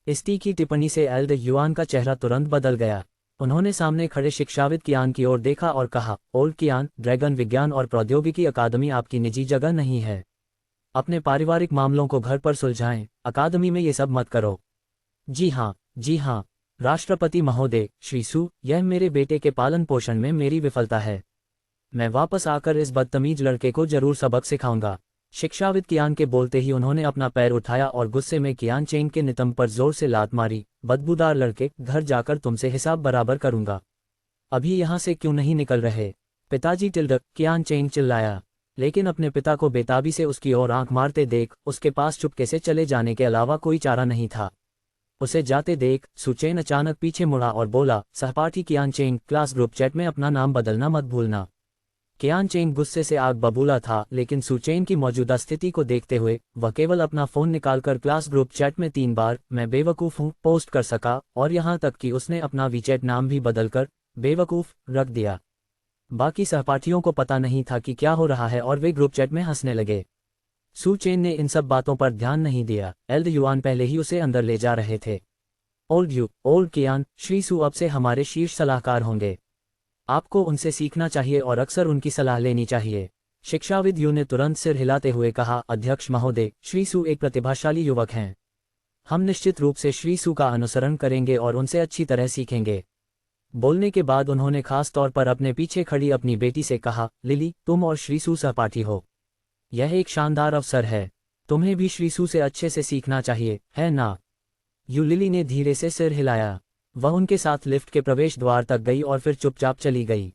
[SPEAKER 1] इस तीखी टिप्पणी से एल्ड युआन का चेहरा तुरंत बदल गया। उन्होंने सामने खड़े शिक्षाविद कियान की ओर देखा और कहा, ओल्ड कियान, ड्रैगन विज्ञान और प्रौद्योगिकी अकादमी आपकी निजी जगह नहीं है। अपने पारिवारिक मामलों को घर पर सुलझाएं, अकादमी में ये सब मत करो। जी हाँ, राष्ट्रपति महोदय, श्री सू, यह मेरे बेटे के पालन पोषण में मेरी विफलता है। मैं वापस आकर इस बदतमीज लड़के को जरूर सबक सिखाऊंगा। शिक्षाविद कियान के बोलते ही उन्होंने अपना पैर उठाया और गुस्से में कियान चेंग के नितंब पर जोर से लात मारी। बदबूदार लड़के, घर जाकर तुमसे हिसाब बराबर करूंगा। अभी यहाँ से क्यों नहीं निकल रहे? पिताजी टिल्डक, कियान चेंग चिल्लाया। लेकिन अपने पिता को बेताबी से उसकी ओर आंख मारते देख उसके पास चुपके से चले जाने के अलावा कोई चारा नहीं था। उसे जाते देख सू चेन अचानक पीछे मुड़ा और बोला, सहपाठी कियान चेंग, क्लास ग्रुप चैट में अपना नाम बदलना मत भूलना। कियान चेंग गुस्से से आग बबूला था, लेकिन सू चेन की मौजूदा स्थिति को देखते हुए वह केवल अपना फोन निकालकर क्लास ग्रुप चैट में 3 बार मैं बेवकूफ़ हूँ पोस्ट कर सका, और यहाँ तक कि उसने अपना वीचैट नाम भी बदलकर बेवकूफ़ रख दिया। बाकी सहपाठियों को पता नहीं था कि क्या हो रहा है और वे ग्रुप चैट में हंसने लगे। सू चेन ने इन सब बातों पर ध्यान नहीं दिया। एल्ड युआन पहले ही उसे अंदर ले जा रहे थे। ओल्ड कियान, श्री सू अब से हमारे शीर्ष सलाहकार होंगे। आपको उनसे सीखना चाहिए और अक्सर उनकी सलाह लेनी चाहिए। शिक्षाविद यू ने तुरंत सिर हिलाते हुए कहा, अध्यक्ष महोदय, श्री सू एक प्रतिभाशाली युवक हैं। हम निश्चित रूप से श्री सू का अनुसरण करेंगे और उनसे अच्छी तरह सीखेंगे। बोलने के बाद उन्होंने खास तौर पर अपने पीछे खड़ी अपनी बेटी से कहा, लिली, तुम और श्री सू सहपाठी हो। यह एक शानदार अवसर है। तुम्हें भी श्री सू से अच्छे से सीखना चाहिए, है ना? लिली ने धीरे से सिर हिलाया। वह उनके साथ लिफ्ट के प्रवेश द्वार तक गई और फिर चुपचाप चली गई।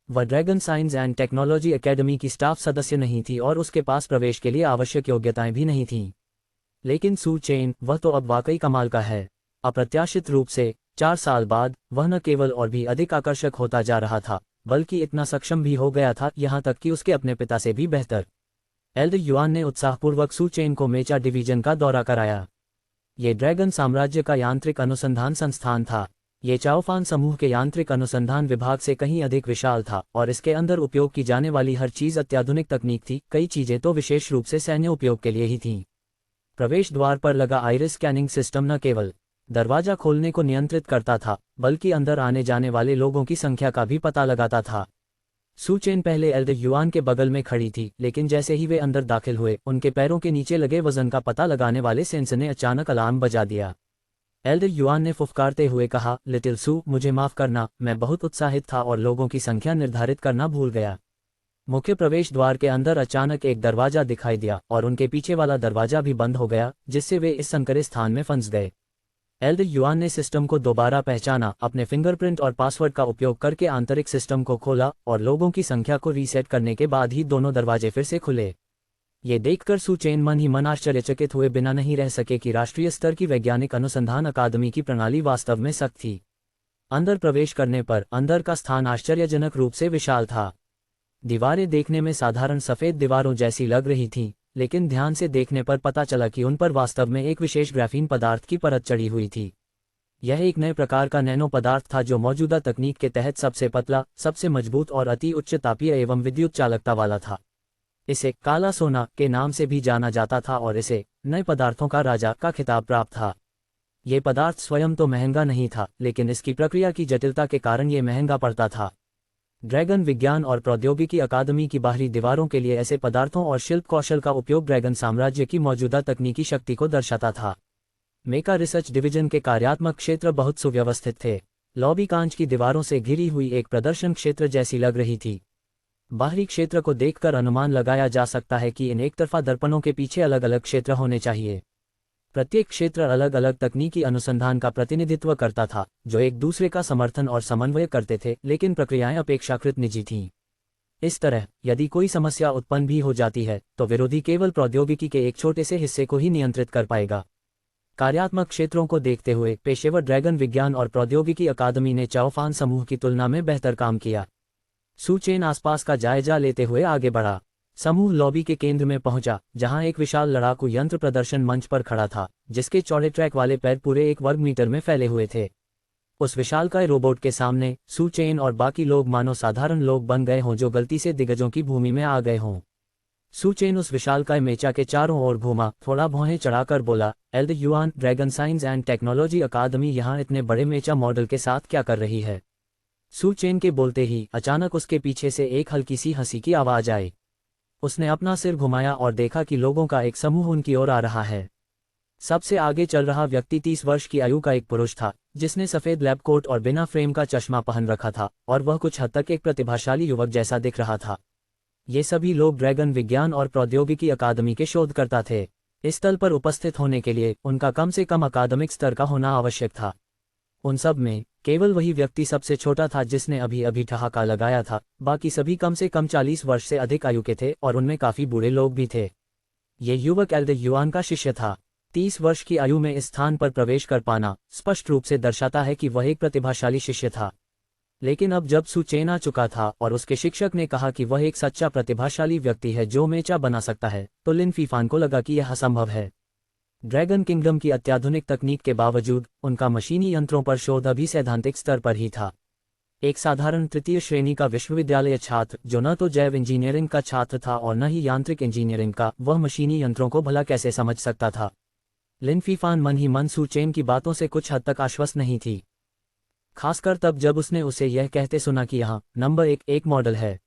[SPEAKER 1] वह dragon science and technology academy की स्टाफ सदस्य नहीं थी और उसके पास प्रवेश के लिए आवश्यक योग्यताएं भी नहीं थीं। लेकिन सू चेन, वह तो अब वाकई कमाल का है। अप्रत्याशित रूप से 4 साल बाद वह न केवल और भी अधिक आकर्षक होता जा रहा था, बल्कि इतना सक्षम भी हो गया था, यहाँ तक कि उसके अपने पिता से भी बेहतर। एल्ड युआन ने उत्साहपूर्वक सू चेन को मेचा डिवीजन का दौरा कराया। ये ड्रैगन साम्राज्य का यांत्रिक अनुसंधान संस्थान था। ये चाओफान समूह के यांत्रिक अनुसंधान विभाग से कहीं अधिक विशाल था और इसके अंदर उपयोग की जाने वाली हर चीज़ अत्याधुनिक तकनीक थी। कई चीज़ें तो विशेष रूप से सैन्य उपयोग के लिए ही थीं। प्रवेश द्वार पर लगा आइरिस स्कैनिंग सिस्टम न केवल दरवाजा खोलने को नियंत्रित करता था, बल्कि अंदर आने जाने वाले लोगों की संख्या का भी पता लगाता था। सू चेन पहले एल्ड युआन के बगल में खड़ी थी, लेकिन जैसे ही वे अंदर दाखिल हुए, उनके पैरों के नीचे लगे वजन का पता लगाने वाले सेंसर ने अचानक अलार्म बजा दिया। एल्ड युआन ने फुफकारते हुए कहा, लिटिल सू, मुझे माफ करना, मैं बहुत उत्साहित था और लोगों की संख्या निर्धारित करना भूल गया। मुख्य प्रवेश द्वार के अंदर अचानक एक दरवाजा दिखाई दिया और उनके पीछे वाला दरवाजा भी बंद हो गया, जिससे वे इस संकरे स्थान में फंस गए। एल्ड युआन ने सिस्टम को दोबारा पहचाना, अपने फिंगरप्रिंट और पासवर्ड का उपयोग करके आंतरिक सिस्टम को खोला और लोगों की संख्या को रीसेट करने के बाद ही दोनों दरवाजे फिर से खुले। ये देखकर सू चेन मन ही मन आश्चर्यचकित हुए बिना नहीं रह सके कि राष्ट्रीय स्तर की वैज्ञानिक अनुसंधान अकादमी की प्रणाली वास्तव में सख्त थी। अंदर प्रवेश करने पर अंदर का स्थान आश्चर्यजनक रूप से विशाल था। दीवारें देखने में साधारण सफ़ेद दीवारों जैसी लग रही थीं, लेकिन ध्यान से देखने पर पता चला कि उन पर वास्तव में एक विशेष ग्राफीन पदार्थ की परत चढ़ी हुई थी। यह एक नए प्रकार का नैनो पदार्थ था जो मौजूदा तकनीक के तहत सबसे पतला, सबसे मजबूत और अति उच्च तापीय एवं विद्युत चालकता वाला था। इसे काला सोना के नाम से भी जाना जाता था और इसे नए पदार्थों का राजा का खिताब प्राप्त था। ये पदार्थ स्वयं तो महंगा नहीं था, लेकिन इसकी प्रक्रिया की जटिलता के कारण ये महंगा पड़ता था। ड्रैगन विज्ञान और प्रौद्योगिकी अकादमी की बाहरी दीवारों के लिए ऐसे पदार्थों और शिल्प कौशल का उपयोग ड्रैगन साम्राज्य की मौजूदा तकनीकी शक्ति को दर्शाता था। मेका रिसर्च डिवीजन के कार्यात्मक क्षेत्र बहुत सुव्यवस्थित थे। लॉबी कांच की दीवारों से घिरी हुई एक प्रदर्शन क्षेत्र जैसी लग रही थी। बाहरी क्षेत्र को देखकर अनुमान लगाया जा सकता है कि इन एकतरफा दर्पणों के पीछे अलग अलग क्षेत्र होने चाहिए। प्रत्येक क्षेत्र अलग अलग तकनीकी अनुसंधान का प्रतिनिधित्व करता था, जो एक दूसरे का समर्थन और समन्वय करते थे, लेकिन प्रक्रियाएं अपेक्षाकृत निजी थीं। इस तरह, यदि कोई समस्या उत्पन्न भी हो जाती है, तो विरोधी केवल प्रौद्योगिकी के एक छोटे से हिस्से को ही नियंत्रित कर पाएगा। कार्यात्मक क्षेत्रों को देखते हुए पेशेवर ड्रैगन विज्ञान और प्रौद्योगिकी अकादमी ने चाओफान समूह की तुलना में बेहतर काम किया। सू चेन आसपास का जायजा लेते हुए आगे बढ़ा। समूह लॉबी के केंद्र में पहुंचा, जहां एक विशाल लड़ाकू यंत्र प्रदर्शन मंच पर खड़ा था, जिसके चौड़े ट्रैक वाले पैर पूरे 1 वर्ग मीटर में फैले हुए थे। उस विशालकाय रोबोट के सामने सू चेन और बाकी लोग मानो साधारण लोग बन गए हों जो गलती से दिग्गजों की भूमि में आ गए हों। सू चेन उस विशालकाय मेचा के चारों ओर घूमा, थोड़ा भौहें चढ़ाकर बोला, elder Yuan, dragon science and technology अकादमी यहाँ इतने बड़े मेचा मॉडल के साथ क्या कर रही है? सू चेन के बोलते ही अचानक उसके पीछे से एक हल्की सी हंसी की आवाज आई। उसने अपना सिर घुमाया और देखा कि लोगों का एक समूह उनकी ओर आ रहा है। सबसे आगे चल रहा व्यक्ति 30 वर्ष की आयु का एक पुरुष था, जिसने सफेद लैब कोट और बिना फ्रेम का चश्मा पहन रखा था, और वह कुछ हद तक एक प्रतिभाशाली युवक जैसा दिख रहा था। ये सभी लोग ड्रैगन विज्ञान और प्रौद्योगिकी अकादमी के शोधकर्ता थे। इस स्थल पर उपस्थित होने के लिए उनका कम से कम अकादमिक स्तर का होना आवश्यक था। उन सब में केवल वही व्यक्ति सबसे छोटा था जिसने अभी अभी ठहाका लगाया था। बाकी सभी कम से कम 40 वर्ष से अधिक आयु के थे, और उनमें काफी बूढ़े लोग भी थे। ये युवक एल्ड युआन का शिष्य था। 30 वर्ष की आयु में इस स्थान पर प्रवेश कर पाना स्पष्ट रूप से दर्शाता है कि वह एक प्रतिभाशाली शिष्य था। लेकिन अब जब सू चेन आ चुका था और उसके शिक्षक ने कहा कि वह एक सच्चा प्रतिभाशाली व्यक्ति है जो मेचा बना सकता है, तो लिन फीफान को लगा कि यह असंभव है। ड्रैगन किंगडम की अत्याधुनिक तकनीक के बावजूद उनका मशीनी यंत्रों पर शोध अभी सैद्धांतिक स्तर पर ही था। एक साधारण तृतीय श्रेणी का विश्वविद्यालय छात्र, जो न तो जैव इंजीनियरिंग का छात्र था और न ही यांत्रिक इंजीनियरिंग का, वह मशीनी यंत्रों को भला कैसे समझ सकता था? लिन फीफान मन ही मन सू चेन की बातों से कुछ हद तक आश्वस्त नहीं थी, खासकर तब जब उसने उसे यह कहते सुना कि यहाँ नंबर 1 मॉडल है।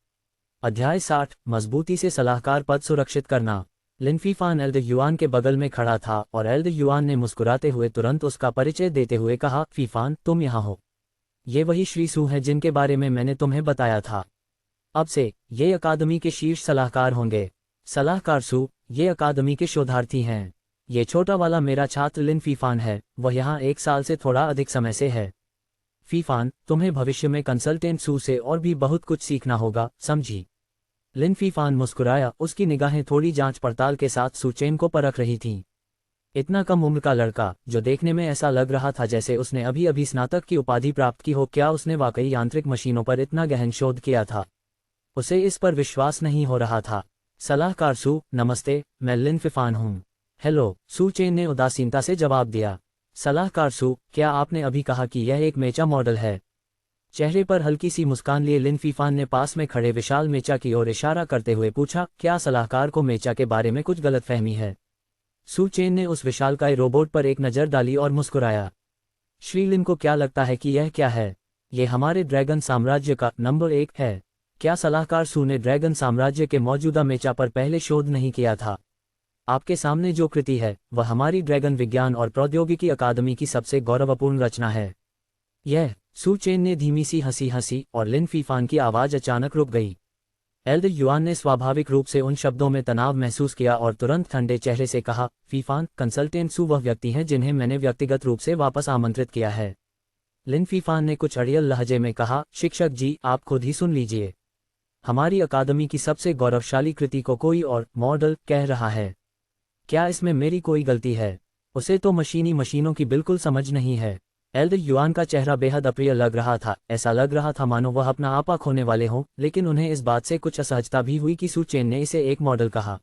[SPEAKER 1] अध्याय 60, मजबूती से सलाहकार पद सुरक्षित करना। लिन फीफान एल्ड युआन के बगल में खड़ा था और एल्ड युआन ने मुस्कुराते हुए तुरंत उसका परिचय देते हुए कहा, फीफान, तुम यहाँ हो। ये वही श्री सू है जिनके बारे में मैंने तुम्हें बताया था। अब से ये अकादमी के शीर्ष सलाहकार होंगे। सलाहकार सू, ये अकादमी के शोधार्थी हैं। ये छोटा वाला मेरा छात्र लिन फीफान है, वह यहाँ 1 साल से थोड़ा अधिक समय से है। फीफान, तुम्हें भविष्य में कंसल्टेंट सू से और भी बहुत कुछ सीखना होगा, समझी? लिन फीफान मुस्कुराया, उसकी निगाहें थोड़ी जांच पड़ताल के साथ सू चेन को परख रही थीं। इतना कम उम्र का लड़का, जो देखने में ऐसा लग रहा था जैसे उसने अभी अभी स्नातक की उपाधि प्राप्त की हो, क्या उसने वाकई यांत्रिक मशीनों पर इतना गहन शोध किया था? उसे इस पर विश्वास नहीं हो रहा था। सलाहकार सू, नमस्ते, मैं लिन फीफान हूँ। हेलो, सू चेन ने उदासीनता से जवाब दिया। सलाहकार सू, क्या आपने अभी कहा कि यह एक मेचा मॉडल है? चेहरे पर हल्की सी मुस्कान लिए लिन फीफान ने पास में खड़े विशाल मेचा की ओर इशारा करते हुए पूछा, क्या सलाहकार को मेचा के बारे में कुछ गलतफहमी है? सू चेन ने उस विशालकाय रोबोट पर एक नज़र डाली और मुस्कुराया। श्री लिन को क्या लगता है कि यह क्या है? ये हमारे ड्रैगन साम्राज्य का नंबर 1 है। क्या सलाहकार सू ने ड्रैगन साम्राज्य के मौजूदा मेचा पर पहले शोध नहीं किया था? आपके सामने जो कृति है वह हमारी ड्रैगन विज्ञान और प्रौद्योगिकी अकादमी की सबसे गौरवपूर्ण रचना है। यह, सू चेन ने धीमी सी हंसी हंसी और लिन फीफान की आवाज अचानक रुक गई। एल्ड युआन ने स्वाभाविक रूप से उन शब्दों में तनाव महसूस किया और तुरंत ठंडे चेहरे से कहा, फीफान, कंसल्टेंट सू वह व्यक्ति हैं जिन्हें मैंने व्यक्तिगत रूप से वापस आमंत्रित किया है। लिन फीफान ने कुछ अड़ियल लहजे में कहा, शिक्षक जी, आप खुद ही सुन लीजिए। हमारी अकादमी की सबसे गौरवशाली कृति को कोई और मॉडल कह रहा है। क्या इसमें मेरी कोई गलती है? उसे तो मशीनी मशीनों की बिल्कुल समझ नहीं है। एल्ड युआन का चेहरा बेहद अप्रिय लग रहा था। ऐसा लग रहा था मानो वह अपना आपा खोने वाले हों, लेकिन उन्हें इस बात से कुछ असहजता भी हुई कि सू चेन ने इसे एक मॉडल कहा।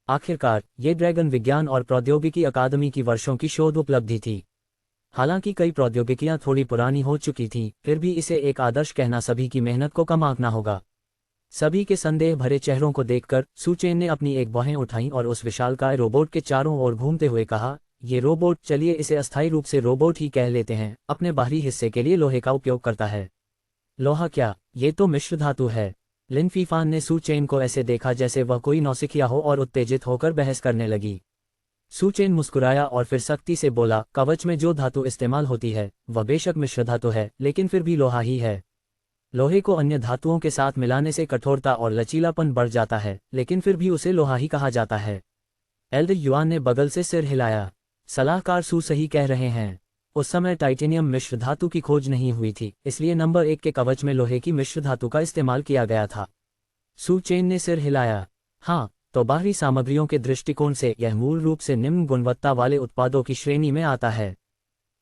[SPEAKER 1] आखिरकार, ये ड्रैगन विज्ञान और प्रौद्योगिकी अकादमी की वर्षों की शोध उपलब्धि थी। हालांकि कई प्रौद्योगिकियां थोड़ी पुरानी हो चुकी थीं, फिर भी इसे एक आदर्श कहना सभी की मेहनत को कम आंकना होगा। सभी के संदेह भरे चेहरों को देखकर सू चेन ने अपनी एक बाहें उठाईं और उस विशालकाय रोबोट के चारों ओर घूमते हुए कहा, ये रोबोट, चलिए इसे अस्थायी रूप से रोबोट ही कह लेते हैं, अपने बाहरी हिस्से के लिए लोहे का उपयोग करता है। लोहा क्या? ये तो मिश्र धातु है। लिन फीफान ने सू चेन को ऐसे देखा जैसे वह कोई नौसिखिया हो और उत्तेजित होकर बहस करने लगी। सू चेन मुस्कुराया और फिर सख्ती से बोला, कवच में जो धातु इस्तेमाल होती है वह बेशक मिश्र धातु है, लेकिन फिर भी लोहा ही है। लोहे को अन्य धातुओं के साथ मिलाने से कठोरता और लचीलापन बढ़ जाता है, लेकिन फिर भी उसे लोहा ही कहा जाता है। एल्डर युआन ने बगल से सिर हिलाया। सलाहकार सू सही कह रहे हैं। उस समय टाइटेनियम मिश्र धातु की खोज नहीं हुई थी, इसलिए नंबर 1 के कवच में लोहे की मिश्र धातु का इस्तेमाल किया गया था। सू चेन ने सिर हिलाया। हाँ, तो बाहरी सामग्रियों के दृष्टिकोण से यह मूल रूप से निम्न गुणवत्ता वाले उत्पादों की श्रेणी में आता है।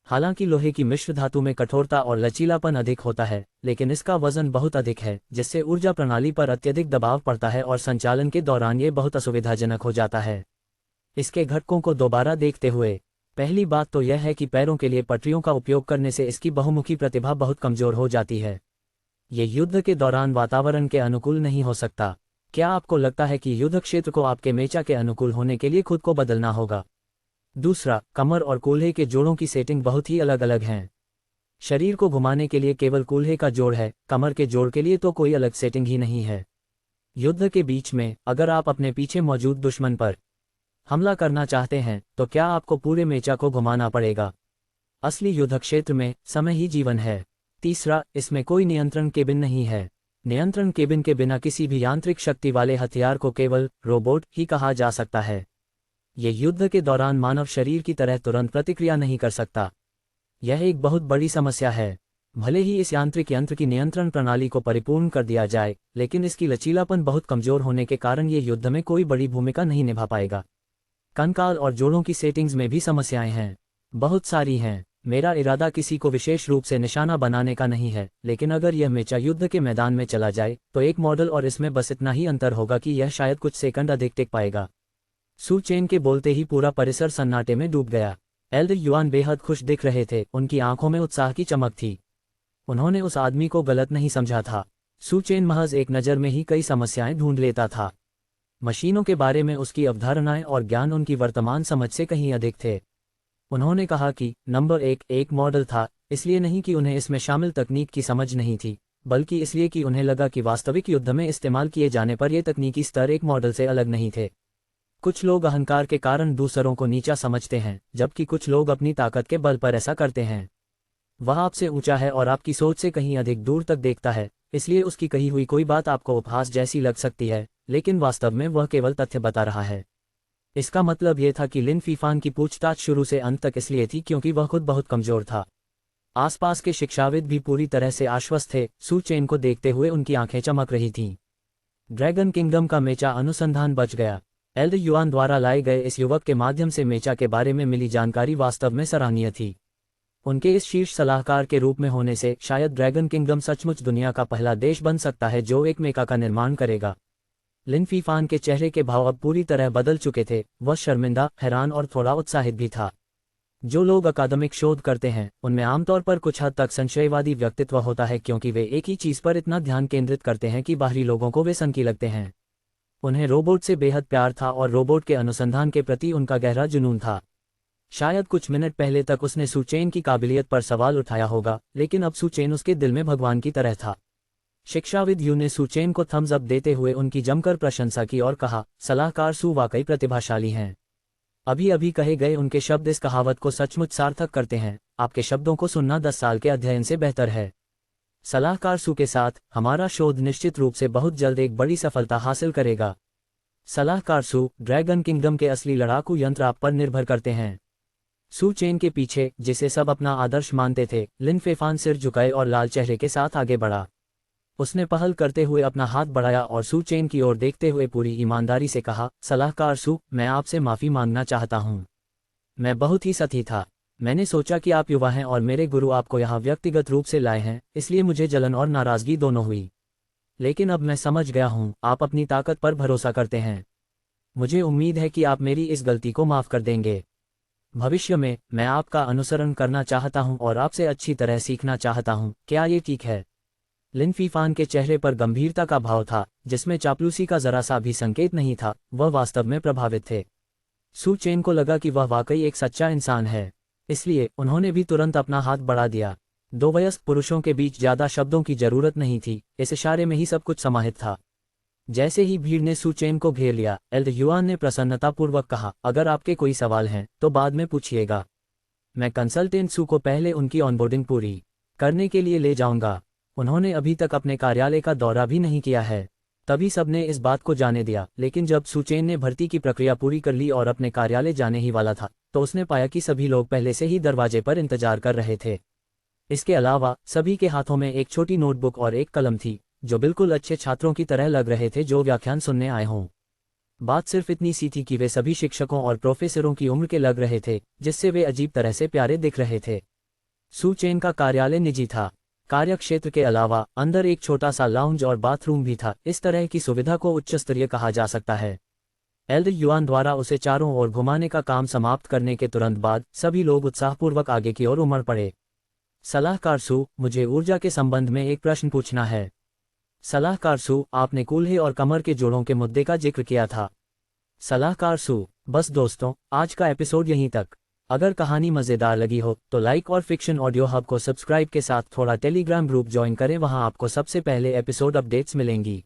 [SPEAKER 1] हालांकि लोहे की मिश्र धातु में कठोरता और लचीलापन अधिक होता है, लेकिन इसका वजन बहुत अधिक है, जिससे ऊर्जा प्रणाली पर अत्यधिक दबाव पड़ता है और संचालन के दौरान ये बहुत असुविधाजनक हो जाता है। इसके घटकों को दोबारा देखते हुए, पहली बात तो यह है कि पैरों के लिए पटरियों का उपयोग करने से इसकी बहुमुखी प्रतिभा बहुत कमजोर हो जाती है। ये युद्ध के दौरान वातावरण के अनुकूल नहीं हो सकता। क्या आपको लगता है कि युद्ध क्षेत्र को आपके मेचा के अनुकूल होने के लिए खुद को बदलना होगा? दूसरा, कमर और कूल्हे के जोड़ों की सेटिंग बहुत ही अलग अलग हैं। शरीर को घुमाने के लिए केवल कूल्हे का जोड़ है, कमर के जोड़ के लिए तो कोई अलग सेटिंग ही नहीं है। युद्ध के बीच में अगर आप अपने पीछे मौजूद दुश्मन पर हमला करना चाहते हैं तो क्या आपको पूरे मेचा को घुमाना पड़ेगा? असली युद्ध क्षेत्र में समय ही जीवन है। तीसरा, इसमें कोई नियंत्रण केबिन नहीं है। नियंत्रण केबिन के बिना किसी भी यांत्रिक शक्ति वाले हथियार को केवल रोबोट ही कहा जा सकता है। ये युद्ध के दौरान मानव शरीर की तरह तुरंत प्रतिक्रिया नहीं कर सकता। यह एक बहुत बड़ी समस्या है। भले ही इस यांत्रिक यंत्र की नियंत्रण प्रणाली को परिपूर्ण कर दिया जाए, लेकिन इसकी लचीलापन बहुत कमजोर होने के कारण ये युद्ध में कोई बड़ी भूमिका नहीं निभा पाएगा। कंकाल और जोड़ों की सेटिंग्स में भी समस्याएं हैं, बहुत सारी हैं। मेरा इरादा किसी को विशेष रूप से निशाना बनाने का नहीं है, लेकिन अगर यह मेचा युद्ध के मैदान में चला जाए तो एक मॉडल और इसमें बस इतना ही अंतर होगा कि यह शायद कुछ सेकंड अधिक टिक पाएगा। सू चेन के बोलते ही पूरा परिसर सन्नाटे में डूब गया। एल्डर युआन बेहद खुश दिख रहे थे, उनकी आंखों में उत्साह की चमक थी। उन्होंने उस आदमी को गलत नहीं समझा था। सू चेन महज एक नज़र में ही कई समस्याएं ढूंढ लेता था। मशीनों के बारे में उसकी अवधारणाएं और ज्ञान उनकी वर्तमान समझ से कहीं अधिक थे। उन्होंने कहा कि नंबर 1 एक मॉडल था, इसलिए नहीं कि उन्हें इसमें शामिल तकनीक की समझ नहीं थी, बल्कि इसलिए कि उन्हें लगा कि वास्तविक युद्ध में इस्तेमाल किए जाने पर यह तकनीकी स्तर एक मॉडल से अलग नहीं थे। कुछ लोग अहंकार के कारण दूसरों को नीचा समझते हैं, जबकि कुछ लोग अपनी ताकत के बल पर ऐसा करते हैं। वह आपसे ऊंचा है और आपकी सोच से कहीं अधिक दूर तक देखता है, इसलिए उसकी कही हुई कोई बात आपको उपहास जैसी लग सकती है, लेकिन वास्तव में वह केवल तथ्य बता रहा है। इसका मतलब यह था कि लिन फीफान की पूछताछ शुरू से अंत तक इसलिए थी क्योंकि वह खुद बहुत कमजोर था। आसपास के शिक्षाविद भी पूरी तरह से आश्वस्त थे। सू चेन को देखते हुए उनकी आंखें चमक रही थीं। ड्रैगन किंगडम का मेचा अनुसंधान बच गया। एल्डर युआन द्वारा लाए गए इस युवक के माध्यम से मेचा के बारे में मिली जानकारी वास्तव में सराहनीय थी। उनके इस शीर्ष सलाहकार के रूप में होने से शायद ड्रैगन किंगडम सचमुच दुनिया का पहला देश बन सकता है जो एक मेका का निर्माण करेगा। लिन फीफान के चेहरे के भाव अब पूरी तरह बदल चुके थे। वह शर्मिंदा, हैरान और थोड़ा उत्साहित भी था। जो लोग अकादमिक शोध करते हैं उनमें आमतौर पर कुछ हद तक संशयवादी व्यक्तित्व होता है, क्योंकि वे एक ही चीज पर इतना ध्यान केंद्रित करते हैं कि बाहरी लोगों को वे सनकी लगते हैं। उन्हें रोबोट से बेहद प्यार था और रोबोट के अनुसंधान के प्रति उनका गहरा जुनून था। शायद कुछ मिनट पहले तक उसने सू चेन की काबिलियत पर सवाल उठाया होगा, लेकिन अब सू चेन उसके दिल में भगवान की तरह था। शिक्षाविद यू ने सू चेन को थम्स अप देते हुए उनकी जमकर प्रशंसा की और कहा, सलाहकार सू वाकई प्रतिभाशाली हैं। अभी अभी कहे गए उनके शब्द इस कहावत को सचमुच सार्थक करते हैं, आपके शब्दों को सुनना 10 साल के अध्ययन से बेहतर है। सलाहकार सू के साथ हमारा शोध निश्चित रूप से बहुत जल्द एक बड़ी सफलता हासिल करेगा। सलाहकार सू, ड्रैगन किंगडम के असली लड़ाकू यंत्र आप पर निर्भर करते हैं। सू चेन के पीछे, जिसे सब अपना आदर्श मानते थे, लिन फीफान सिर झुकाए और लाल चेहरे के साथ आगे बढ़ा। उसने पहल करते हुए अपना हाथ बढ़ाया और सू चेन की ओर देखते हुए पूरी ईमानदारी से कहा, सलाहकार सू, मैं आपसे माफ़ी मांगना चाहता हूँ। मैं बहुत ही सती था। मैंने सोचा कि आप युवा हैं और मेरे गुरु आपको यहाँ व्यक्तिगत रूप से लाए हैं, इसलिए मुझे जलन और नाराज़गी दोनों हुई। लेकिन अब मैं समझ गया हूँ, आप अपनी ताकत पर भरोसा करते हैं। मुझे उम्मीद है कि आप मेरी इस गलती को माफ़ कर देंगे। भविष्य में मैं आपका अनुसरण करना चाहता हूँ और आपसे अच्छी तरह सीखना चाहता हूँ। क्या ये ठीक है? लिन फीफान के चेहरे पर गंभीरता का भाव था, जिसमें चापलूसी का जरा सा भी संकेत नहीं था। वह वास्तव में प्रभावित थे। सू चेन को लगा कि वह वाकई एक सच्चा इंसान है, इसलिए उन्होंने भी तुरंत अपना हाथ बढ़ा दिया। दो वयस्क पुरुषों के बीच ज्यादा शब्दों की जरूरत नहीं थी, इस इशारे में ही सब कुछ समाहित था। जैसे ही भीड़ ने सू चेन को घेर लिया, एल्ड युआन ने प्रसन्नतापूर्वक कहा, अगर आपके कोई सवाल हैं तो बाद में पूछिएगा। मैं कंसल्टेंट सू को पहले उनकी ऑनबोर्डिंग पूरी करने के लिए ले जाऊंगा। उन्होंने अभी तक अपने कार्यालय का दौरा भी नहीं किया है। तभी सबने इस बात को जाने दिया, लेकिन जब सू चेन ने भर्ती की प्रक्रिया पूरी कर ली और अपने कार्यालय जाने ही वाला था, तो उसने पाया कि सभी लोग पहले से ही दरवाजे पर इंतजार कर रहे थे। इसके अलावा सभी के हाथों में एक छोटी नोटबुक और एक कलम थी, जो बिल्कुल अच्छे छात्रों की तरह लग रहे थे जो व्याख्यान सुनने आए हों। बात सिर्फ इतनी सी थी कि वे सभी शिक्षकों और प्रोफेसरों की उम्र के लग रहे थे, जिससे वे अजीब तरह से प्यारे दिख रहे थे। सू चेन का कार्यालय निजी था। कार्यक्षेत्र के अलावा अंदर एक छोटा सा लाउंज और बाथरूम भी था। इस तरह की सुविधा को उच्च स्तरीय कहा जा सकता है। एल्ड युआन द्वारा उसे चारों ओर घुमाने का काम समाप्त करने के तुरंत बाद सभी लोग उत्साहपूर्वक आगे की ओर उमड़ पड़े। सलाहकार सू, मुझे ऊर्जा के संबंध में एक प्रश्न पूछना है। सलाहकार सू, आपने कूल्हे और कमर के जोड़ों के मुद्दे का जिक्र किया था। सलाहकार सू, बस दोस्तों, आज का एपिसोड यहीं तक। अगर कहानी मज़ेदार लगी हो तो लाइक और फिक्शन ऑडियो हब को सब्सक्राइब के साथ थोड़ा टेलीग्राम ग्रुप ज्वाइन करें, वहां आपको सबसे पहले एपिसोड अपडेट्स मिलेंगी।